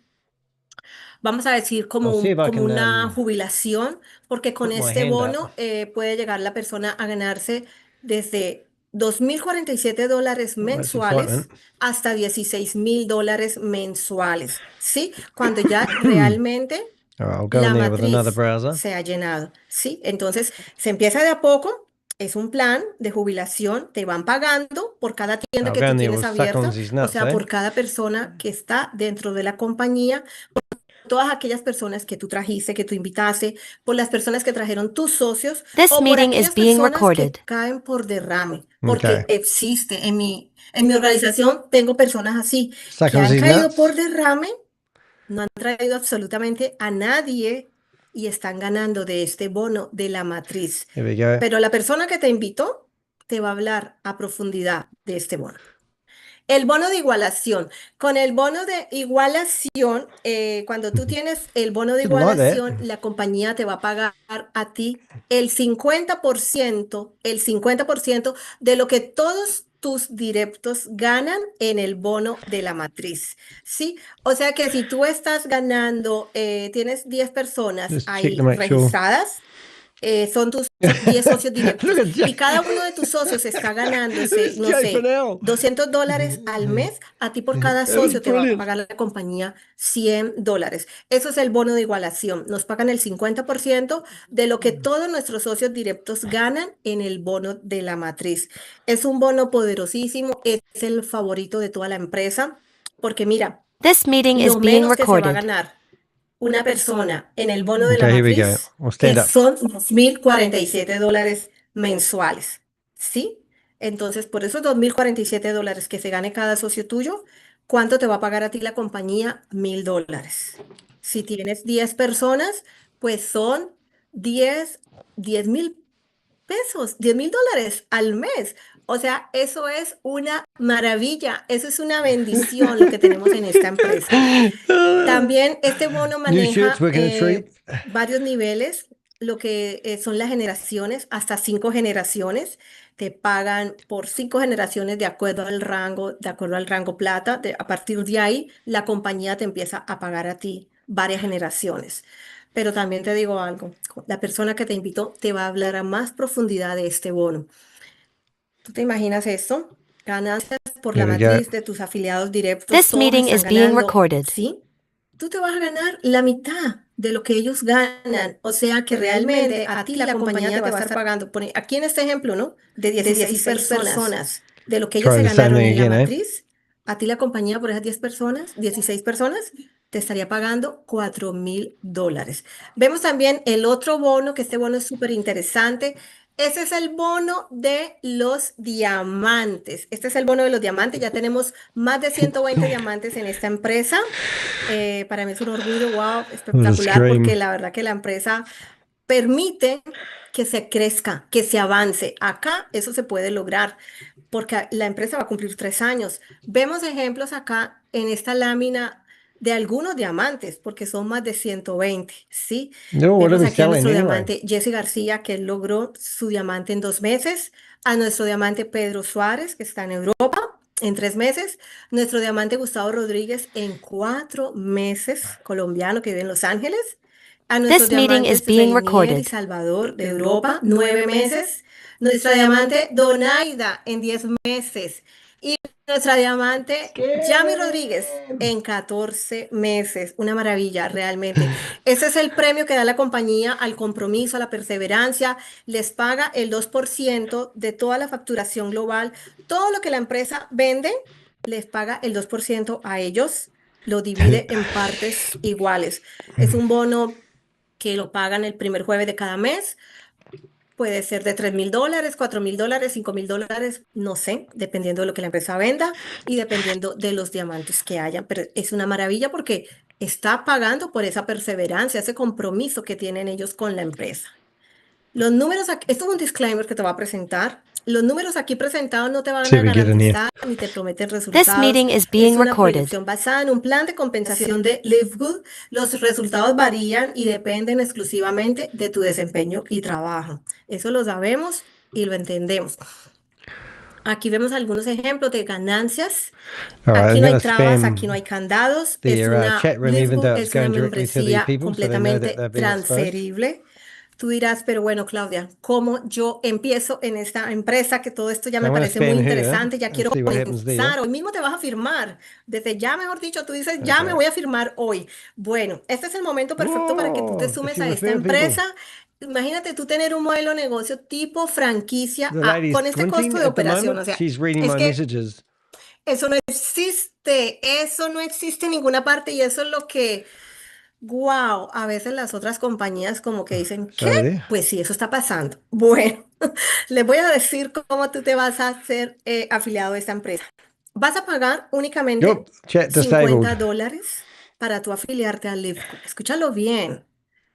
vamos a decir, como una jubilación, porque con este bono puede llegar la persona a ganarse desde $2,047 mensuales hasta $16,000 mensuales, ¿sí? Cuando ya realmente la matriz se ha llenado, ¿sí? Entonces, se empieza de a poco, es un plan de jubilación, te van pagando por cada tienda que tú tienes abierta, o sea, por cada persona que está dentro de la compañía, por todas aquellas personas que tú trajiste, que tú invitaste, por las personas que trajeron tus socios, o por aquellas personas que caen por derrame, porque existe en mi organización, tengo personas así, que han caído por derrame, no han traído absolutamente a nadie y están ganando de este bono de la matriz. Pero la persona que te invitó te va a hablar a profundidad de este bono. El bono de igualación. Con el bono de igualación, cuando tú tienes el bono de igualación, la compañía te va a pagar a ti el 50% de lo que todos tus directos ganan en el bono de la matriz, ¿sí? O sea que si tú estás ganando, tienes 10 personas ahí registradas, son tus 10 socios directos y cada uno de tus socios está ganándose, no sé, $200 al mes, a ti por cada socio te va a pagar la compañía $100. Eso es el bono de igualación. Nos pagan el 50% de lo que todos nuestros socios directos ganan en el bono de la matriz. Es un bono poderosísimo, es el favorito de toda la empresa, porque mira, This meeting is lo being menos que se va a recorded. ganar una persona en el bono de la Okay, here we go. matriz Well, stand up. son $2,047 mensuales, ¿sí? Entonces, por esos $2,047 que se gane cada socio tuyo, ¿cuánto te va a pagar a ti la compañía? $1,000. Si tienes 10 personas, pues son 10,000 pesos, $10,000 al mes. O sea, eso es una maravilla, eso es una bendición lo que tenemos en esta empresa. También este bono New shirts, maneja we're gonna treat. varios niveles, lo que son las generaciones, hasta 5 generaciones. Te pagan por 5 generaciones de acuerdo al rango plata. A partir de ahí, la compañía te empieza a pagar a ti varias generaciones. Pero también te digo algo, la persona que te invitó te va a hablar a más profundidad de este bono. ¿Tú te imaginas esto? Ganancias por la Here we go. matriz de tus afiliados directos, This todos meeting están is being ganando, recorded. ¿sí? Tú te vas a ganar la mitad de lo que ellos ganan. O sea que realmente a ti la compañía te va a estar pagando. Aquí en este ejemplo, ¿no? De 16 personas, de lo que ellos Try se the same ganaron thing en la again, eh? matriz, a ti la compañía por esas 10 personas, 16 personas, te estaría pagando $4,000. Vemos también el otro bono, que este bono es súper interesante. Ese es el bono de los diamantes. Este es el bono de los diamantes. Ya tenemos más de 120 diamantes en esta empresa. Para mí es un orgullo, wow, espectacular, porque la verdad que la empresa permite que se crezca, que se avance. Acá eso se puede lograr, porque la empresa va a cumplir 3 años. Vemos ejemplos acá en esta lámina de algunos diamantes, porque son más de 120, ¿sí? No, what are Vemos we aquí a nuestro selling anyway? diamante Jesse García, que él logró su diamante en 2 meses, a nuestro diamante Pedro Suárez, que está en Europa, en 3 meses, nuestro diamante Gustavo Rodríguez en 4 meses, colombiano que vive en Los Ángeles, a nuestros This meeting is diamantes being Reinier y recorded. Salvador de Europa, 9 meses, nuestra diamante Donaida en 10 meses y nuestra diamante Yami Rodríguez en 14 meses. Una maravilla, realmente. Ese es el premio que da la compañía al compromiso, a la perseverancia. Les paga el 2% de toda la facturación global. Todo lo que la empresa vende, les paga el 2% a ellos. Lo divide en partes iguales. Es un bono que lo pagan el primer jueves de cada mes. Puede ser de $3,000, $4,000, $5,000, no sé, dependiendo de lo que la empresa venda y dependiendo de los diamantes que hayan. Pero es una maravilla porque está pagando por esa perseverancia, ese compromiso que tienen ellos con la empresa. Los números aquí, esto es un disclaimer que te va a presentar. Los números aquí presentados no te van See a if we get in here. garantizar ni te prometen This resultados. meeting is Es being una recorded. proyección basada en un plan de compensación de Live Good. Los resultados varían y dependen exclusivamente de tu desempeño y trabajo. Eso lo sabemos y lo entendemos. Aquí vemos algunos ejemplos de ganancias. All right, Aquí I'm no hay gonna trabas, spam aquí no hay candados. the Es una chat room, Live even though Good, it's es una going directly to these membresía people, so they know that completamente they've been exposed. transferible. Tú dirás, pero bueno, Claudia, ¿cómo yo empiezo en esta empresa? Que todo esto ya So me I'm gonna parece muy spam here interesante, ya and quiero see what happens there. comenzar. Hoy mismo te vas a firmar. Desde ya, mejor dicho, tú dices, ya me Okay. voy a firmar hoy. Bueno, este es el momento perfecto para que tú te Whoa, if sumes you a esta refer people. empresa. Imagínate tú tener un modelo de negocio tipo franquicia The lady's con este squinting costo de at the operación. moment. O sea, She's reading es my que messages. eso no existe en ninguna parte y eso es lo que, wow, a veces las otras compañías como que dicen, ¿qué? Sorry there. Pues sí, eso está pasando. Bueno, les voy a decir cómo tú te vas a hacer afiliado a esta empresa. Vas a pagar únicamente Yup, chat disabled. $50 para tu afiliarte a LiveGood. Escúchalo bien.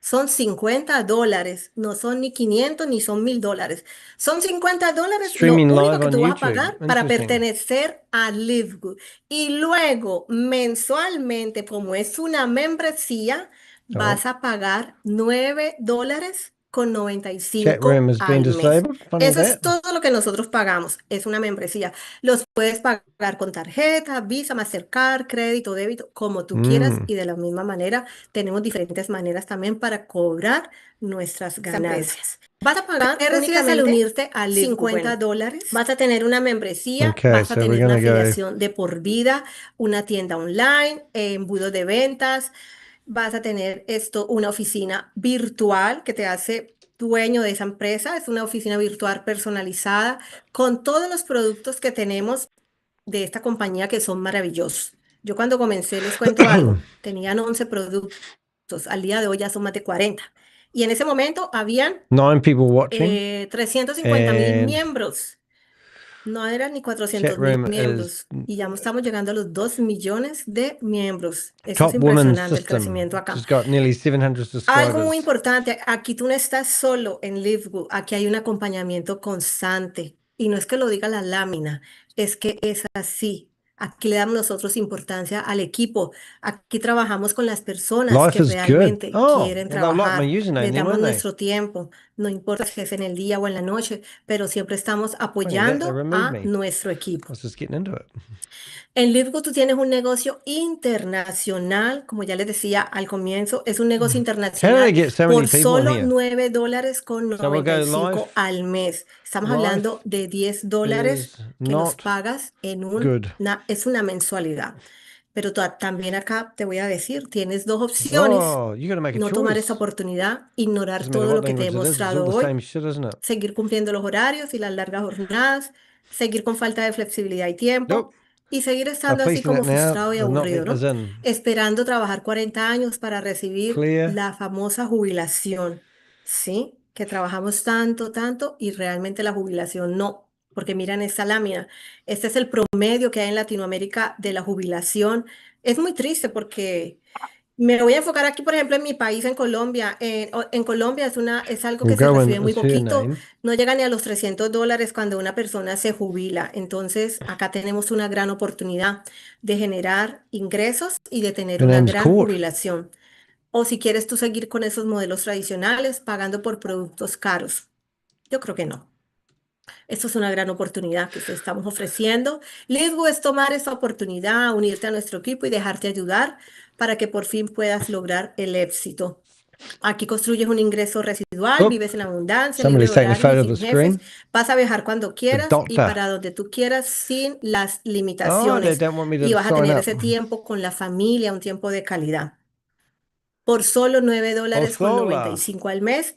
Son $50, no son ni 500 ni son $1,000. Son $50 lo Streaming único live que on tú vas a YouTube. pagar para Interesting. pertenecer a LiveGood. Y luego, mensualmente, como es una membresía, Oh, vas a pagar $9 con Chat room 95 has been al mes. disabled. Funny Eso es that. todo lo que nosotros pagamos. Es una membresía. Los puedes pagar con tarjeta, Visa, Mastercard, crédito, débito, como tú quieras. Y de la misma manera, tenemos diferentes maneras también para cobrar nuestras ganancias. Vas a pagar ¿Qué recibes al únicamente unirte al Live Group? $50. Bueno, Vas a tener una membresía, Okay, vas a so we're tener una gonna go. afiliación de por vida, una tienda online, embudo de ventas. Vas a tener una oficina virtual que te hace dueño de esa empresa. Es una oficina virtual personalizada con todos los productos que tenemos de esta compañía que son maravillosos. Yo cuando comencé, les cuento algo, tenían 11 productos. Al día de hoy ya son más de 40. Y en ese momento habían 9 people watching. 350,000 And miembros. No eran ni chat 400,000 room is miembros. Y ya estamos llegando a los 2 millones de miembros. Eso es top woman impresionante, el system. crecimiento acá. She's got nearly 700 Algo muy subscribers. importante, aquí tú no estás solo en LiveGo, aquí hay un acompañamiento constante. Y no es que lo diga la lámina, es que es así. Aquí le damos nosotros importancia al equipo. Aquí trabajamos con las personas Life que is good. realmente Oh, quieren well, they'll like my trabajar. username Les then, damos won't they? nuestro tiempo. No importa si es en el día o en la noche, pero siempre estamos Funny that they apoyando removed a me. nuestro I equipo. was just getting into it. En Livgo tú tienes un negocio internacional, como ya les decía al comienzo, es un negocio How do they internacional get so many por people in solo here? $9 con So we'll go 95 al mes. Estamos Life hablando de $10 is que nos not pagas en good. es una mensualidad. Pero también acá te voy a decir, tienes dos opciones. Oh, you got to make a No tomar esa choice. oportunidad, ignorar Doesn't matter todo what lo que te he language it is, it's all mostrado the hoy, same shit, isn't it? seguir cumpliendo los horarios y las largas jornadas, seguir con falta de flexibilidad y tiempo Nope. y seguir I'm estando así pasting como it now. frustrado y They're not aburrido, letting us ¿no? in. Esperando trabajar 40 años para recibir Clear. la famosa jubilación, ¿sí? Que trabajamos tanto, tanto y realmente la jubilación no. Porque miran esta lámina, este es el promedio que hay en Latinoamérica de la jubilación. Es muy triste porque me voy a enfocar aquí, por ejemplo, en mi país, en Colombia. En Colombia es algo We'll que se go recibe in muy as her poquito, name. no llega ni a los $300 cuando una persona se jubila. Entonces, acá tenemos una gran oportunidad de generar ingresos y de tener Her una name's gran Court. jubilación. O si quieres tú seguir con esos modelos tradicionales, pagando por productos caros. Yo creo que no. Esto es una gran oportunidad que te estamos ofreciendo. Liderazgo es tomar esta oportunidad, unirte a nuestro equipo y dejarte ayudar para que por fin puedas lograr el éxito. Aquí construyes un ingreso residual, Oh, vives en abundancia, libre somebody's de taking a horarios y photo of the sin jefes. screen. Vas a viajar cuando The quieras y doctor. para donde tú quieras sin las Oh, they limitaciones. don't want me Y to vas a sign tener up. ese tiempo con la familia, un tiempo de calidad. Por solo Oh, $9 con sola. 95 al mes.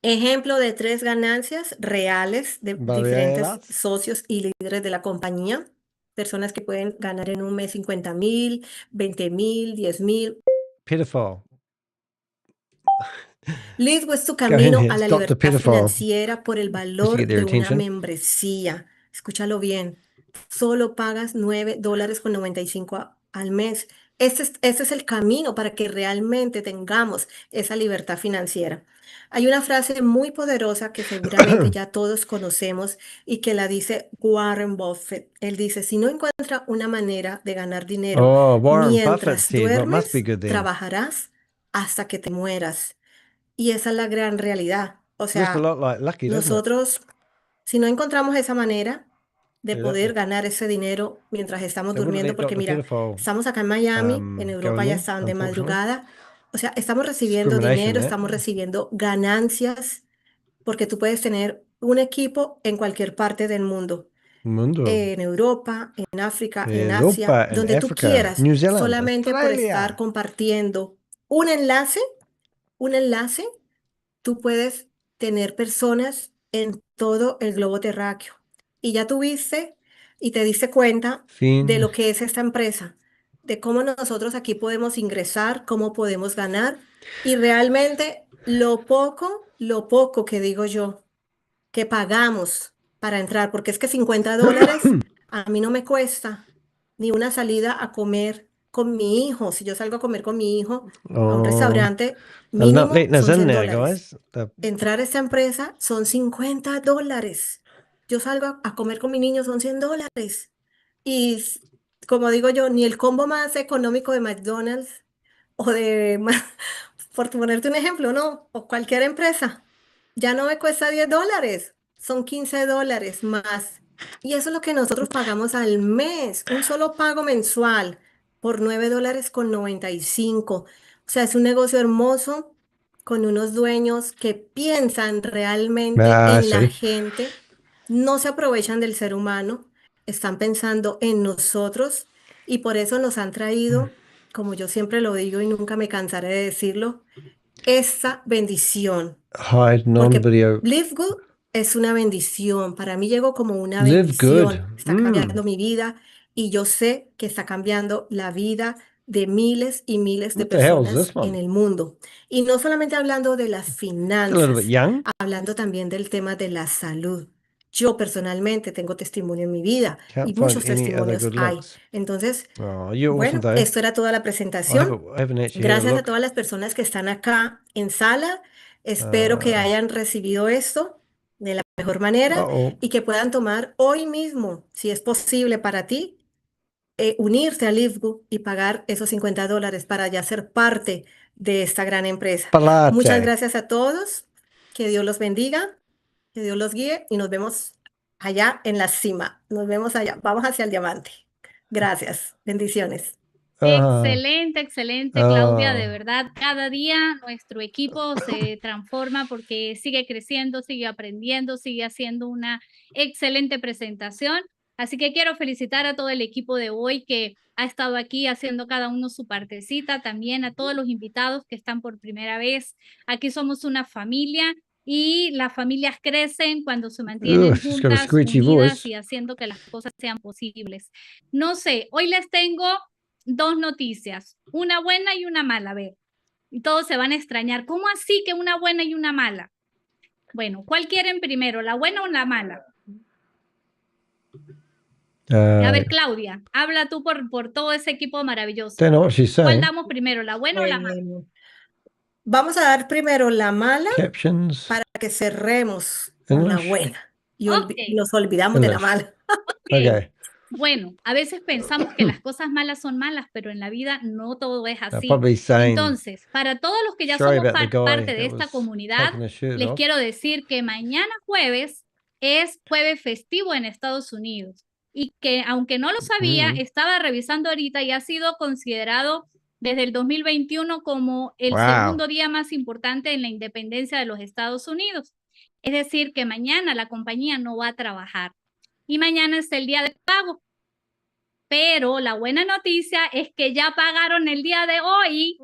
Ejemplo de 3 ganancias reales de diferentes Barreras. socios y líderes de la compañía. Personas que pueden ganar en un mes 50,000, 20,000, 10,000. Pitiful. Liderazgo es tu Go in camino here. a It's la Dr. libertad Pitiful. financiera por el Just to valor get their de una attention. membresía. Escúchalo bien. Solo pagas $9 con 95 al mes. Este es el camino para que realmente tengamos esa libertad financiera. Hay una frase muy poderosa que seguramente ya todos conocemos y que la dice Warren Buffett. Él dice, si no encuentras una manera de ganar dinero Oh, Warren Buffett mientras said, well, it must be duermes, good then. trabajarás hasta que te mueras. Y esa es la gran realidad. O Looks a sea, lot like Lucky, doesn't it? nosotros, si no encontramos esa manera de Yeah, poder ganar ese dinero mientras estamos They wouldn't durmiendo, let porque Dr. mira, Pitiful estamos acá en Miami, en go Europa in ya there, están de unfortunately. madrugada. O sea, estamos recibiendo Discrimination, dinero, that. estamos recibiendo ganancias, porque tú puedes tener un equipo en cualquier parte del mundo. Mundo. En Europa, en África, en Europa, Asia, in donde tú Africa, quieras, New Zealand, solamente por estar Australia. compartiendo un enlace, tú puedes tener personas en todo el globo terráqueo. Y ya tuviste y te diste cuenta de Fin. lo que es esta empresa, de cómo nosotros aquí podemos ingresar, cómo podemos ganar. Y realmente lo poco que digo yo, que pagamos para entrar, porque es que $50 a mí no me cuesta ni una salida a comer con mi hijo. Si yo salgo a comer con mi hijo a un Oh, restaurante, they're not mínimo letting us son in $100. there, guys. Entrar a esta empresa son $50. Yo salgo a comer con mi niño, son $100. Y como digo yo, ni el combo más económico de McDonald's o de por ponerte un ejemplo, ¿no? O cualquier empresa, ya no me cuesta $10, son $15 más. Y eso es lo que nosotros pagamos al mes, un solo pago mensual por $9.95. O sea, es un negocio hermoso con unos dueños que piensan realmente Ah, I en la see. gente, no se aprovechan del ser humano, están pensando en nosotros y por eso nos han traído, como yo siempre lo digo y nunca me cansaré de decirlo, esta bendición. Hide Porque non-video. Live Good es una bendición. Para mí llegó como una Live good. bendición. Está cambiando mi vida y yo sé que está cambiando la vida de miles y miles de What the hell is personas this en one? el mundo. Y no solamente hablando de las It's a little bit finanzas, young. hablando también del tema de la salud. Yo personalmente tengo testimonio en mi vida y Can't find muchos any other testimonios good hay. links. Entonces, Oh, you're awesome bueno, though. esto era toda la presentación. I haven't actually had a Gracias a look. todas las personas que están acá en sala. Espero que hayan recibido esto de la mejor manera Uh-oh. y que puedan tomar hoy mismo, si es posible para ti, unirte a LiveGo y pagar esos $50 para ya ser parte de esta gran empresa. Muchas Palate. gracias a todos. Que Dios los bendiga, que Dios los guíe y nos vemos allá en la cima. Nos vemos allá. Vamos hacia el diamante. Gracias. Bendiciones. Excelente, excelente, Claudia, de verdad, cada día nuestro equipo se transforma porque sigue creciendo, sigue aprendiendo, sigue haciendo una excelente presentación. Así que quiero felicitar a todo el equipo de hoy que ha estado aquí haciendo cada uno su partecita, también a todos los invitados que están por primera vez. Aquí somos una familia y las familias crecen cuando se mantienen Ugh, she's got a juntas, screechy unidas voice. y haciendo que las cosas sean posibles. No sé, hoy les tengo dos noticias, una buena y una mala. A ver, y todos se van a extrañar. ¿Cómo así que una buena y una mala? Bueno, ¿cuál quieren primero, la buena o la mala? A ver, Claudia, habla tú por todo ese equipo maravilloso. Don't know what she's ¿Cuál saying. damos primero, la buena o la mala? Vamos a dar primero la mala Captions. para que cerremos con la English. buena y Ok. nos olvidamos de la English. mala. Okay. Bueno, a veces pensamos que las cosas malas son malas, pero en la vida no todo es They're así. probably saying, Entonces, para todos los que ya sorry somos about the guy parte de that esta was comunidad, taking his shirt les off. quiero decir que mañana jueves es jueves festivo en Estados Unidos y que aunque no lo sabía, estaba revisando ahorita y ha sido considerado desde el 2021 como el segundo día más importante en la independencia de los Estados Unidos. Es decir, que mañana la compañía no va a trabajar y mañana es el día de pago. Pero la buena noticia es que ya pagaron el día de hoy.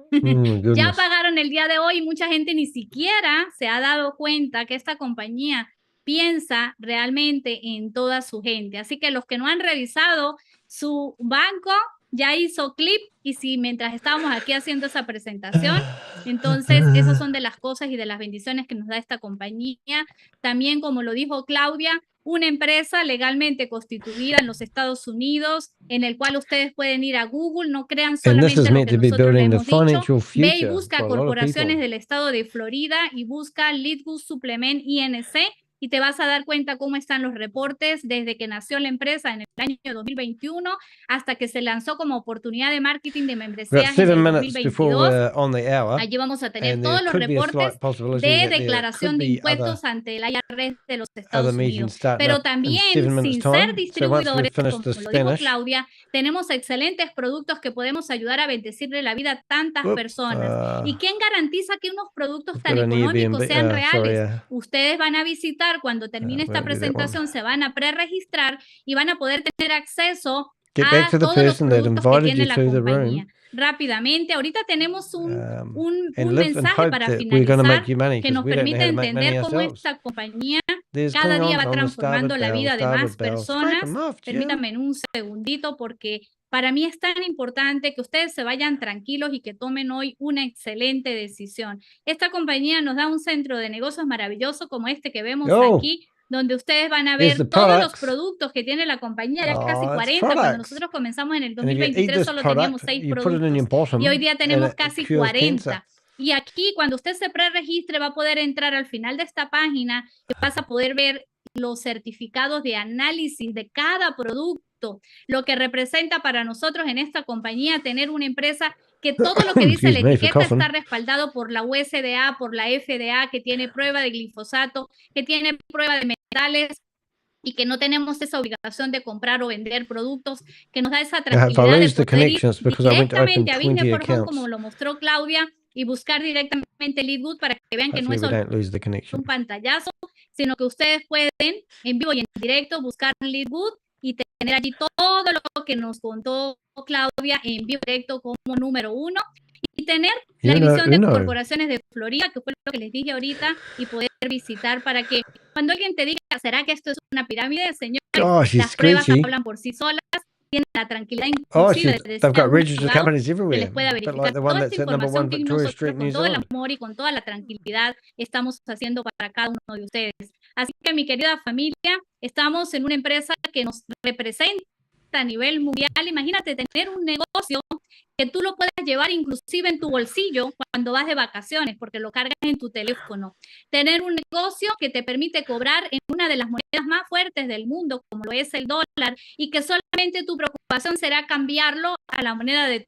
Ya pagaron el día de hoy y mucha gente ni siquiera se ha dado cuenta que esta compañía piensa realmente en toda su gente. Así que los que no han revisado su banco ya hizo clip y si mientras estábamos aquí haciendo esa presentación, entonces esas son de las cosas y de las bendiciones que nos da esta compañía. También, como lo dijo Claudia, una empresa legalmente constituida en los Estados Unidos, en el cual ustedes pueden ir a Google, no crean solamente lo que nosotros le hemos dicho, ve y busca corporaciones del estado de Florida y busca Leadgood Supplement INC y te vas a dar cuenta cómo están los reportes desde que nació la empresa en el año 2021 hasta que se lanzó como oportunidad de marketing de membresías en el 2022. Allí vamos a tener todos los reportes de declaración de impuestos ante el IRS de los Estados Unidos. Pero también, sin ser distribuidores, como lo dijo Claudia, tenemos excelentes productos que podemos ayudar a bendecirle la vida a tantas personas. ¿Y quién garantiza que unos productos tan económicos sean reales? Ustedes van a visitar cuando termine esta presentación, se van a preregistrar y van a poder tener acceso a todos los productos que tiene la compañía. Rápidamente, ahorita tenemos un mensaje para finalizar que nos permite entender cómo esta compañía cada día va transformando la vida de más personas. Permítanme en un segundito porque para mí es tan importante que ustedes se vayan tranquilos y que tomen hoy una excelente decisión. Esta compañía nos da un centro de negocios maravilloso como este que vemos aquí, donde ustedes van a ver todos los productos que tiene la compañía, ya casi 40, cuando nosotros comenzamos en el 2023 solo teníamos 6 productos y hoy día tenemos casi 40. Y aquí cuando usted se preregistre va a poder entrar al final de esta página y vas a poder ver los certificados de análisis de cada producto lo que representa para nosotros en esta compañía tener una empresa que todo lo que dice la Excuse me for etiqueta coughing. está respaldado por la USDA, por la FDA, que tiene prueba de glifosato, que tiene prueba de metales, y que no tenemos esa obligación de comprar o vender productos, que nos da esa If I tranquilidad de lose the poder ir connections because I went to open directamente a 20 Business for Home, accounts, como lo mostró Claudia, y buscar directamente Leadwood para que vean que no hopefully es we solo don't lose the connection. un pantallazo, sino que ustedes pueden en vivo y en directo buscar Leadwood y tener allí todo lo que nos contó Claudia en vivo y directo como número 1, y tener la división de corporaciones de Florida, que fue lo que les dije ahorita, y poder visitar para que cuando alguien te diga, ¿será que esto es una pirámide? Señores, Gosh, she's las pruebas screechy. hablan por sí solas, tienen la tranquilidad Oh, inclusive de they've decir got algún registered abogado companies que everywhere. les pueda But verificar like the one toda that's esta at number 1 información que Victoria nosotros Street, New con todo el Zealand. amor y con toda la tranquilidad estamos haciendo para cada uno de ustedes. Así que, mi querida familia, estamos en una empresa que nos representa a nivel mundial. Imagínate tener un negocio que tú lo puedes llevar inclusive en tu bolsillo cuando vas de vacaciones, porque lo cargas en tu teléfono. Tener un negocio que te permite cobrar en una de las monedas más fuertes del mundo, como lo es el dólar, y que solamente tu preocupación será cambiarlo a la moneda de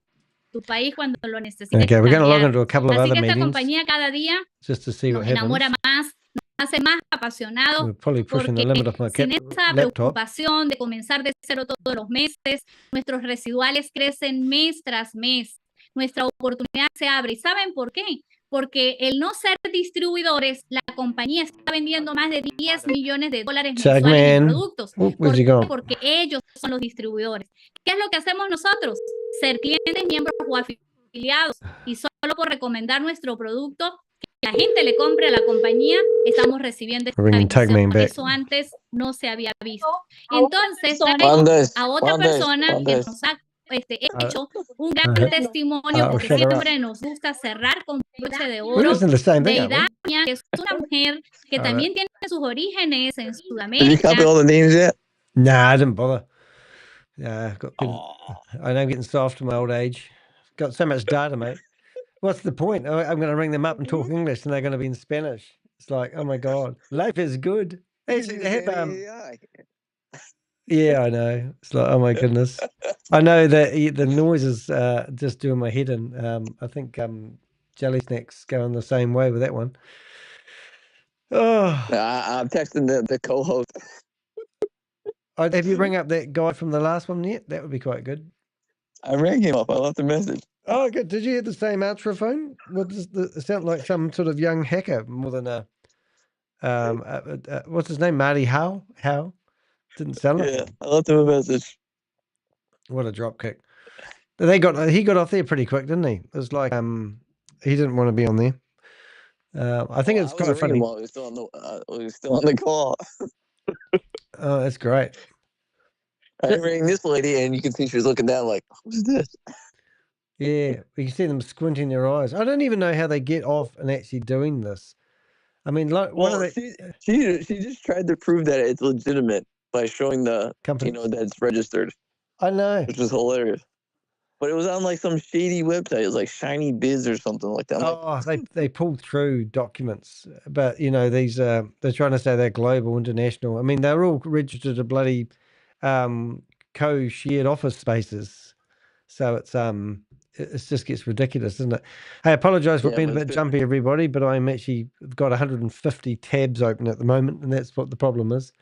tu país cuando lo necesites. Okay, we're going to log cambiar. into a couple of Así other que esta meetings compañía cada día just to see what nos enamora happens. más, nos hace más apasionados, We're probably pushing the porque limit of my sin esa laptop. preocupación de comenzar de cero todos los meses, nuestros residuales crecen mes tras mes, nuestra oportunidad se abre. ¿Y saben por qué? Porque el no ser distribuidores, la compañía está vendiendo más de 10 millones de dólares mensuales en productos. ¿Por qué? Porque ellos son los distribuidores. ¿Qué es lo que hacemos nosotros? Ser clientes, miembros o afiliados, y solo por recomendar nuestro producto, que la gente le compre a la compañía, estamos recibiendo esta bendición. Eso antes no se había visto. Entonces, traigo a otra persona que nos ha hecho un gran testimonio, porque siempre nos gusta cerrar con broche de oro, de Idania, que es una mujer que también tiene sus orígenes en Sudamérica. Did you copy all the names yet? Nah, I didn't bother. Yeah, I know I'm getting soft in my old age. Got so much data, mate. What's the point? I'm going to ring them up and talk English, and they're going to be in Spanish. It's like, oh my god, life is good. Actually, they have yeah, I know. It's like, oh my goodness. I know that the noise is just doing my head in. I think Jelly Snack's going the same way with that one. Oh, I'm texting the co-host. have you rang up that guy from the last one yet? That would be quite good. I rang him up. I left a message. Oh, good. Did you hear the same outro phone? It sounded like some sort of young hacker more than a what's his name? Marty Howe? Howe? Didn't sound like him. I left him a message. What a drop kick. He got off there pretty quick, didn't he? It was like he didn't want to be on there. I think it's kind of funny. He was still on the call. Oh, that's great. I rang this lady, and you can see she was looking down like, who's this? Yeah, you can see them squinting their eyes. I don't even know how they get off and actually doing this. I mean, like, she just tried to prove that it's legitimate by showing the company, that it's registered. I know, which was hilarious. But it was on like some shady website. It was like Shiny Biz or something like that. They pulled through documents, but these they're trying to say they're global, international. I mean, they're all registered to bloody co-shared office spaces. So it just gets ridiculous, doesn't it? Hey, I apologize for being a bit jumpy, everybody, but I'm actually got 150 tabs open at the moment, and that's what the problem is.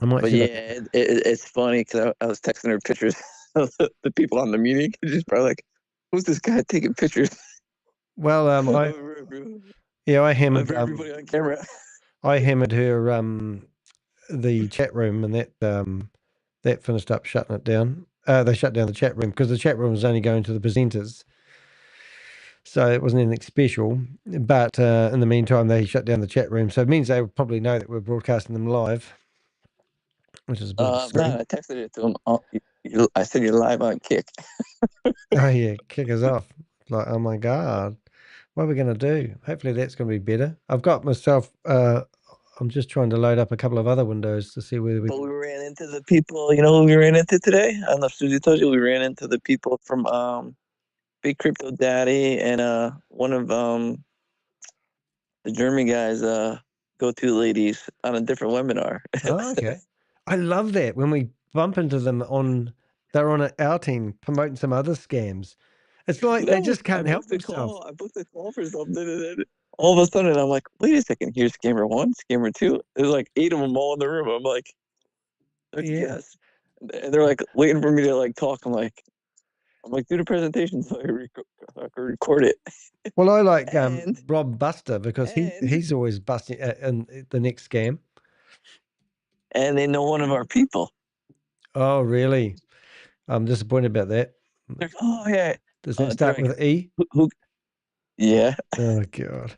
It's funny because I was texting her pictures of the people on the meeting. She's probably like, "Who's this guy taking pictures?" Well, I hammered everybody on camera. I hammered her the chat room, and that finished up shutting it down. They shut down the chat room because the chat room was only going to the presenters, so it wasn't anything special. But in the meantime, they shut down the chat room, so it means they would probably know that we're broadcasting them live, which is a bit of a screen. I texted it to him. I said you're live on Kick. Oh yeah, kick us off. Like, oh my god, what are we going to do? Hopefully that's going to be better. I've got myself. I'm just trying to load up a couple of other windows to see whether we. But we ran into the people. You know who we ran into today? I don't know if Susie told you. We ran into the people from Big Crypto Daddy and one of the German guys, go-to ladies on a different webinar. Oh, okay. I love that when we bump into them they're on our team promoting some other scams. It's like they just can't help themselves. I booked a call for something, and then all of a sudden I'm like, wait a second, here's scammer 1, scammer 2. There's like 8 of them all in the room. I'm like yes. And they're like waiting for me to like talk. I'm like, do the presentation so I can record it. Well, I like Rob Buster because he's always busting in the next scam. And they know one of our people. Oh, really? I'm disappointed about that. Oh, yeah. Does that start with E? Yeah. Oh, God.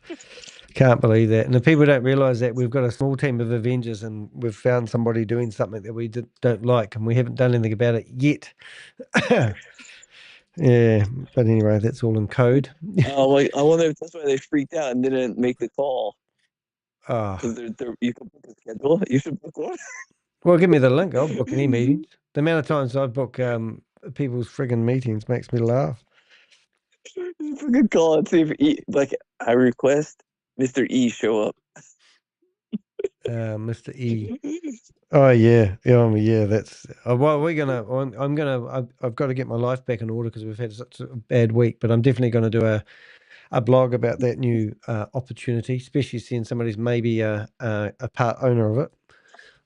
Can't believe that. And if people don't realize that, we've got a small team of Avengers and we've found somebody doing something that we don't like and we haven't done anything about it yet. Yeah, but anyway, that's all in code. Oh, I wonder if that's why they freaked out and didn't make the call. Oh. Because you can book a schedule. You should book one. Well, give me the link. I'll book any meetings. The amount of times I book people's friggin' meetings makes me laugh. You fucking call and see if I request Mr. E show up. Mr. E. Oh yeah, yeah. That's well. We're gonna. I've got to get my life back in order because we've had such a bad week. But I'm definitely going to do a blog about that new opportunity, especially seeing somebody's maybe a part owner of it.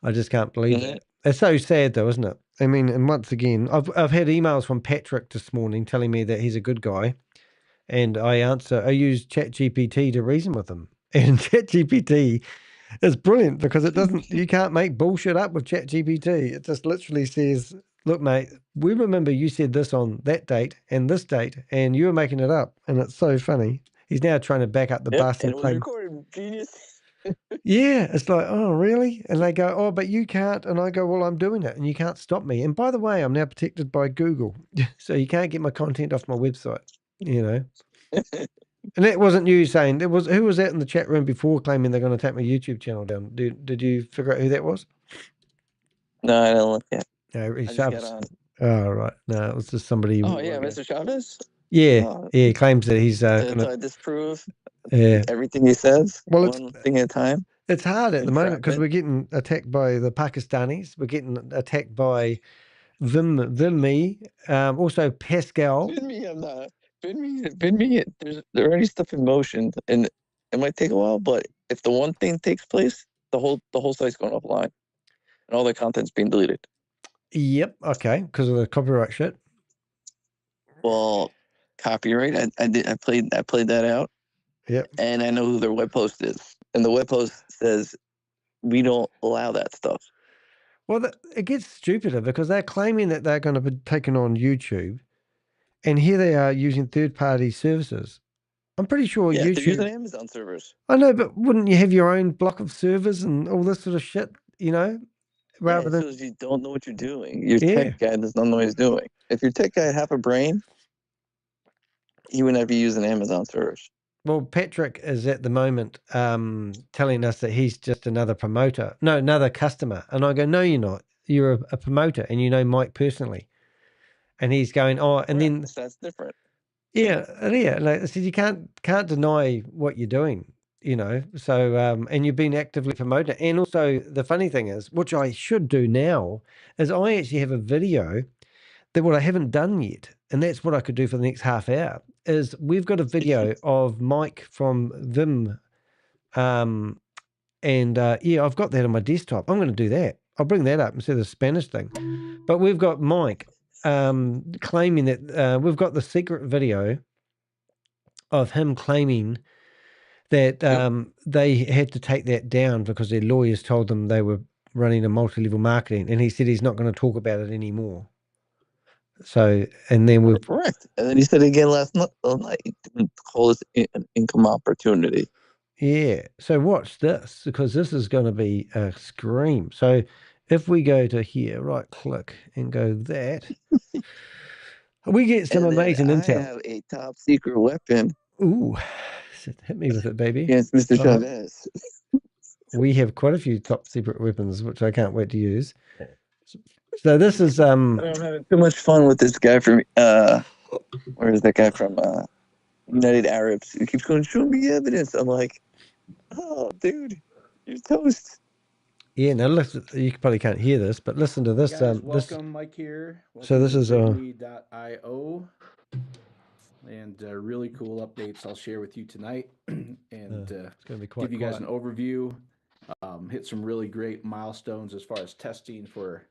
I just can't believe it. It's so sad, though, isn't it? I mean, and once again, I've had emails from Patrick this morning telling me that he's a good guy, and I use ChatGPT to reason with him, and ChatGPT. It's brilliant because it doesn't. You can't make bullshit up with ChatGPT. It just literally says, "Look, mate, we remember you said this on that date and this date, and you were making it up." And it's so funny. He's now trying to back up the bus and claim. Recorded, genius. Yeah, it's like, oh, really? And they go, oh, but you can't. And I go, well, I'm doing it, and you can't stop me. And by the way, I'm now protected by Google, so you can't get my content off my website. You know. And that wasn't you saying. Who was that in the chat room before claiming they're going to take my YouTube channel down? Did you figure out who that was? No, I don't look at. No, I just got on. Oh, right. No, it was just somebody. Oh yeah, Mr. Chavez. Yeah, he claims that he's going to disprove Yeah. everything he says. Well, one thing at a time. It's hard at the moment because we're getting attacked by the Pakistanis. We're getting attacked by Vimmi, also Pascal. Vimmi, I'm not. Vimmi, there's already stuff in motion, and it might take a while. But if the one thing takes place, the whole site's going offline, and all the content's being deleted. Yep. Okay. Because of the copyright shit. Well, copyright. I played that out. Yep. And I know who their web post is, and the web post says we don't allow that stuff. Well, it gets stupider because they're claiming that they're going to be taken on YouTube, and here they are using third-party services. I'm pretty sure Yeah, YouTube. they're using Amazon servers. I know, but wouldn't you have your own block of servers and all this sort of shit? You know, rather than you don't know what you're doing. Your tech guy does not know what he's doing. If your tech guy had half a brain, he would not be using Amazon servers. Well, Patrick is at the moment telling us that he's just another promoter. No, another customer. And I go, no, you're not. You're a promoter, and you know Mike personally. And he's going, oh, and then that's different. Yeah. Like I said, you can't deny what you're doing, you know. So, and you've been actively promoted. And also, the funny thing is, which I should do now, is I actually have a video that what I haven't done yet, and that's what I could do for the next half hour. Is we've got a video of Mike from Vim, and I've got that on my desktop. I'm going to do that. I'll bring that up instead of the Spanish thing. But we've got Mike claiming that we've got the secret video of him claiming that they had to take that down because their lawyers told them they were running a multi-level marketing, and he said he's not going to talk about it anymore. So, and then we've correct. And then he said again last night, call this an income opportunity. Yeah. So watch this, because this is going to be a scream. So if we go to here, right click and go that, we get some amazing intel. I have a top secret weapon. Ooh, hit me with it, baby. Yes, Mr. Chavez. We have quite a few top secret weapons, which I can't wait to use. So this is I'm having too much fun with this guy from where is that guy from United Arabs? He keeps going, show me evidence. I'm like, oh dude, you're toast. Yeah, now listen, you probably can't hear this, but listen to this. Guys, welcome, Mike here. So this is Bigly.io, and really cool updates I'll share with you tonight, and it's going to be quite give you guys quiet. an overview. Hit some really great milestones as far as testing for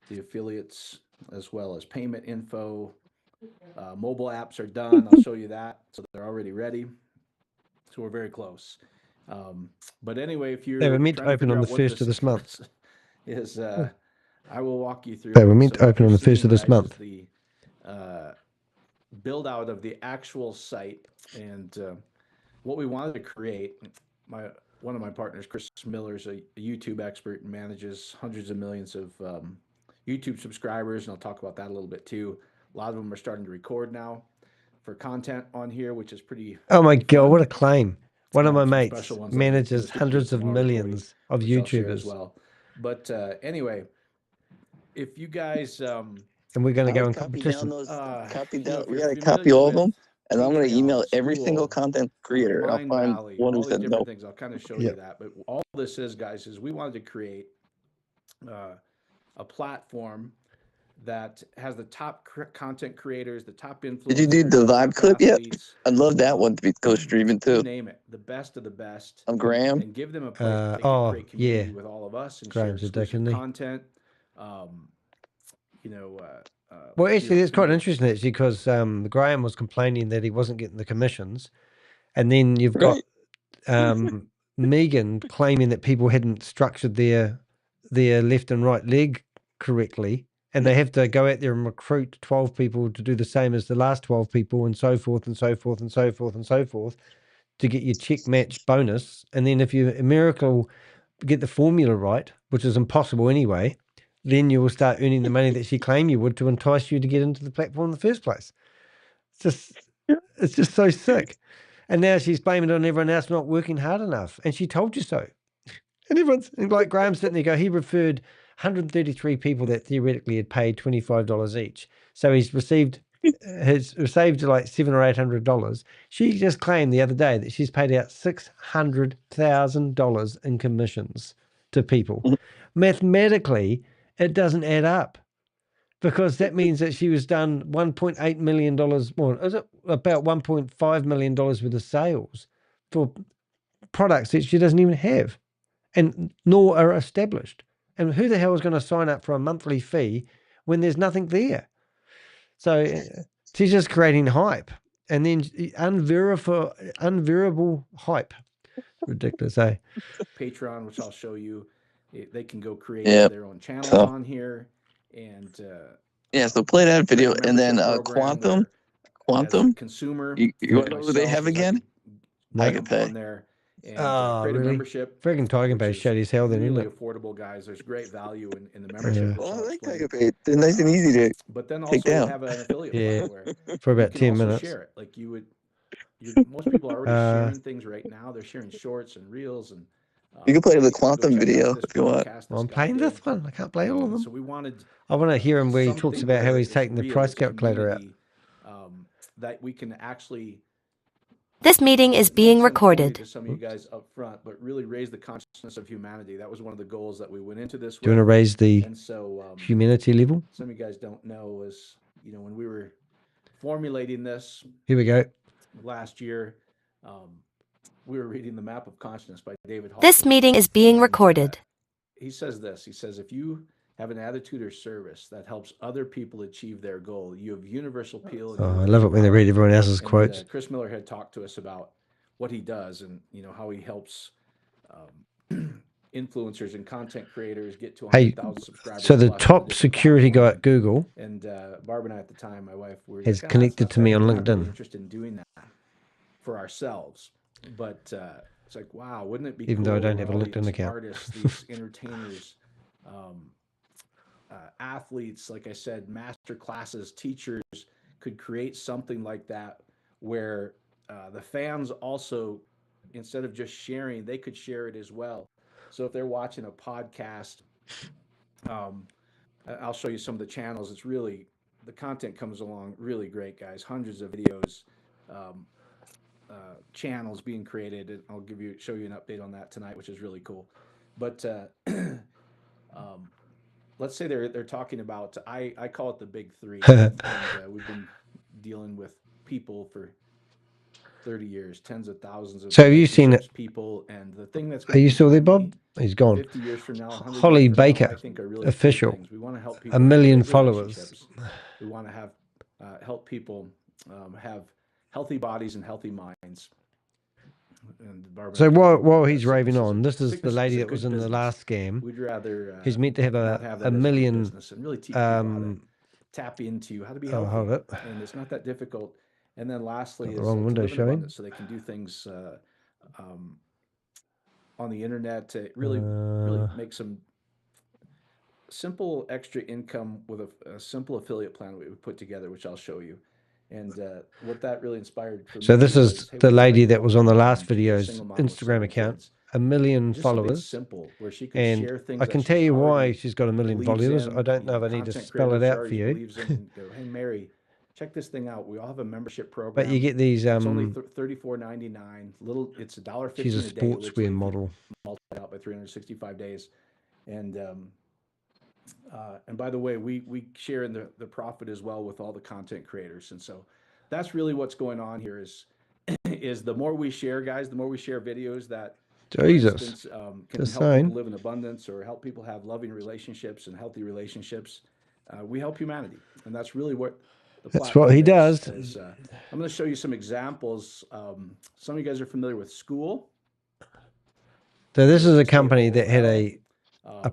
the affiliates, as well as payment info. Mobile apps are done. I'll show you that. So they're already ready. So we're very close. But anyway, if you're They were meant to trying open figure on the out what 1st of this month. is, I will walk you through. They were meant So to what open you're on the 1st seeing, of this guys, month. is the build out of the actual site, and what we wanted to create. One of my partners, Chris Miller, is a YouTube expert and manages hundreds of millions of YouTube subscribers, and I'll talk about that a little bit too. A lot of them are starting to record now for content on here, which is pretty. Oh my pretty God, fun. what a claim. One of my Some mates special ones manages I'm gonna do hundreds of tomorrow for you, millions of which I'll share as YouTubers. well. But anyway, if you guys And we're going to go in competition. We got to copy all of them, and I'm going to email every single content creator. I'll Mind find Valley, one who all these said different no. things. I'll kind of show you that. But all this is, guys, is we wanted to create a platform that has the top content creators, the top influencers. Did you do the vibe clip yet? I'd love that one to go streaming too. You name it, the best of the best. On Graham. And give them a place where they can create community with all of us and Graham's share a dick, exclusive isn't he? content. Well, actually, it's quite interesting, actually, because Graham was complaining that he wasn't getting the commissions. And then you've got Megan claiming that people hadn't structured their left and right leg correctly. And they have to go out there and recruit 12 people to do the same as the last 12 people, and so forth and so forth and so forth and so forth, to get your check match bonus. And then if you, a miracle, get the formula right, which is impossible anyway, then you will start earning the money that she claimed you would to entice you to get into the platform in the first place. It's just so sick. And now she's blaming it on everyone else not working hard enough. And she told you so. And everyone's like Graham's sitting there he referred 133 people that theoretically had paid $25 each. So he's received like $700 or $800. She just claimed the other day that she's paid out $600,000 in commissions to people. Mathematically, it doesn't add up, because that means that she was done $1.8 million more. Is it about $1.5 million worth of sales for products that she doesn't even have, and nor are established. And who the hell is going to sign up for a monthly fee when there's nothing there? So she's just creating hype, and then unverifiable hype. Ridiculous, eh? Patreon, which I'll show you. They can go create their own channels on here, and so play that video, and then Quantum, consumer. You know who they have again? Tiger Pay. On there. And really? Membership. Freaking Tiger Pay shady as hell, then, isn't really it? affordable, guys. There's great value in the membership. Well, I like Tiger Pay. They're nice and easy to but then take down. Have an affiliate where for about you 10 can minutes. Share it. Like most people are already sharing things right now. They're sharing shorts and reels, and you can play the Quantum video if you want. Well, I'm playing this one. I can't play all of them. So we wanted. I want to hear him where he talks about how he's taking the price calculator out. That we can actually. This meeting is being recorded. To some of you guys up front, but really raise the consciousness of humanity. That was one of the goals that we went into this with. Do you want to raise the humanity level? Some of you guys don't know is, when we were formulating this. Here we go. Last year, we were reading The Map of Consciousness by David Hawkins. This meeting is being recorded. He says this. He says, if you have an attitude or service that helps other people achieve their goal, you have universal appeal. I love it when they read everyone else's quotes. Chris Miller had talked to us about what he does, and how he helps influencers and content creators get to 100,000 subscribers. So the top security guy at Google, and Barb and I at the time, my wife, has connected to me on LinkedIn. Interested in doing that for ourselves, but it's like, wow, wouldn't it be even cool though I don't have a LinkedIn these account? Artists, these entertainers, athletes, like I said, master classes, teachers could create something like that where the fans also, instead of just sharing, they could share it as well. So if they're watching a podcast, I'll show you some of the channels. It's really, the content comes along really great, guys. Hundreds of videos, channels being created. And I'll show you an update on that tonight, which is really cool. But let's say they're talking about, I call it the big three, and we've been dealing with people for 30 years, tens of thousands of So have you seen it? people, and the thing that's Are going you to still there, define Bob? He's gone. 50 years from now, 100 Holly years from now, Baker, I think are really official. two things. We want to help people 1 million have great followers. relationships. We want to have help people have healthy bodies and healthy minds. And So while he's raving on, this is the lady that was in the last scam. We'd rather who's meant to have a million business and really teach people how to tap into how to be healthy. hold it. And it's not that difficult. And then lastly Got is the wrong window to live in showing. abundance, so they can do things on the internet to really make some simple extra income with a simple affiliate plan we put together, which I'll show you. And what that really inspired for So me this was, is hey, the what if I lady could that go was on the out last and be a video's single mom with Instagram 7 account. kids? 1 million Just something followers. simple where she could And share things I that can she's tell you why already she's got 1 million believes followers. in, I don't you know if I need to content spell it creators out already for you. believes in, and go, hey Mary, check this thing out. We all have a membership program. But you get these it's only $34.99. Little, it's $1.15 she's a a day. sportswear model. Multiplied out by 365 days. And by the way, we share in the profit as well with all the content creators. And so that's really what's going on here is the more we share, guys, the more we share videos that, Jesus, for instance, can just help saying. people live in abundance or help people have loving relationships and healthy relationships. We help humanity. And that's really what the That's what he does. I'm going to show you some examples. Some of you guys are familiar with School. So this is a company that had a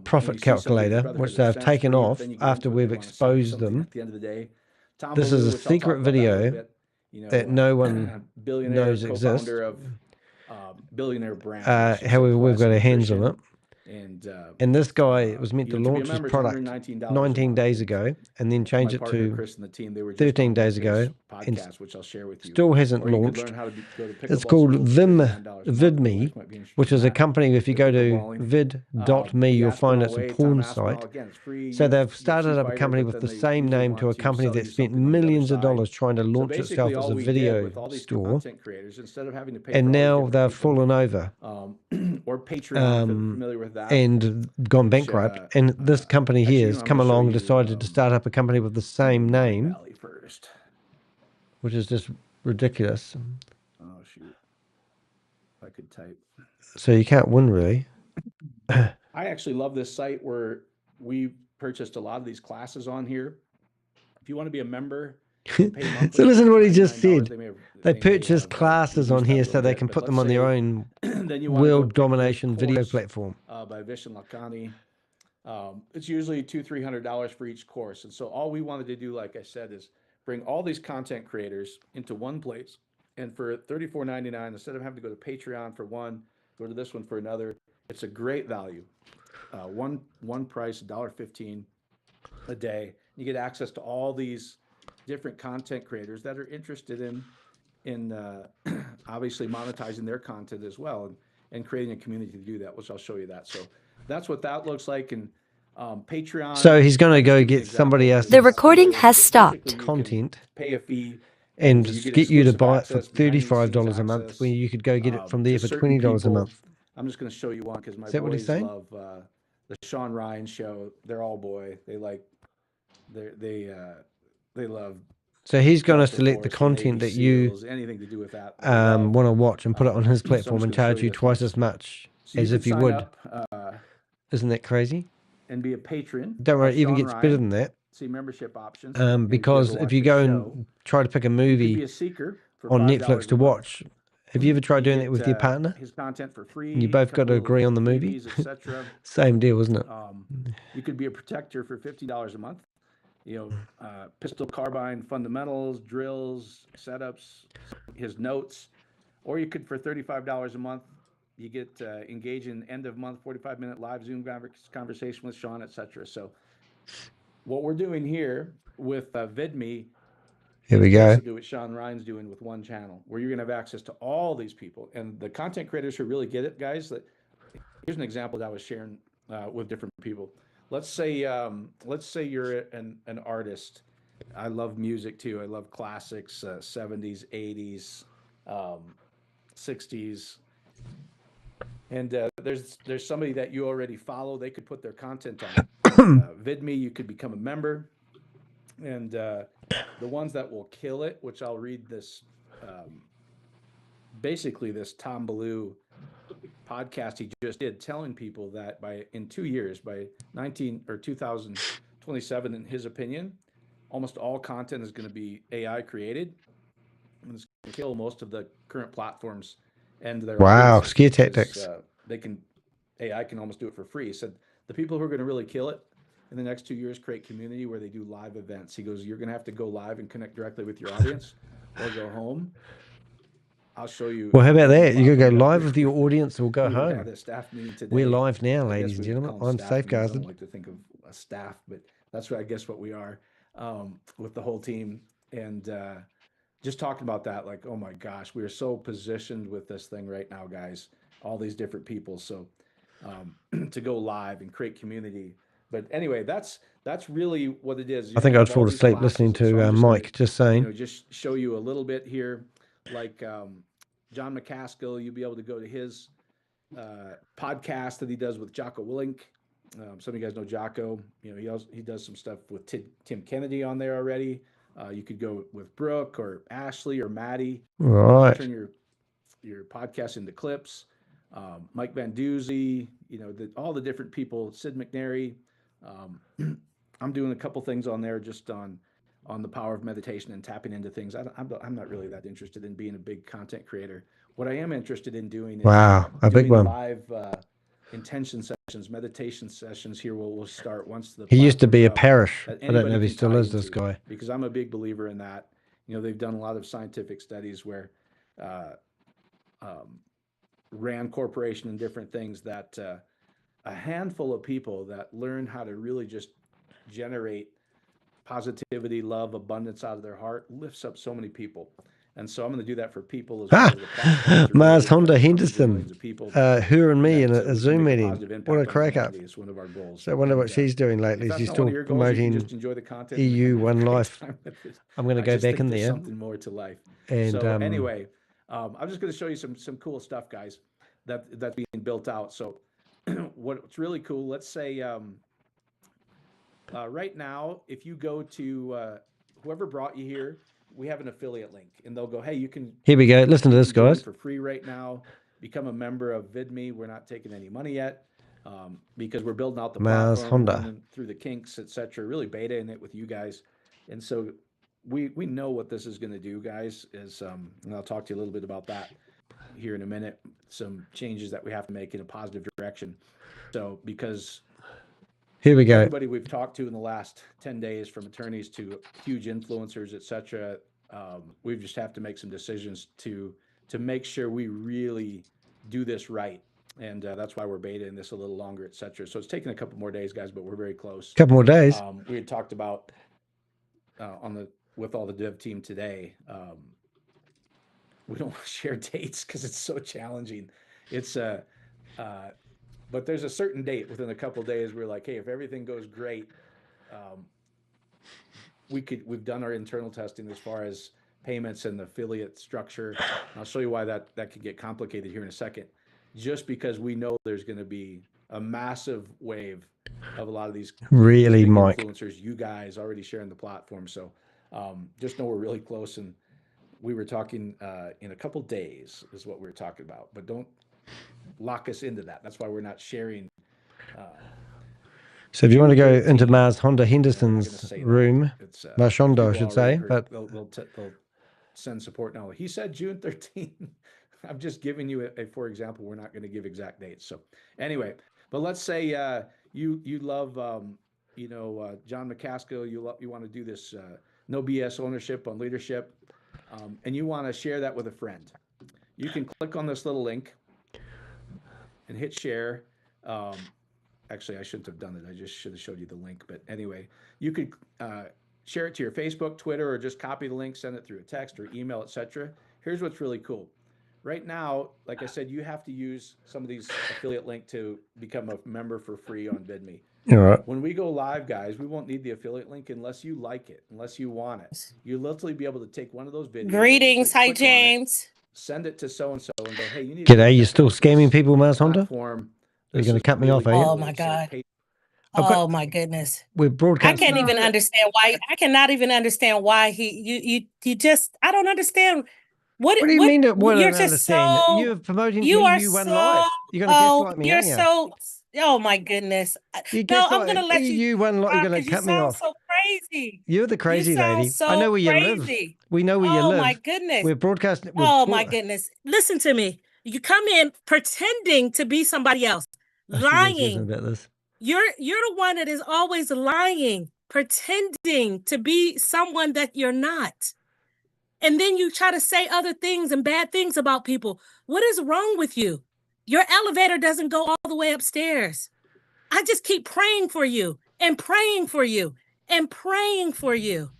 profit calculator, which they've taken off after we've exposed them. At the end of the day, This is a secret video that no one knows exists. Co-founder of Billionaire Brand. However, we've got our hands on it. And this guy was meant to launch his product 19 days ago and then change it to 13 days ago and which I'll share with you. still hasn't launched. It's called VidMe, which is a company, if you go to vid.me, you'll find it's a porn site. So they've started up a company with the same name to a company that spent millions of dollars trying to launch itself as a video store. And now they've fallen over. Or Patreon, familiar with that, and gone bankrupt. And this company here has come along and decided to start up a company with the same name, which is just ridiculous. Oh shoot! If I could type. So you can't win, really. I actually love this site where we purchased a lot of these classes on here. If you want to be a member, so listen to what he just said. They purchase classes on here so they can put them on their own world domination video platform. By Vishen Lakhani. It's usually $200-300 for each course. And so all we wanted to do, like I said, is bring all these content creators into one place. And for $34.99, instead of having to go to Patreon for one, go to this one for another, it's a great value. One price, $1.15 a day. You get access to all these different content creators that are interested in obviously monetizing their content as well and creating a community to do that, which I'll show you that. So that's what that looks like. And Patreon. So he's going to go get somebody else. The recording has stopped. Content. Pay a fee. And get you to buy it for $35 a month, when you could go get it from there for $20 a month. I'm just going to show you one because my boys love the Sean Ryan show. They're all boy. They love. So he's going to select the content that you anything to do with that want to watch and put it on his platform and charge you twice as much as if you would. Isn't that crazy? And be a patron. Don't worry, it even gets better than that. See membership options. Because if you go and try to pick a movie on Netflix to watch, have you ever tried doing that with your partner? His content for free. And you both got to agree on the movie. Same deal, isn't it? You could be a protector for $50 a month. Pistol carbine fundamentals, drills, setups, his notes, or you could for $35 a month. You get engage in end of month 45-minute live Zoom conversation with Sean, etc. So what we're doing here with VidMe, here we go. Do what Sean Ryan's doing with one channel, where you're going to have access to all these people and the content creators who really get it, guys. Here's an example that I was sharing with different people. Let's say you're an artist. I love music too. I love classics, 70s, 80s, 60s. And there's somebody that you already follow. They could put their content on VidMe. You could become a member. And the ones that will kill it, which I'll read this, basically this Tom Ballou podcast he just did, telling people that in 2 years, by 2027, in his opinion, almost all content is going to be AI created, and it's going to kill most of the current platforms and their wow, audiences, scare tactics. AI can almost do it for free. He said the people who are going to really kill it in the next 2 years create community where they do live events. He goes, you're going to have to go live and connect directly with your audience, or go home. I'll show you. Well, how about that? You could go live with your audience or go we home. had a staff meeting today. We're live now, I ladies guess and we would gentlemen. call them I'm staff meetings. I safeguarded. don't like to think of a staff, but that's what I guess what we are, with the whole team. And just talking about that, like, oh my gosh, we are so positioned with this thing right now, guys, all these different people. So to go live and create community. But anyway, that's really what it is. I think I'd fall asleep listening to Mike, just saying. Just show you a little bit here, like John McCaskill. You'll be able to go to his podcast that he does with Jocko Willink. Some of you guys know Jocko. He does some stuff with Tim Kennedy on there already. You could go with Brooke or Ashley or Maddie. Right. Turn your podcast into clips. Mike Van Duzy, all the different people, Sid McNary. I'm doing a couple things on there just on the power of meditation and tapping into things. I'm not really that interested in being a big content creator. What I am interested in doing is a big one. Live intention sessions, meditation sessions. Here we'll start once the. He used to be a parish. I don't know if he still is, this guy. Because I'm a big believer in that. They've done a lot of scientific studies where Rand Corporation and different things that a handful of people that learn how to really just generate positivity, love, abundance out of their heart lifts up so many people. And so I'm going to do that for people as well. Mars Honda Henderson, her and me in a Zoom meeting. What a crack up. It's one of our goals. So I wonder what she's doing lately. She's still promoting EU One Life. I'm going to go back in there. Something more to life. And so anyway, I'm just going to show you some cool stuff, guys, that's being built out. So what's really cool, let's say right now, if you go to whoever brought you here, we have an affiliate link, and they'll go, hey, you can. Here we go. Listen to this, guys. For free right now. Become a member of VidMe. We're not taking any money yet because we're building out the Mars platform, Honda through the kinks, etc. Really beta in it with you guys, and so we know what this is going to do, guys. Is and I'll talk to you a little bit about that here in a minute. Some changes that we have to make in a positive direction. So because. Here we go. Everybody we've talked to in the last 10 days, from attorneys to huge influencers, etc., we just have to make some decisions to make sure we really do this right, and that's why we're beta-ing this a little longer, etc. So it's taking a couple more days, guys, but we're very close. Couple more days. We had talked about with all the dev team today. We don't want to share dates because it's so challenging. It's but there's a certain date within a couple of days. We're like, hey, if everything goes great, we've done our internal testing as far as payments and the affiliate structure. And I'll show you why that could get complicated here in a second. Just because we know there's going to be a massive wave of a lot of these really Mike influencers, you guys already sharing the platform. So just know we're really close, and we were talking in a couple days is what we were talking about. But don't lock us into that. That's why we're not sharing. So if you want to go into Mars Honda Henderson's room, Mars Honda, I should say, but they'll send support now. He said June 13th. I'm just giving you a for example. We're not going to give exact dates. So anyway, but let's say you love John McCaskill. You want to do this no BS ownership on leadership, and you want to share that with a friend. You can click on this little link and hit share. Actually, I shouldn't have done it. I just should have showed you the link. But anyway, you could share it to your Facebook, Twitter, or just copy the link, send it through a text or email, etc. Here's what's really cool. Right now, like I said, you have to use some of these affiliate link to become a member for free on VidMe. All right. When we go live, guys, we won't need the affiliate link unless you like it, unless you want it. You'll literally be able to take one of those videos. Greetings. Hi, James. send it to so-and-so and go, hey, you need G'day, you still scamming people, Mars Honda? platform. You're going to cut me off, are you? Oh my God. Oh my goodness. We're I broadcasting. can't even understand why. I cannot even understand why you just, I don't understand. What do you mean? What I you're don't just understand? so, You're promoting you are EU1 so, Live. You're going to gaslight me, you're aren't you? so, oh my goodness. You No, I'm gaslight going to let you, EU1 Live. You're going because to you cut me sound off. so crazy. You're the crazy You sound lady. so I know where you live. crazy. We know where you Oh live. my goodness. We're broadcasting. Oh my goodness. Listen to me. You come in pretending to be somebody else, lying. About this. You're the one that is always lying, pretending to be someone that you're not. And then you try to say other things and bad things about people. What is wrong with you? Your elevator doesn't go all the way upstairs. I just keep praying for you and praying for you and praying for you.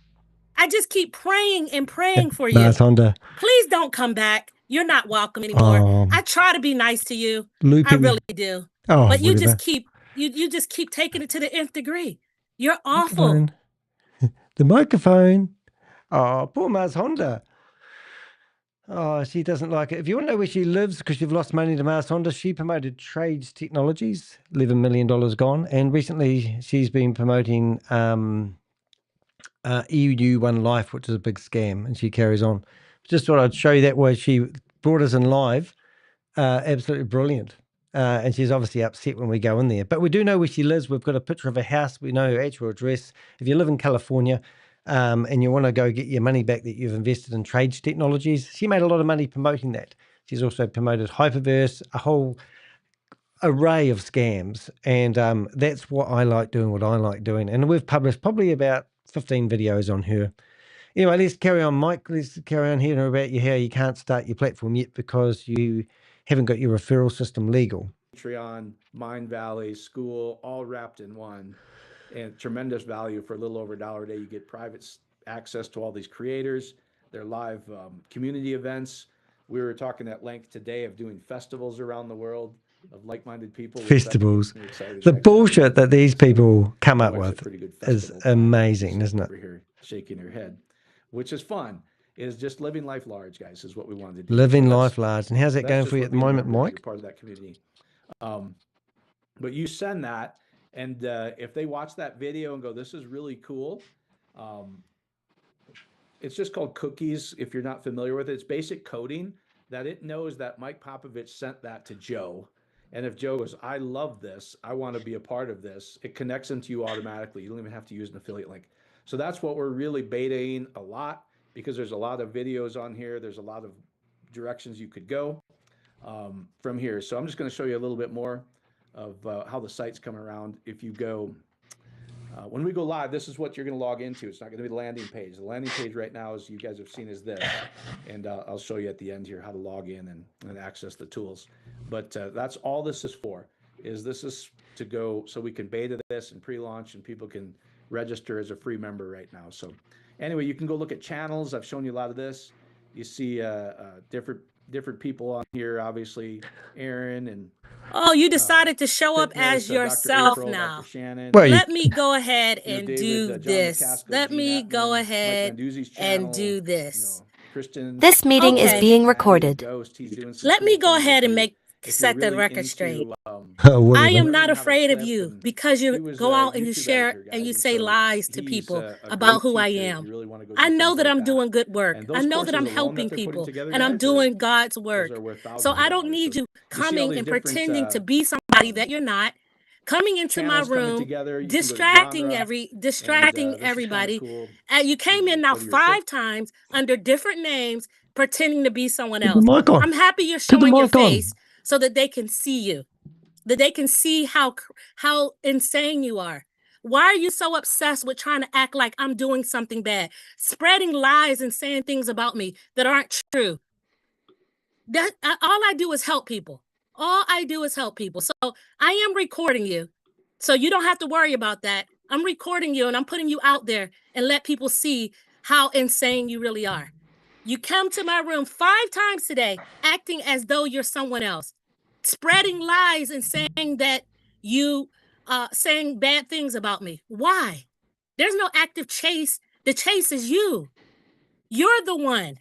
I just keep praying and praying for you. Mars Honda. Please don't come back. You're not welcome anymore. I try to be nice to you. I really do. Oh, but you whatever. just keep you just keep taking it to the nth degree. You're awful. Microphone. The microphone. Oh, poor Mars Honda. Oh, she doesn't like it. If you want to know where she lives, because you've lost money to Mars Honda, she promoted Trades Technologies, $11 million gone. And recently she's been promoting EU1 Life, which is a big scam, and she carries on. Just thought I'd show you that way she brought us in live. Absolutely brilliant. And she's obviously upset when we go in there. But we do know where she lives. We've got a picture of her house. We know her actual address. If you live in California and you want to go get your money back that you've invested in Trades Technologies, she made a lot of money promoting that. She's also promoted Hyperverse, a whole array of scams. And that's what I like doing, And we've published probably about 15 videos on her. Anyway, let's carry on, Mike. Let's carry on hearing about how you can't start your platform yet because you haven't got your referral system legal. Patreon, Mind Valley, school, all wrapped in one, and tremendous value for a little over $1 a day. You get private access to all these creators, their live community events. We were talking at length today of doing festivals around the world of like-minded people. Festivals. The bullshit that these people come up with is amazing, isn't it? Over here shaking her head, which is fun. Is just living life large, guys, is what we wanted to do. Living life large. And how's that going for you at the moment, Mike? You're part of that community. But you send that, and if they watch that video and go, this is really cool, it's just called cookies. If you're not familiar with it, it's basic coding that it knows that Mike Popovich sent that to Joe. And if Joe goes, I love this, I want to be a part of this, it connects them to you automatically. You don't even have to use an affiliate link. So that's what we're really betaing a lot, because there's a lot of videos on here. There's a lot of directions you could go from here. So I'm just going to show you a little bit more of how the site's come around. If you go, when we go live, this is what you're going to log into. It's not going to be the landing page. The landing page right now, as you guys have seen, is this. And I'll show you at the end here how to log in and access the tools. But that's all this is for, this is to go so we can beta this and pre-launch and people can register as a free member right now. So anyway, you can go look at channels. I've shown you a lot of this. You see different people on here, obviously, Aaron and oh, you decided to show up as yourself now. Well, let me go ahead and do this. Let me go ahead and do this. This meeting is being recorded. Let me go ahead and set the record straight. I am not afraid of you because you go out and you share and you say lies to people about who I am. I know that I'm doing good work. I know that I'm helping people and I'm doing God's work. So I don't need you coming and pretending to be somebody that you're not, coming into my room, distracting everybody. You came in now 5 times under different names, pretending to be someone else. I'm happy you're showing your face so that they can see you, that they can see how insane you are. Why are you so obsessed with trying to act like I'm doing something bad, spreading lies and saying things about me that aren't true? All I do is help people. All I do is help people. So I am recording you. So you don't have to worry about that. I'm recording you and I'm putting you out there and let people see how insane you really are. You come to my room 5 times today, acting as though you're someone else, spreading lies and saying that you saying bad things about me. Why? There's no active chase. The chase is you. You're the one.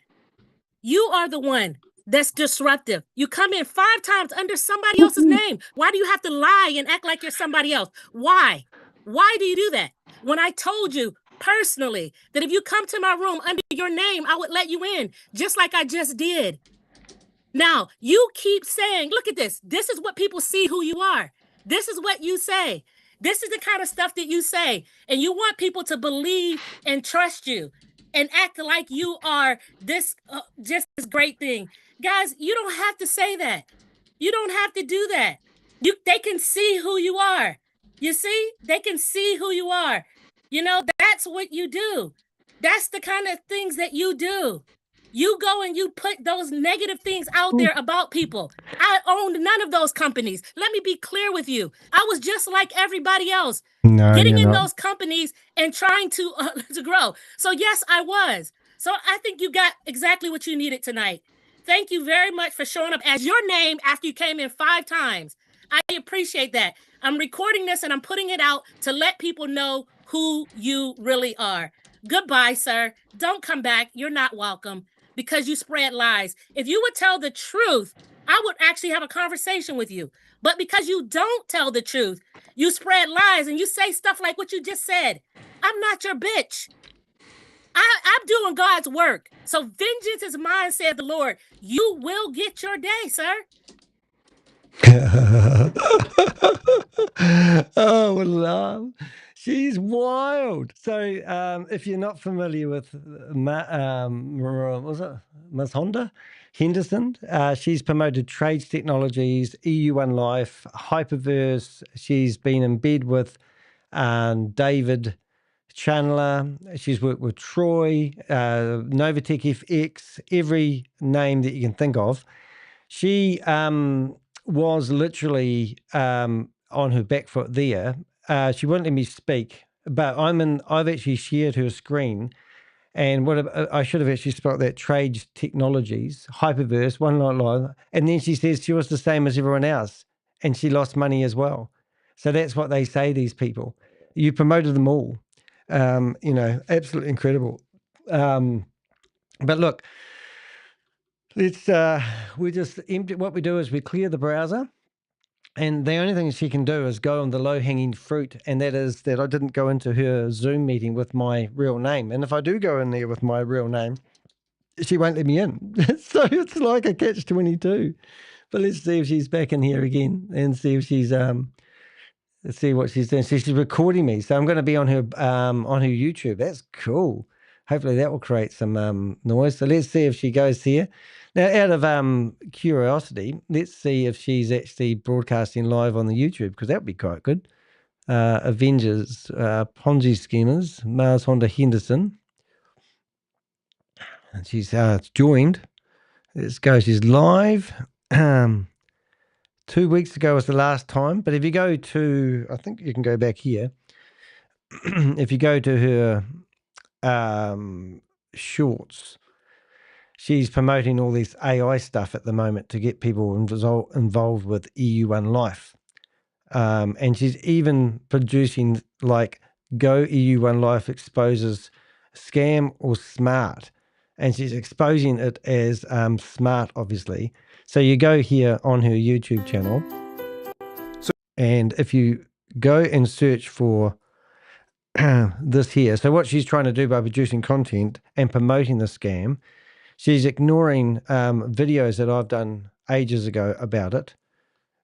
You are the one that's disruptive. You come in 5 times under somebody else's name. Why do you have to lie and act like you're somebody else? Why? Why do you do that? When I told you personally that if you come to my room under your name, I would let you in, just like I just did. Now, you keep saying, look at this. This is what people see who you are. This is what you say. This is the kind of stuff that you say. And you want people to believe and trust you and act like you are this just this great thing. Guys, you don't have to say that. You don't have to do that. They can see who you are. You see? They can see who you are. You know, that's what you do. That's the kind of things that you do. You go and you put those negative things out there about people. I owned none of those companies. Let me be clear with you. I was just like everybody else, getting in those companies and trying to grow. So yes, I was. So I think you got exactly what you needed tonight. Thank you very much for showing up as your name after you came in 5 times. I appreciate that. I'm recording this and I'm putting it out to let people know who you really are. Goodbye, sir. Don't come back. You're not welcome because you spread lies. If you would tell the truth, I would actually have a conversation with you. But because you don't tell the truth, you spread lies and you say stuff like what you just said. I'm not your bitch. I'm doing God's work. So vengeance is mine, said the Lord. You will get your day, sir. Oh, what a laugh. She's wild. So if you're not familiar with was it Ms. Honda Henderson, she's promoted Trades Technologies, EU1 Life, Hyperverse. She's been in bed with David Chandler. She's worked with Troy, Novatech FX, every name that you can think of. She was literally on her back foot there. She wouldn't let me speak, but I've actually shared her screen, and what I should have actually spelled that: Trades Technologies, Hyperverse, One Night Live, and then she says she was the same as everyone else, and she lost money as well. So that's what they say. These people, you promoted them all. You know, absolutely incredible. But look. We just empty. What we do is we clear the browser, and the only thing she can do is go on the low-hanging fruit, and that is that I didn't go into her Zoom meeting with my real name. And if I do go in there with my real name, she won't let me in. So it's like a catch-22. But let's see if she's back in here again and see if she's let's see what she's doing. So she's recording me, so I'm going to be on her YouTube. That's cool. Hopefully that will create some noise. So let's see if she goes here. Now, out of curiosity, let's see if she's actually broadcasting live on the YouTube, because that would be quite good. Avengers, Ponzi schemers, Mars Honda Henderson. And she's joined. Let's go. She's live. 2 weeks ago was the last time. But if you go to, I think you can go back here. If you go to her shorts, she's promoting all this AI stuff at the moment to get people involved with EU1 Life. And she's even producing like Go EU1 Life exposes scam or smart. And she's exposing it as smart, obviously. So you go here on her YouTube channel. And if you go and search for this here, so what she's trying to do by producing content and promoting the scam, she's ignoring videos that I've done ages ago about it.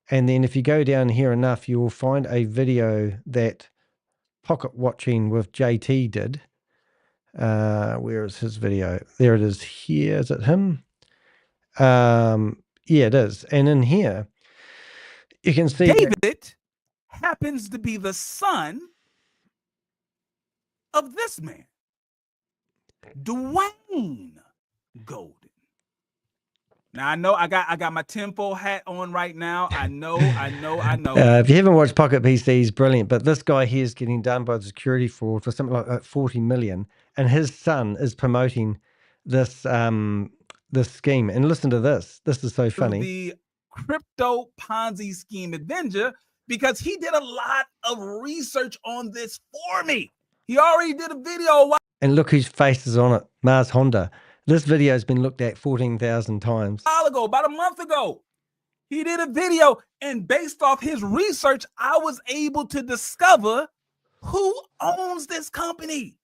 And then if you go down here enough, you will find a video that Pocket Watching with JT did. Where is his video? There it is here. Is it him? Yeah, it is. And in here, you can see David happens to be the son of this man, Dwayne Golden. Now I know I got my tinfoil hat on right now. I know. If you haven't watched Pocket PC, he's brilliant. But this guy here is getting done by the security fraud for something like 40 million, and his son is promoting this this scheme. And listen to this. This is so funny. The crypto Ponzi scheme adventure, because he did a lot of research on this for me. He already did a video. And look whose face is on it. Mars Honda. This video has been looked at 14,000 times. About a month ago, he did a video, and based off his research, I was able to discover who owns this company,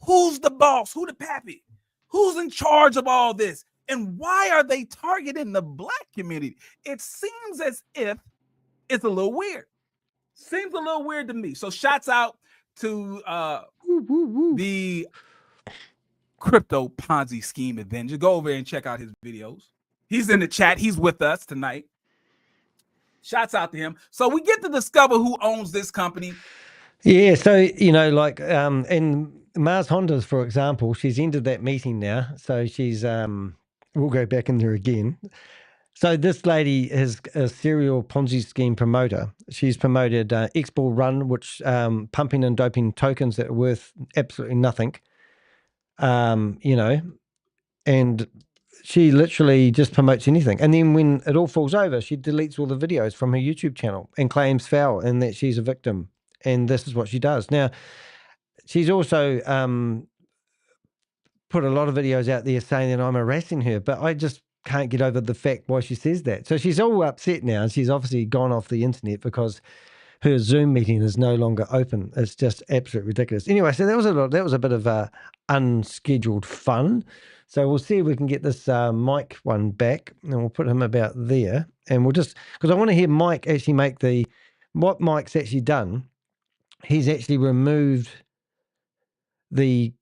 who's the boss, who the pappy, who's in charge of all this, and why are they targeting the Black community? It seems as if it's a little weird. Seems a little weird to me. So shouts out to the crypto Ponzi scheme Avenger. Go over and check out his videos. He's in the chat. He's with us tonight. Shouts out to him. So we get to discover who owns this company. Yeah, so, you know, like in Mars Hondas, for example, she's entered that meeting now. So she's, we'll go back in there again. So this lady is a serial Ponzi scheme promoter. She's promoted X-Ball Run, which pumping and doping tokens that are worth absolutely nothing, you know, and she literally just promotes anything. And then when it all falls over, she deletes all the videos from her YouTube channel and claims foul and that she's a victim. And this is what she does. Now, she's also put a lot of videos out there saying that I'm harassing her, but I just can't get over the fact why she says that. So she's all upset now, and she's obviously gone off the internet because her Zoom meeting is no longer open. It's just absolutely ridiculous. Anyway, so that was a bit of unscheduled fun. So we'll see if we can get this Mike one back, and we'll put him about there. And we'll just, because I want to hear Mike actually make what Mike's actually done. He's actually removed the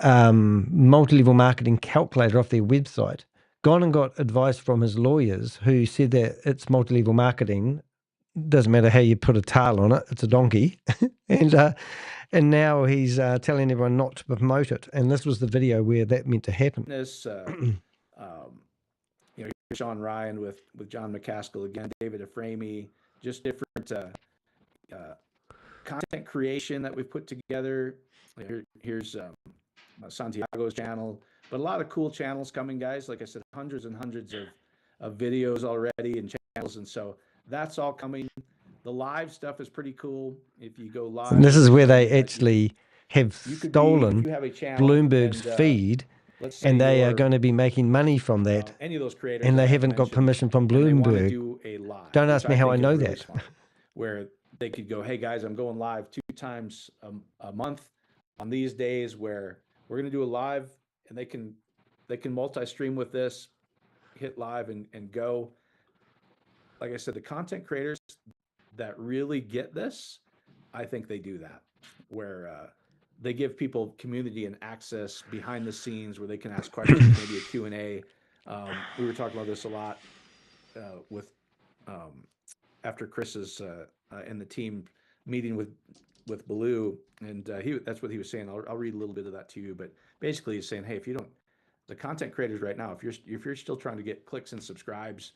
multi-level marketing calculator off their website, gone and got advice from his lawyers who said that it's multi-level marketing. Doesn't matter how you put a tail on it, it's a donkey. And now he's telling everyone not to promote it. And this was the video where that meant to happen. This, you know, Sean Ryan with John McCaskill again, David Efraimi, just different content creation that we've put together. Here's Santiago's channel, but a lot of cool channels coming, guys. Like I said, hundreds and hundreds of videos already and channels, and so that's all coming. The live stuff is pretty cool. If you go live, and this is where they actually have stolen Bloomberg's feed, and they are going to be making money from that. Any of those creators, and they haven't got permission from Bloomberg. Don't ask me how I know that. Where they could go, hey guys, I'm going live 2 times a month on these days where we're going to do a live, and they can multi-stream with this, hit live and go. Like I said, the content creators that really get this, I think they do that, where they give people community and access behind the scenes where they can ask questions, maybe a Q&A. We were talking about this a lot with after Chris's and the team meeting with Baloo, and that's what he was saying. I'll read a little bit of that to you, but basically he's saying, hey, the content creators right now, if you're still trying to get clicks and subscribes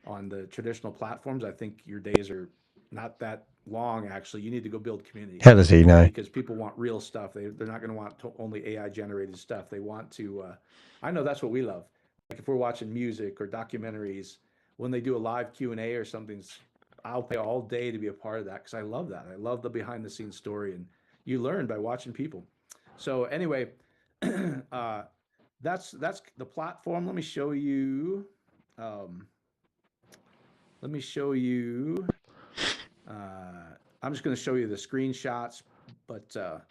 on the traditional platforms, I think your days are not that long. Actually, you need to go build community. How does he know? Because people want real stuff. They're not going to want only AI generated stuff. They want to. I know that's what we love. Like if we're watching music or documentaries, when they do a live Q&A or something, I'll pay all day to be a part of that because I love that. I love the behind the scenes story, and you learn by watching people. So anyway, that's the platform. Let me show you. I'm just going to show you the screenshots, but so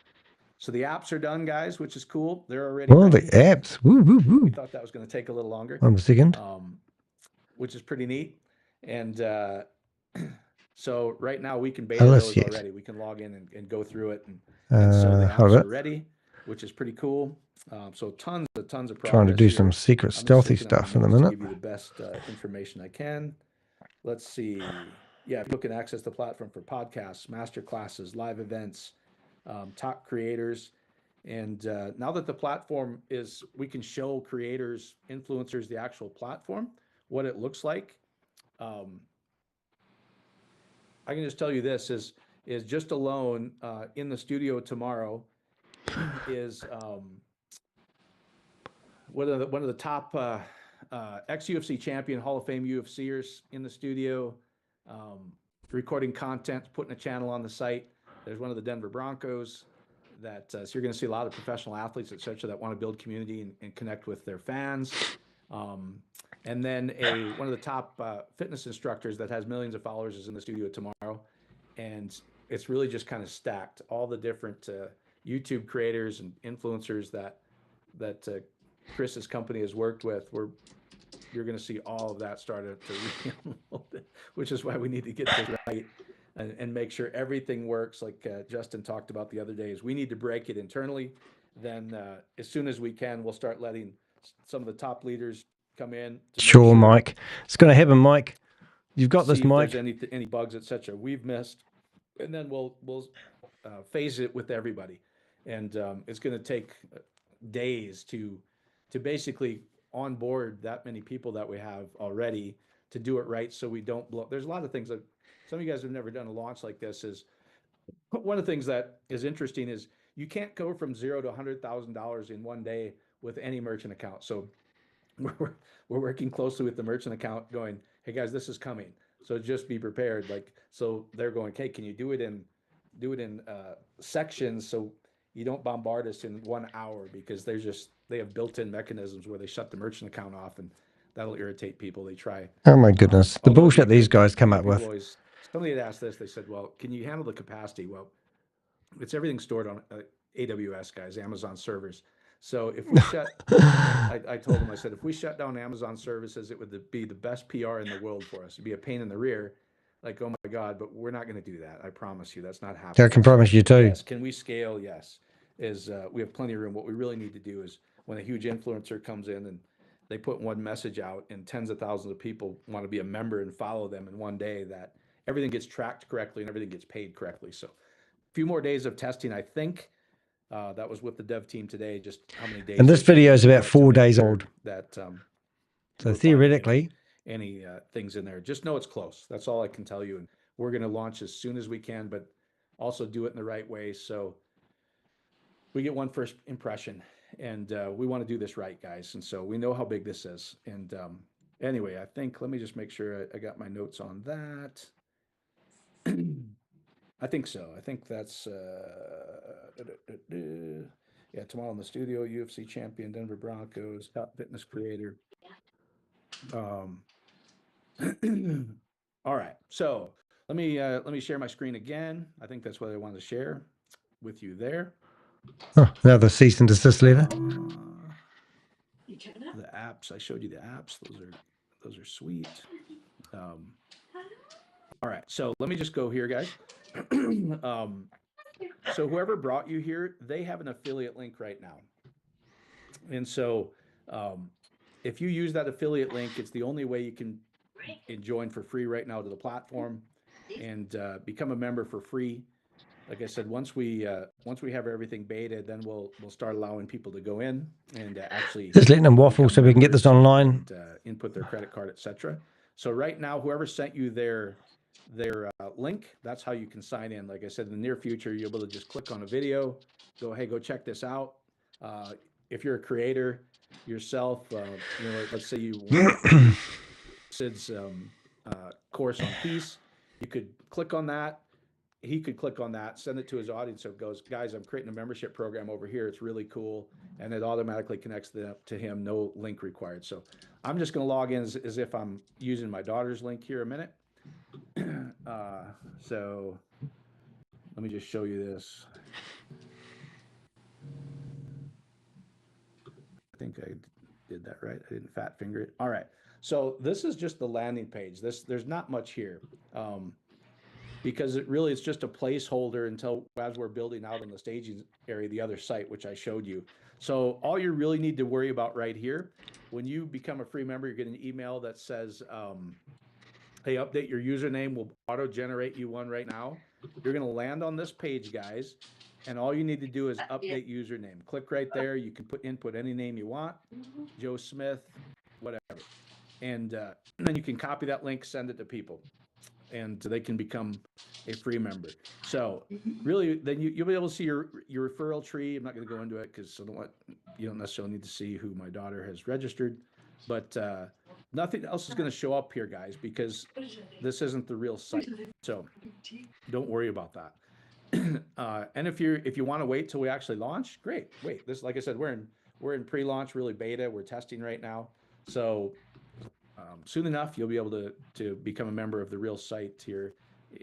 the apps are done, guys, which is cool. They're already the apps. Woo, woo, woo. We thought that was going to take a little longer. 1 second. Which is pretty neat. And so right now we can beta those already. We can log in and go through it, and so the apps are ready, which is pretty cool. So tons of progress. Trying to do some secret stealthy stuff in a minute. Give you the best information I can. Let's see. Yeah, people can access the platform for podcasts, master classes, live events, top creators. And now that the platform we can show creators, influencers, the actual platform, what it looks like. I can just tell you this is just alone in the studio tomorrow is one of the top ex-UFC champion, Hall of Fame UFCers in the studio, recording content, putting a channel on the site. There's one of the Denver Broncos so you're going to see a lot of professional athletes, et cetera, that want to build community and connect with their fans. And then one of the top fitness instructors that has millions of followers is in the studio tomorrow. And it's really just kind of stacked. All the different YouTube creators and influencers that Chris's company has worked with, you're going to see all of that started to re-unload, which is why we need to get this right and make sure everything works. Like Justin talked about the other day, is we need to break it internally. Then as soon as we can, we'll start letting some of the top leaders come in. Sure, Mike. It's going to happen, Mike. You've got this, Mike. If there's any bugs, etc., we've missed, and then we'll phase it with everybody. And it's going to take days to basically onboard that many people that we have already to do it right, so we don't blow. There's a lot of things that some of you guys have never done a launch like this. Is one of the things that is interesting is you can't go from $0 to $100,000 in one day with any merchant account. So we're working closely with the merchant account, going, hey guys, this is coming, so just be prepared. Like, so they're going, okay, can you do it in sections so you don't bombard us in 1 hour, because they have built-in mechanisms where they shut the merchant account off, and that'll irritate people. They try. Oh my goodness, the bullshit these guys come up with. Somebody had asked this. They said, well, can you handle the capacity? Well, it's everything stored on AWS, guys, Amazon servers. So if we shut, I told them, I said, if we shut down Amazon services, it would be the best PR in the world for us. It'd be a pain in the rear. Like, oh my God, but we're not going to do that. I promise you, that's not happening. I can promise you too. Yes. Can we scale? Yes. We have plenty of room. What we really need to do is when a huge influencer comes in and they put one message out and tens of thousands of people want to be a member and follow them in one day, that everything gets tracked correctly and everything gets paid correctly. So a few more days of testing, I think. That was with the dev team today, just how many days. And this video is about 4 days old. So theoretically, any things in there, just know it's close. That's all I can tell you. And we're going to launch as soon as we can, but also do it in the right way. So we get one first impression, and we want to do this right, guys. And so we know how big this is. And anyway, I think, let me just make sure I got my notes on that. I think so. I think that's, yeah, tomorrow in the studio, UFC champion, Denver Broncos, top fitness creator. All right. So let me share my screen again. I think that's what I wanted to share with you there. Oh, another cease and desist letter. The apps, I showed you the apps. Those are sweet. All right, so let me just go here, guys. So whoever brought you here, they have an affiliate link right now. And so if you use that affiliate link, it's the only way you can join for free right now to the platform and become a member for free. Like I said, once we have everything beta, then we'll start allowing people to go in and actually just letting them waffle so we can get this online. And, input their credit card, etc. So right now, whoever sent you their link, that's how you can sign in. Like I said, in the near future, you'll be able to just click on a video, go, hey, go check this out. If you're a creator yourself, let's say you want Sid's course on peace, you could click on that. He could click on that, send it to his audience. So it goes, guys, I'm creating a membership program over here. It's really cool. And it automatically connects to him. No link required. So I'm just going to log in as if I'm using my daughter's link here a minute. So let me just show you this. I think I did that right. I didn't fat finger it. All right. So this is just the landing page. There's not much here. Because it's just a placeholder until as we're building out in the staging area, the other site, which I showed you. So all you really need to worry about right here, when you become a free member, you're getting an email that says, hey, update your username. We'll auto-generate you one right now. You're going to land on this page, guys, and all you need to do is update username. Click right there. You can input any name you want, Joe Smith, whatever. And then you can copy that link, send it to people, and they can become a free member. So really, then you'll be able to see your referral tree. I'm not going to go into it because you don't necessarily need to see who my daughter has registered, but nothing else is going to show up here, guys, because this isn't the real site. So don't worry about that. And if you want to wait till we actually launch, great. Wait, this, like I said, we're in pre-launch, really beta. We're testing right now. So soon enough, you'll be able to become a member of the real site here,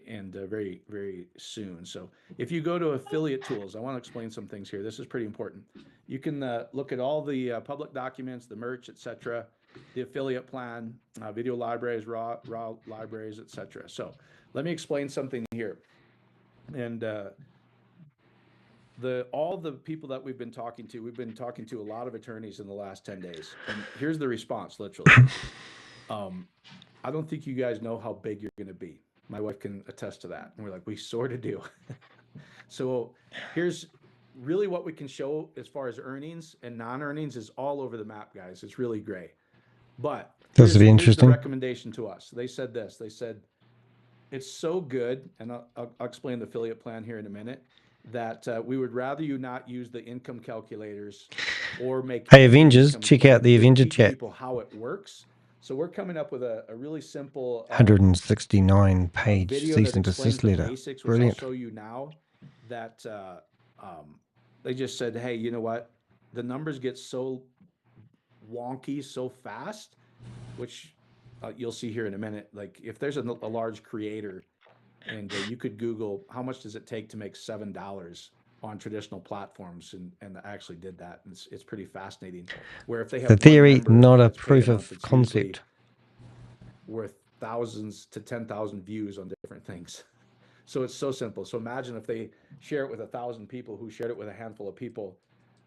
and very, very soon. So if you go to affiliate tools, I want to explain some things here. This is pretty important. You can look at all the public documents, the merch, etc., the affiliate plan, video libraries, raw libraries, etc. So let me explain something here. And all the people that we've been talking to a lot of attorneys in the last 10 days. And here's the response, literally. I don't think you guys know how big you're going to be. My wife can attest to that. And we're like, we sort of do. So here's really what we can show as far as earnings and non-earnings is all over the map, guys. It's really gray. But this would be interesting. Here's the recommendation to us. They said this. They said, it's so good, and I'll explain the affiliate plan here in a minute, that we would rather you not use the income calculators or make... Hey, Avengers, check out the Avenger chat. People how it works. So we're coming up with a really simple 169 page cease and desist letter. Basics, which Brilliant. I'll show you now. That they just said, hey, you know what? The numbers get so wonky so fast, which you'll see here in a minute. Like if there's a large creator, and you could Google how much does it take to make $7 on traditional platforms, and I actually did that. And it's pretty fascinating. Where if they have the theory, not a proof of concept, worth thousands to 10,000 views on different things. So it's so simple. So imagine if they share it with 1,000 people who shared it with a handful of people,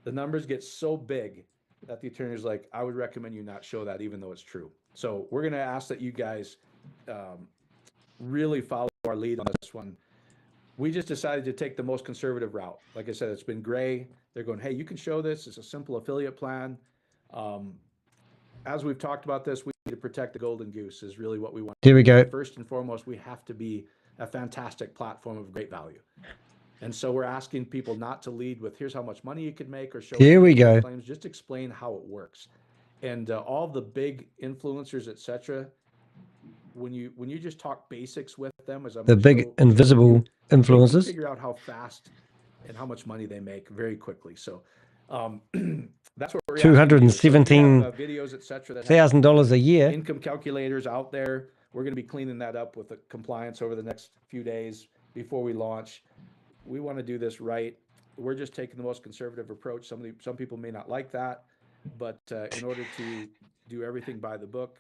the numbers get so big that the attorney's like, I would recommend you not show that, even though it's true. So we're going to ask that you guys really follow our lead on this one. We just decided to take the most conservative route. Like I said, it's been gray. They're going, hey, you can show this. It's a simple affiliate plan. As we've talked about this, we need to protect the golden goose is really what we want. Here we go. First and foremost, we have to be a fantastic platform of great value. And so we're asking people not to lead with here's how much money you could make or show here we go claims. Just explain how it works. And all the big influencers, etc., when you just talk basics with them, as I'm the big invisible influencers, figure out how fast and how much money they make very quickly. So that's what we're $217,000 a year. Income calculators out there. We're going to be cleaning that up with the compliance over the next few days before we launch. We want to do this right. We're just taking the most conservative approach. Some people may not like that, but in order to do everything by the book,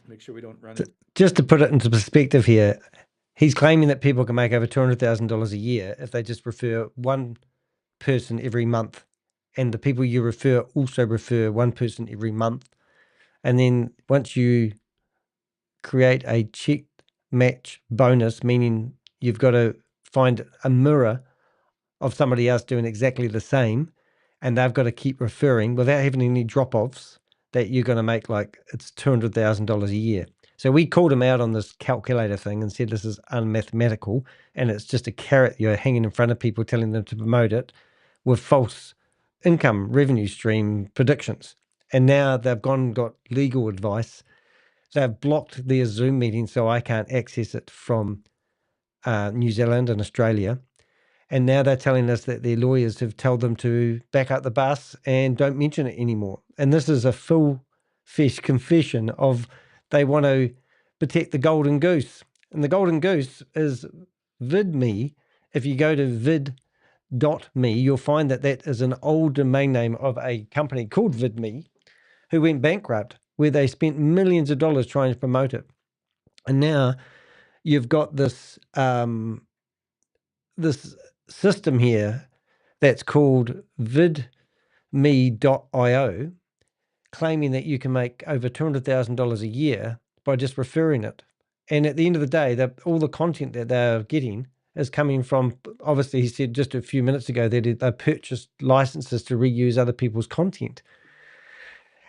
make sure we don't run it. Just to put it into perspective here, he's claiming that people can make over $200,000 a year if they just refer one person every month. And the people you refer also refer one person every month. And then once you create a check match bonus, meaning you've got to find a mirror of somebody else doing exactly the same, and they've got to keep referring without having any drop-offs, that you're going to make like it's $200,000 a year. So we called him out on this calculator thing and said this is unmathematical, and it's just a carrot you're hanging in front of people telling them to promote it with false income revenue stream predictions. And now they've got legal advice. They've blocked their Zoom meeting so I can't access it from New Zealand and Australia. And now they're telling us that their lawyers have told them to back up the bus and don't mention it anymore. And this is a full-fledged confession of they want to protect the golden goose. And the golden goose is VidMe. If you go to vid.me, you'll find that that is an old domain name of a company called VidMe who went bankrupt, where they spent millions of dollars trying to promote it. And now you've got this this system here that's called vidme.io, claiming that you can make over $200,000 a year by just referring it. And at the end of the day, all the content that they're getting is coming from, obviously he said just a few minutes ago that they purchased licenses to reuse other people's content.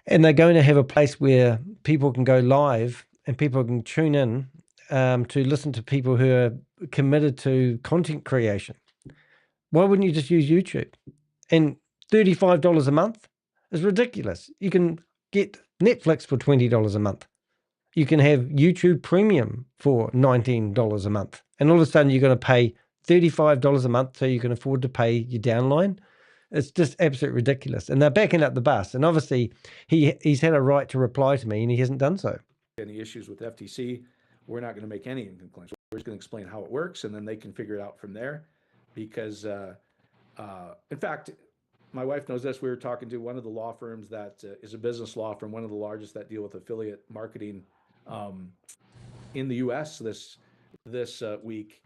And they're going to have a place where people can go live and people can tune in to listen to people who are committed to content creation. Why wouldn't you just use YouTube? And $35 a month is ridiculous. You can get Netflix for $20 a month. You can have YouTube Premium for $19 a month. And all of a sudden you're going to pay $35 a month so you can afford to pay your downline. It's just absolutely ridiculous. And they're backing up the bus. And obviously, he's had a right to reply to me, and he hasn't done so. Any issues with FTC, we're not going to make any income claims. We're just going to explain how it works, and then they can figure it out from there. Because, in fact, my wife knows this. We were talking to one of the law firms that is a business law firm, one of the largest that deal with affiliate marketing in the U.S. this week,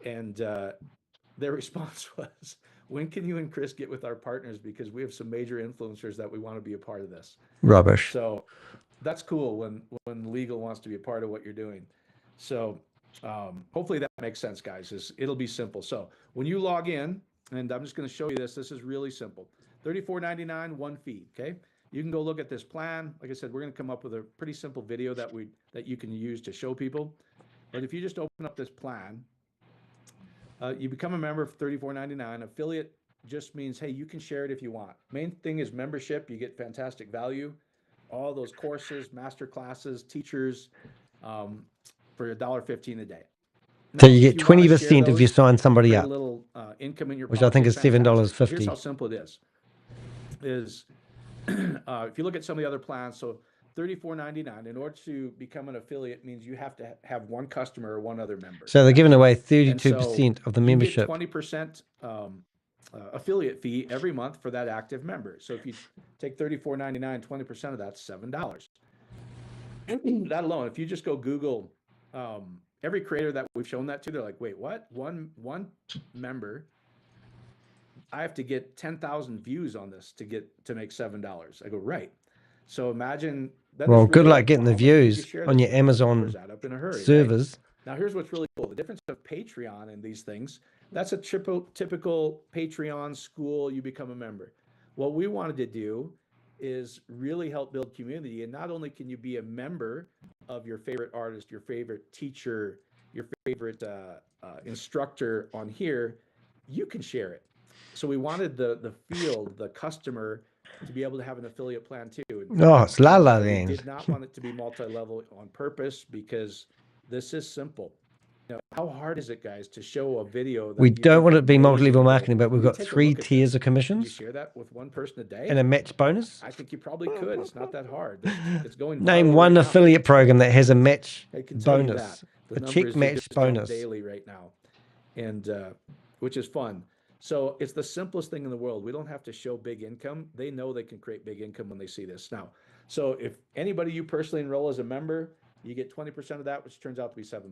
and their response was, "When can you and Chris get with our partners? Because we have some major influencers that we want to be a part of this." Rubbish. So that's cool when legal wants to be a part of what you're doing. So hopefully that makes sense, guys. It'll be simple. So when you log in, and I'm just going to show you this. This is really simple. $34.99, one fee. Okay. You can go look at this plan. Like I said, we're going to come up with a pretty simple video that you can use to show people. But if you just open up this plan, you become a member for $34.99. Affiliate just means, hey, you can share it if you want. Main thing is membership. You get fantastic value. All those courses, master classes, teachers for $1.15 a day. So you get 20% if you sign somebody up, little income in your which I think is $7.50. Here's how simple it is if you look at some of the other plans, so $34.99, in order to become an affiliate means you have to have one customer or one other member. So they're giving away 32% of the membership. You get 20% affiliate fee every month for that active member. So if you take $34.99, 20% of that's $7. That alone, if you just go Google every creator that we've shown that to, they're like, wait, what? One member, I have to get 10,000 views on this to make $7. I go, right. So imagine that. Well, good luck getting the views on your Amazon servers. Right? Now, here's what's really cool. The difference of Patreon and these things, that's a typical Patreon school. You become a member. What we wanted to do is really help build community. And not only can you be a member of your favorite artist, your favorite teacher, your favorite instructor on here, you can share it. So we wanted the field, the customer, to be able to have an affiliate plan too. Oh, it's La La We Land. did not want it to be multi-level on purpose because this is simple. Now, how hard is it, guys, to show a video? We don't want it to be multi-level marketing, but we've got 3 tiers of commissions. You share that with one person a day? And a match bonus? I think you probably could. It's not that hard. It's going. Name one affiliate program that has a match bonus. A check match bonus. Daily right now, and which is fun. So it's the simplest thing in the world. We don't have to show big income. They know they can create big income when they see this. Now, so if anybody you personally enroll as a member, you get 20% of that, which turns out to be $7.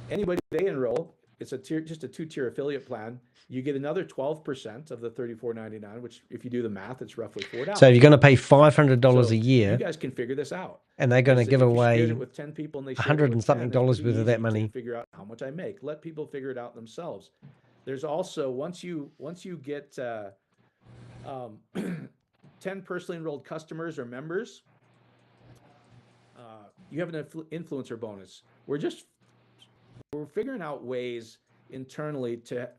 Anybody they enroll, it's just a 2-tier affiliate plan. You get another 12% of the $34.99, which if you do the math, it's roughly $4. So you're going to pay $500 a year. You guys can figure this out. And they're going to give away with 10 people and they $100 and something dollars worth of that money. Figure out how much I make. Let people figure it out themselves. There's also, once you get 10 personally enrolled customers or members, you have an influencer bonus. We're figuring out ways internally to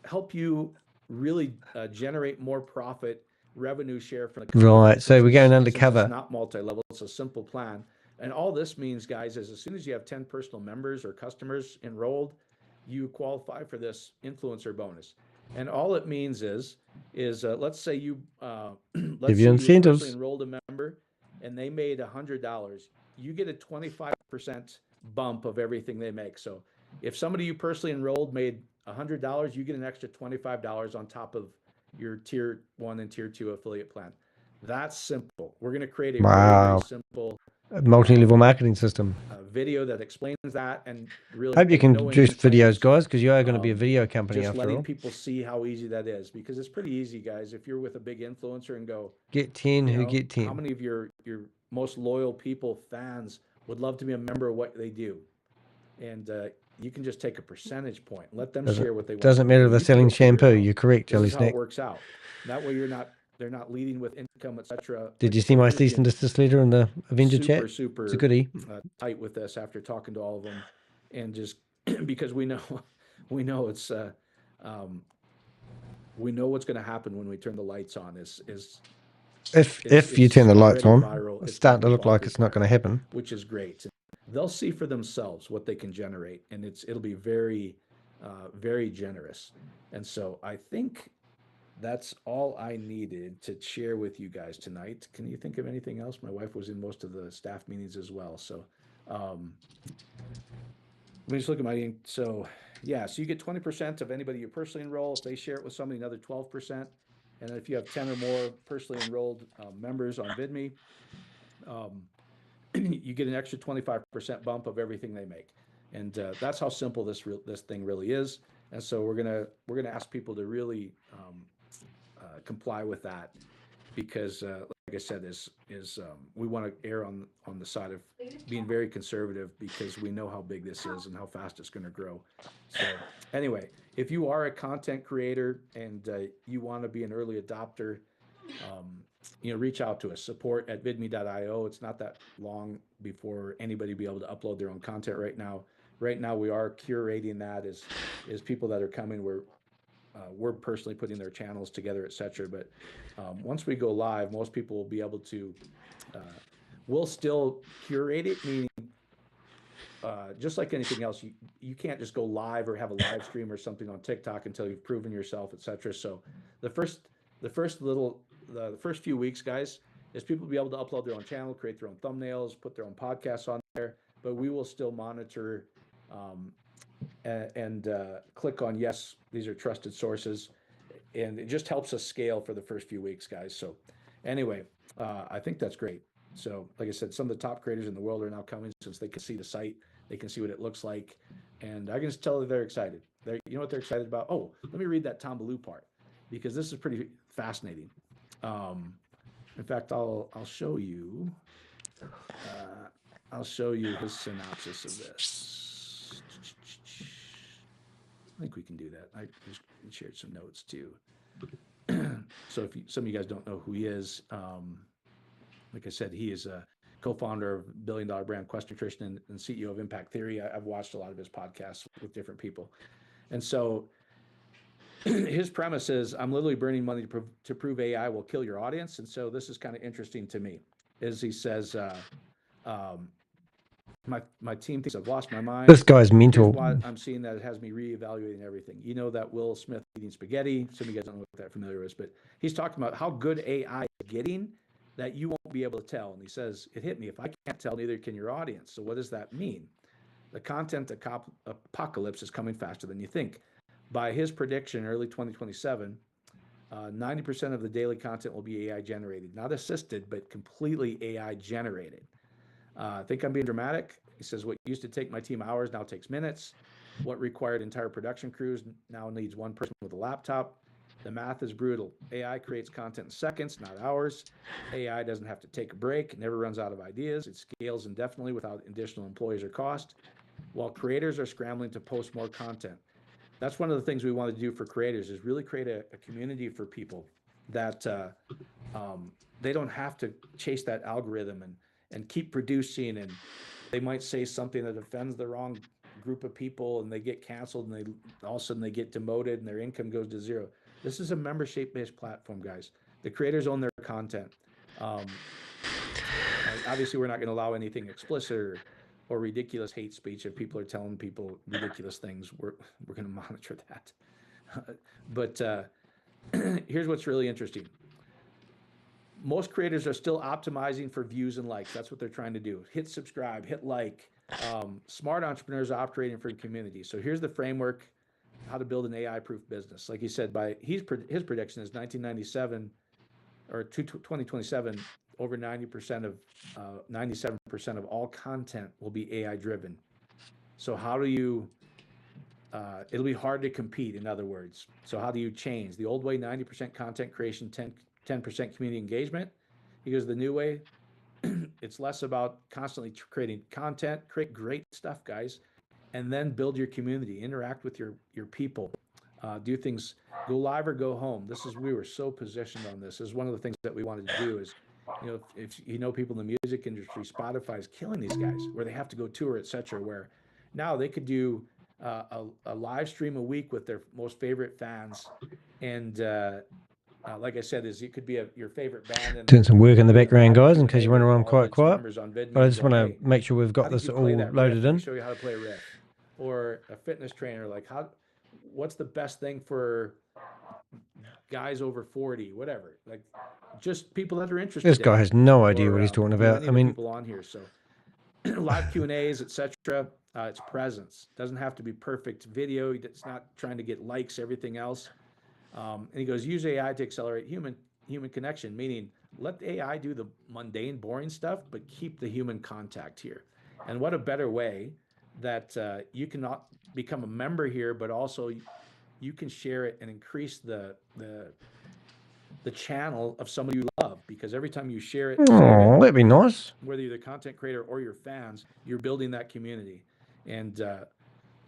help you really generate more profit, revenue share from the company. Right, so we're going undercover. It's not multi-level, it's a simple plan. And all this means, guys, is as soon as you have 10 personal members or customers enrolled, you qualify for this influencer bonus. And all it means is let's say you give you incentives. Personally enrolled a member and they made $100. You get a 25% bump of everything they make. So if somebody you personally enrolled made $100, you get an extra $25 on top of your tier 1 and tier 2 affiliate plan. That's simple. We're going to create a very simple multi-level marketing system. Video that explains that, and really hope you can produce videos, guys, because you are going to be a video company just after letting all. People see how easy that is, because it's pretty easy, guys. If you're with a big influencer and go get 10, who get 10? How many of your most loyal people, fans, would love to be a member of what they do? And you can just take a percentage point, let them share what they want. Doesn't matter if they're selling shampoo. You're correct, Jelly This is how Snack. it works out. That way they're not leading with income, etc. Did you see my cease and desist letter in the Avenger chat? Super it's a goodie. Tight with this after talking to all of them, and just because we know it's we know what's going to happen when we turn the lights on. If you turn the lights on, it's starting to look like it's not going to happen. Which is great. they'll see for themselves what they can generate, and it'll be very, very generous. And so I think that's all I needed to share with you guys tonight. Can you think of anything else? My wife was in most of the staff meetings as well. So let me just look at my, so yeah, so you get 20% of anybody you personally enroll. If they share it with somebody, another 12%. And then if you have 10 or more personally enrolled members on VidMe, you get an extra 25% bump of everything they make. And that's how simple this thing really is. And so we're gonna ask people to really comply with that, because like I said, we want to err on the side of being very conservative, because we know how big this is and how fast it's going to grow. So anyway, if you are a content creator and you want to be an early adopter, reach out to us, support@vidme.io. It's not that long before anybody be able to upload their own content right now. Right now, we are curating that as people that are coming. We're personally putting their channels together, etc. But once we go live, most people will be able to. We'll still curate it, meaning just like anything else, you can't just go live or have a live stream or something on TikTok until you've proven yourself, etc. So the first few weeks, guys, is people will be able to upload their own channel, create their own thumbnails, put their own podcasts on there. But we will still monitor and click on yes, these are trusted sources, and it just helps us scale for the first few weeks, guys. So anyway, I think that's great. So like I said, some of the top creators in the world are now coming, since they can see the site, they can see what it looks like, and I can just tell that they're excited. You know what they're excited about? Oh, let me read that Tom Ballou part, because this is pretty fascinating. In fact, I'll show you. I'll show you his synopsis of this. I think we can do that. I just shared some notes too. So if some of you guys don't know who he is, like I said, he is a co-founder of billion-dollar brand Quest Nutrition and CEO of Impact Theory. I've watched a lot of his podcasts with different people. And so his premise is, I'm literally burning money to prove AI will kill your audience. And so this is kind of interesting to me, is he says, my team thinks I've lost my mind. This guy's mental. Here's why I'm seeing that it has me reevaluating everything. You know that Will Smith eating spaghetti. Some of you guys don't know what that familiar is, but he's talking about how good AI is getting that you won't be able to tell. And he says, it hit me. If I can't tell, neither can your audience. So what does that mean? The content apocalypse is coming faster than you think. By his prediction, early 2027, 90% of the daily content will be AI generated, not assisted, but completely AI generated. I think I'm being dramatic. He says, what used to take my team hours now takes minutes. What required entire production crews now needs one person with a laptop. The math is brutal. AI creates content in seconds, not hours. AI doesn't have to take a break, never runs out of ideas. It scales indefinitely without additional employees or cost, while creators are scrambling to post more content. That's one of the things we want to do for creators, is really create a community for people that they don't have to chase that algorithm and keep producing, and they might say something that offends the wrong group of people and they get canceled, and all of a sudden they get demoted and their income goes to zero. This is a membership-based platform, guys. The creators own their content. Obviously, we're not going to allow anything explicit or ridiculous hate speech. If people are telling people ridiculous things, we're going to monitor that. But here's what's really interesting. Most creators are still optimizing for views and likes. That's what they're trying to do. Hit subscribe, hit like. Smart entrepreneurs are operating for a community. So here's the framework, how to build an AI-proof business. Like he said, his prediction is 1997 or 2027, over 97% of all content will be AI-driven. So how do you? It'll be hard to compete. In other words, so how do you change the old way? 90% content creation, 10% community engagement. He goes, the new way, it's less about constantly creating content, create great stuff, guys, and then build your community, interact with your people, do things, go live or go home. We were so positioned on this. This is one of the things that we wanted to do is, if you know people in the music industry, Spotify is killing these guys where they have to go tour, etc. Where now they could do a live stream a week with their most favorite fans, and like I said, is it could be your favorite band. And Doing some work in the doing a background, live guys, in case you Q&A wonder why with I'm quite audience quiet. members on VidMe But I and just go, want to "Hey, make sure we've how got did this you all play that riff? loaded Let me in. show you how to play a riff." Or a fitness trainer, like, what's the best thing for guys over 40, whatever. Like, just people that are interested. This guy has no idea what he's Or, talking you know, about. any I of the mean, people on here. So live Q&As, etc. It's presence. Doesn't have to be perfect video. It's not trying to get likes, everything else. And he goes, use AI to accelerate human connection, meaning let the AI do the mundane, boring stuff, but keep the human contact here. And what a better way that you can not become a member here, but also you can share it and increase the channel of somebody you love, because every time you share it, oh, that'd be nice. whether you're the content creator or your fans, you're building that community and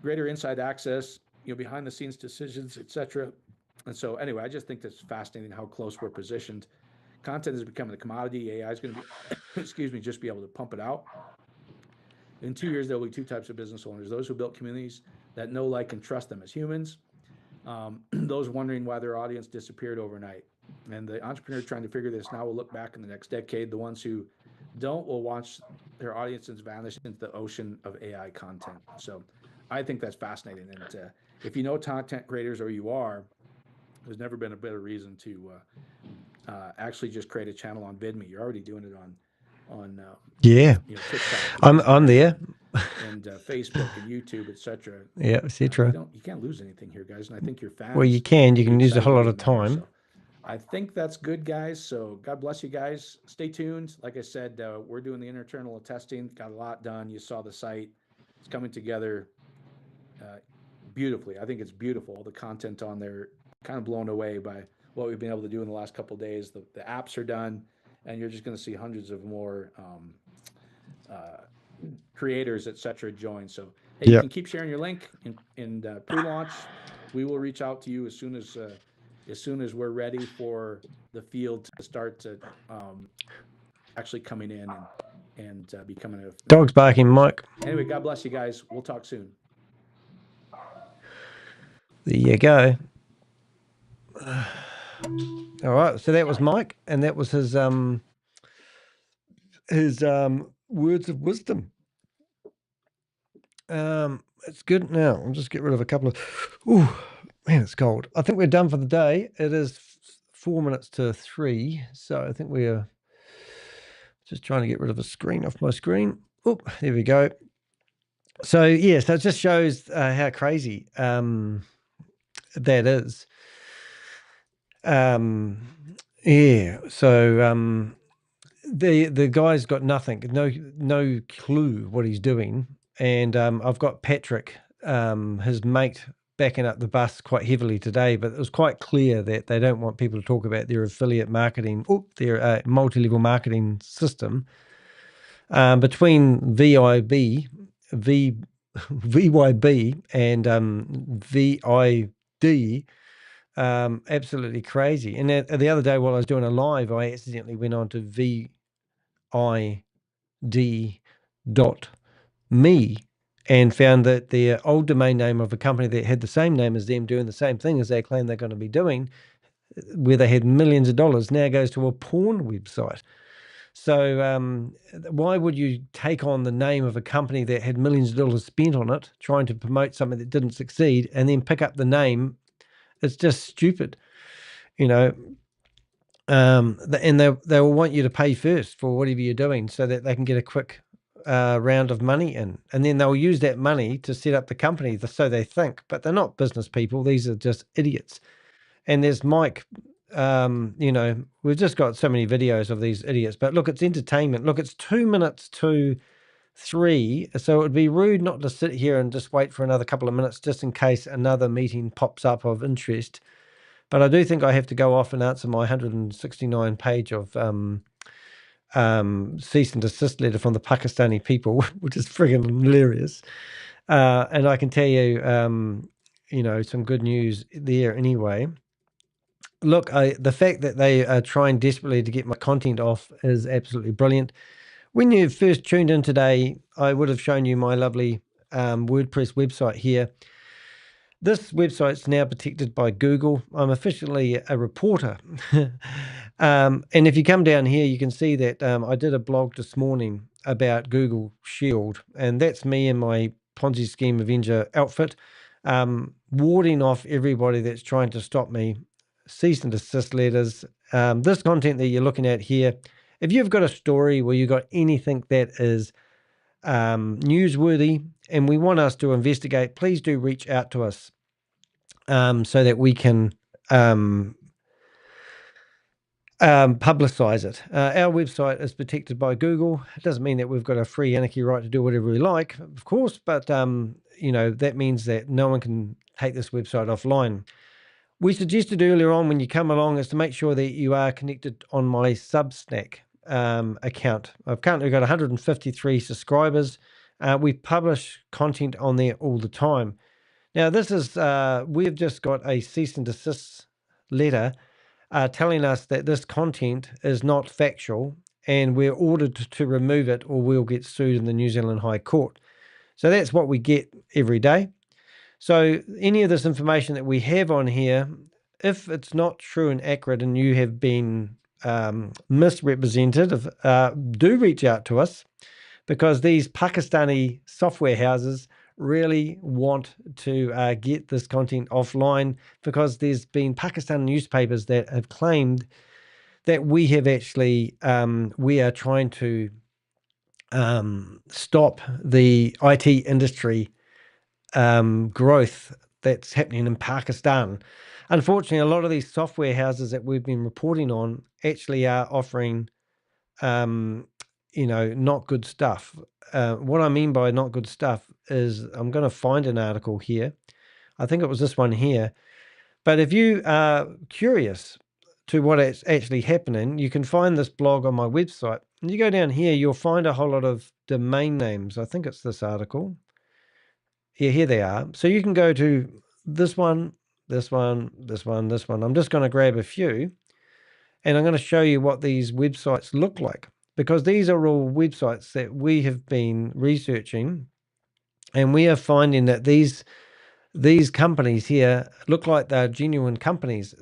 greater inside access, you know, behind the scenes decisions, etc. And so anyway, I just think that's fascinating how close we're positioned. Content is becoming a commodity. AI is going to be, excuse me, just be able to pump it out. In 2 years, there'll be two types of business owners: those who built communities that know, like, and trust them as humans, those wondering why their audience disappeared overnight. And the entrepreneur trying to figure this now will look back in the next decade. The ones who don't will watch their audiences vanish into the ocean of AI content. So I think that's fascinating. And if you know content creators, or you are, there's never been a better reason to actually just create a channel on VidMe. You're already doing it on yeah, you know, TikTok, I'm there. and Facebook and YouTube, etc. Yeah, etc. You can't lose anything here, guys. And I think your fans. Well, you can will be use a excited whole to lot be of members. time. So I think that's good, guys. So God bless you guys. Stay tuned. Like I said, we're doing the internal testing. Got a lot done. You saw the site. It's coming together beautifully. I think it's beautiful. All the content on there, kind of blown away by what we've been able to do in the last couple of days. The apps are done, and you're just going to see hundreds of more creators, etc. join. So hey, you can keep sharing your link in pre-launch. We will reach out to you as soon as we're ready for the field to start to actually coming in and becoming a dog's barking, Mike. Anyway, God bless you guys. We'll talk soon. There you go. All right, so that was Mike, and that was his words of wisdom. It's good. Now I'll just get rid of a couple of. Ooh, man, it's cold. I think we're done for the day. It is 4 minutes to 3, so I think we're just trying to get rid of a screen off my screen. Oh, there we go. So yeah, so it just shows how crazy that is. Yeah. So the guy's got nothing, no clue what he's doing, and I've got Patrick, his mate, backing up the bus quite heavily today. But it was quite clear that they don't want people to talk about their affiliate marketing, their multi-level marketing system. Between VYB and VID. Absolutely crazy. And the other day while I was doing a live, I accidentally went on to VID.me and found that the old domain name of a company that had the same name as them, doing the same thing as they claim they're going to be doing, where they had millions of dollars, now goes to a porn website. So why would you take on the name of a company that had millions of dollars spent on it, trying to promote something that didn't succeed, and then pick up the name? It's just stupid, you know. And they will want you to pay first for whatever you're doing, so that they can get a quick round of money in, and then they'll use that money to set up the company. So they think, but they're not business people. These are just idiots. And there's Mike. You know, we've just got so many videos of these idiots. But look, it's entertainment. Look, it's 2 minutes to 3, so it would be rude not to sit here and just wait for another couple of minutes just in case another meeting pops up of interest. But I do think I have to go off and answer my 169 page of cease and desist letter from the Pakistani people, which is friggin' hilarious. And I can tell you, you know, some good news there anyway. Look, the fact that they are trying desperately to get my content off is absolutely brilliant. When you first tuned in today, I would have shown you my lovely WordPress website here. This website's now protected by Google. I'm officially a reporter. And if you come down here, you can see that I did a blog this morning about Google Shield, and that's me in my Ponzi scheme Avenger outfit, warding off everybody that's trying to stop me, cease and desist letters. This content that you're looking at here, if you've got a story where you've got anything that is newsworthy and we want us to investigate, please do reach out to us so that we can publicize it. Our website is protected by Google. It doesn't mean that we've got a free anarchy right to do whatever we like, of course, but that means that no one can take this website offline. We suggested earlier on when you come along is to make sure that you are connected on my Substack account. I've currently got 153 subscribers. We publish content on there all the time. Now, this is, we've just got a cease and desist letter telling us that this content is not factual and we're ordered to remove it or we'll get sued in the New Zealand High Court. So that's what we get every day. So any of this information that we have on here, if it's not true and accurate and you have been misrepresented, do reach out to us, because these Pakistani software houses really want to get this content offline, because there's been Pakistani newspapers that have claimed that we have actually, we are trying to stop the IT industry growth that's happening in Pakistan. Unfortunately, a lot of these software houses that we've been reporting on actually are offering, not good stuff. What I mean by not good stuff is, I'm going to find an article here. I think it was this one here. But if you are curious to what is actually happening, you can find this blog on my website. And you go down here, you'll find a whole lot of domain names. I think it's this article. Yeah, here they are. So you can go to this one, this one, this one, this one. I'm just going to grab a few, and I'm going to show you what these websites look like, because these are all websites that we have been researching, and we are finding that these companies here look like they're genuine companies.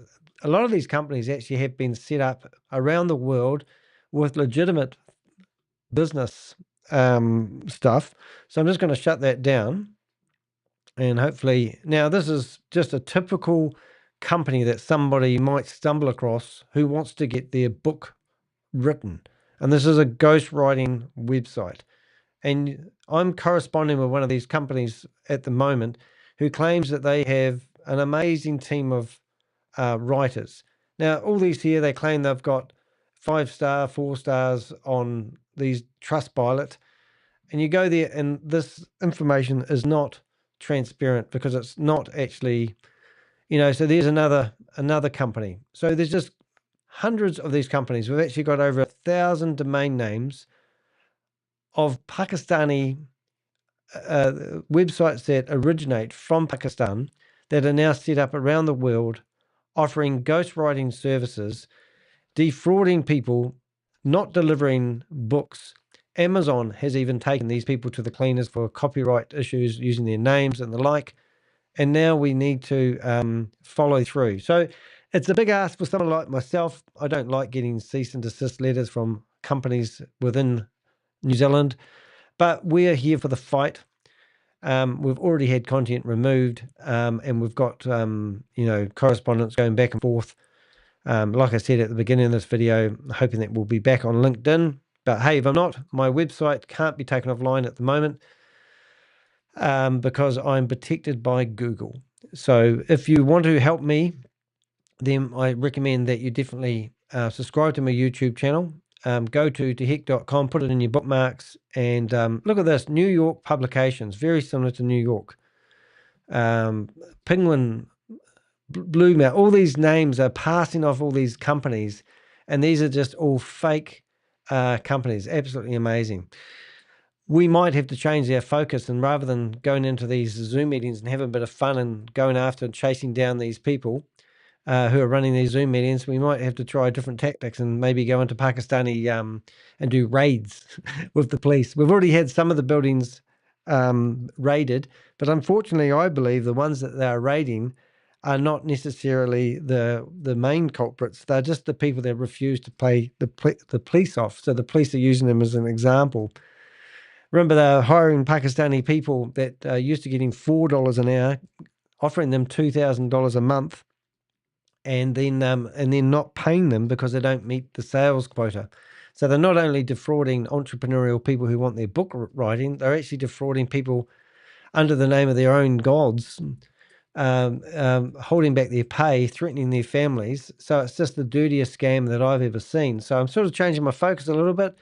A lot of these companies actually have been set up around the world with legitimate business stuff. So I'm just going to shut that down. And hopefully, now this is just a typical company that somebody might stumble across who wants to get their book written. And this is a ghostwriting website. And I'm corresponding with one of these companies at the moment who claims that they have an amazing team of writers. Now, all these here, they claim they've got 5-star, 4 stars on these Trustpilot. And you go there and this information is not transparent, because it's not actually, so there's another company. So there's just hundreds of these companies. We've actually got over 1,000 domain names of Pakistani websites that originate from Pakistan that are now set up around the world, offering ghostwriting services, defrauding people, not delivering books. Amazon has even taken these people to the cleaners for copyright issues using their names and the like. And now we need to follow through. So it's a big ask for someone like myself. I don't like getting cease and desist letters from companies within New Zealand, but we're here for the fight. We've already had content removed, and we've got, correspondence going back and forth. Like I said at the beginning of this video, hoping that we'll be back on LinkedIn. But hey, if I'm not, my website can't be taken offline at the moment because I'm protected by Google. So if you want to help me, then I recommend that you definitely subscribe to my YouTube channel. Go to tehek.com, put it in your bookmarks, and look at this, New York publications, very similar to New York. Penguin, Blue Mount, all these names are passing off all these companies, and these are just all fake companies. Absolutely amazing. We might have to change our focus, and rather than going into these Zoom meetings and having a bit of fun and going after and chasing down these people who are running these Zoom meetings, we might have to try different tactics and maybe go into Pakistani and do raids with the police. We've already had some of the buildings raided. But unfortunately, I believe the ones that they're raiding are not necessarily the main culprits. They're just the people that refuse to pay the police off. So the police are using them as an example. Remember, they're hiring Pakistani people that are used to getting $4 an hour, offering them $2,000 a month, and then not paying them because they don't meet the sales quota. So they're not only defrauding entrepreneurial people who want their book writing, they're actually defrauding people under the name of their own gods, holding back their pay, threatening their families. So it's just the dirtiest scam that I've ever seen. So I'm sort of changing my focus a little bit.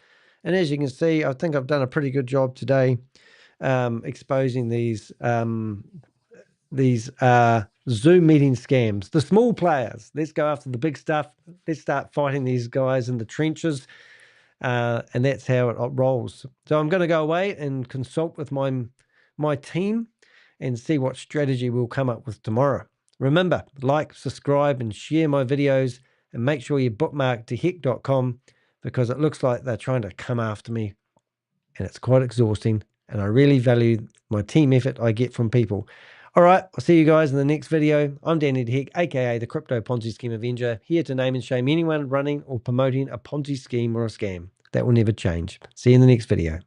And as you can see, I think I've done a pretty good job today exposing these Zoom meeting scams, the small players. Let's go after the big stuff. Let's start fighting these guys in the trenches. And that's how it rolls. So I'm going to go away and consult with my team and see what strategy we'll come up with tomorrow. Remember, like, subscribe, and share my videos, and make sure you bookmark theheck.com, because it looks like they're trying to come after me, and it's quite exhausting, and I really value my team effort I get from people. All right, I'll see you guys in the next video. I'm Danny the Heck, aka the Crypto Ponzi Scheme Avenger, here to name and shame anyone running or promoting a Ponzi scheme or a scam. That will never change. See you in the next video.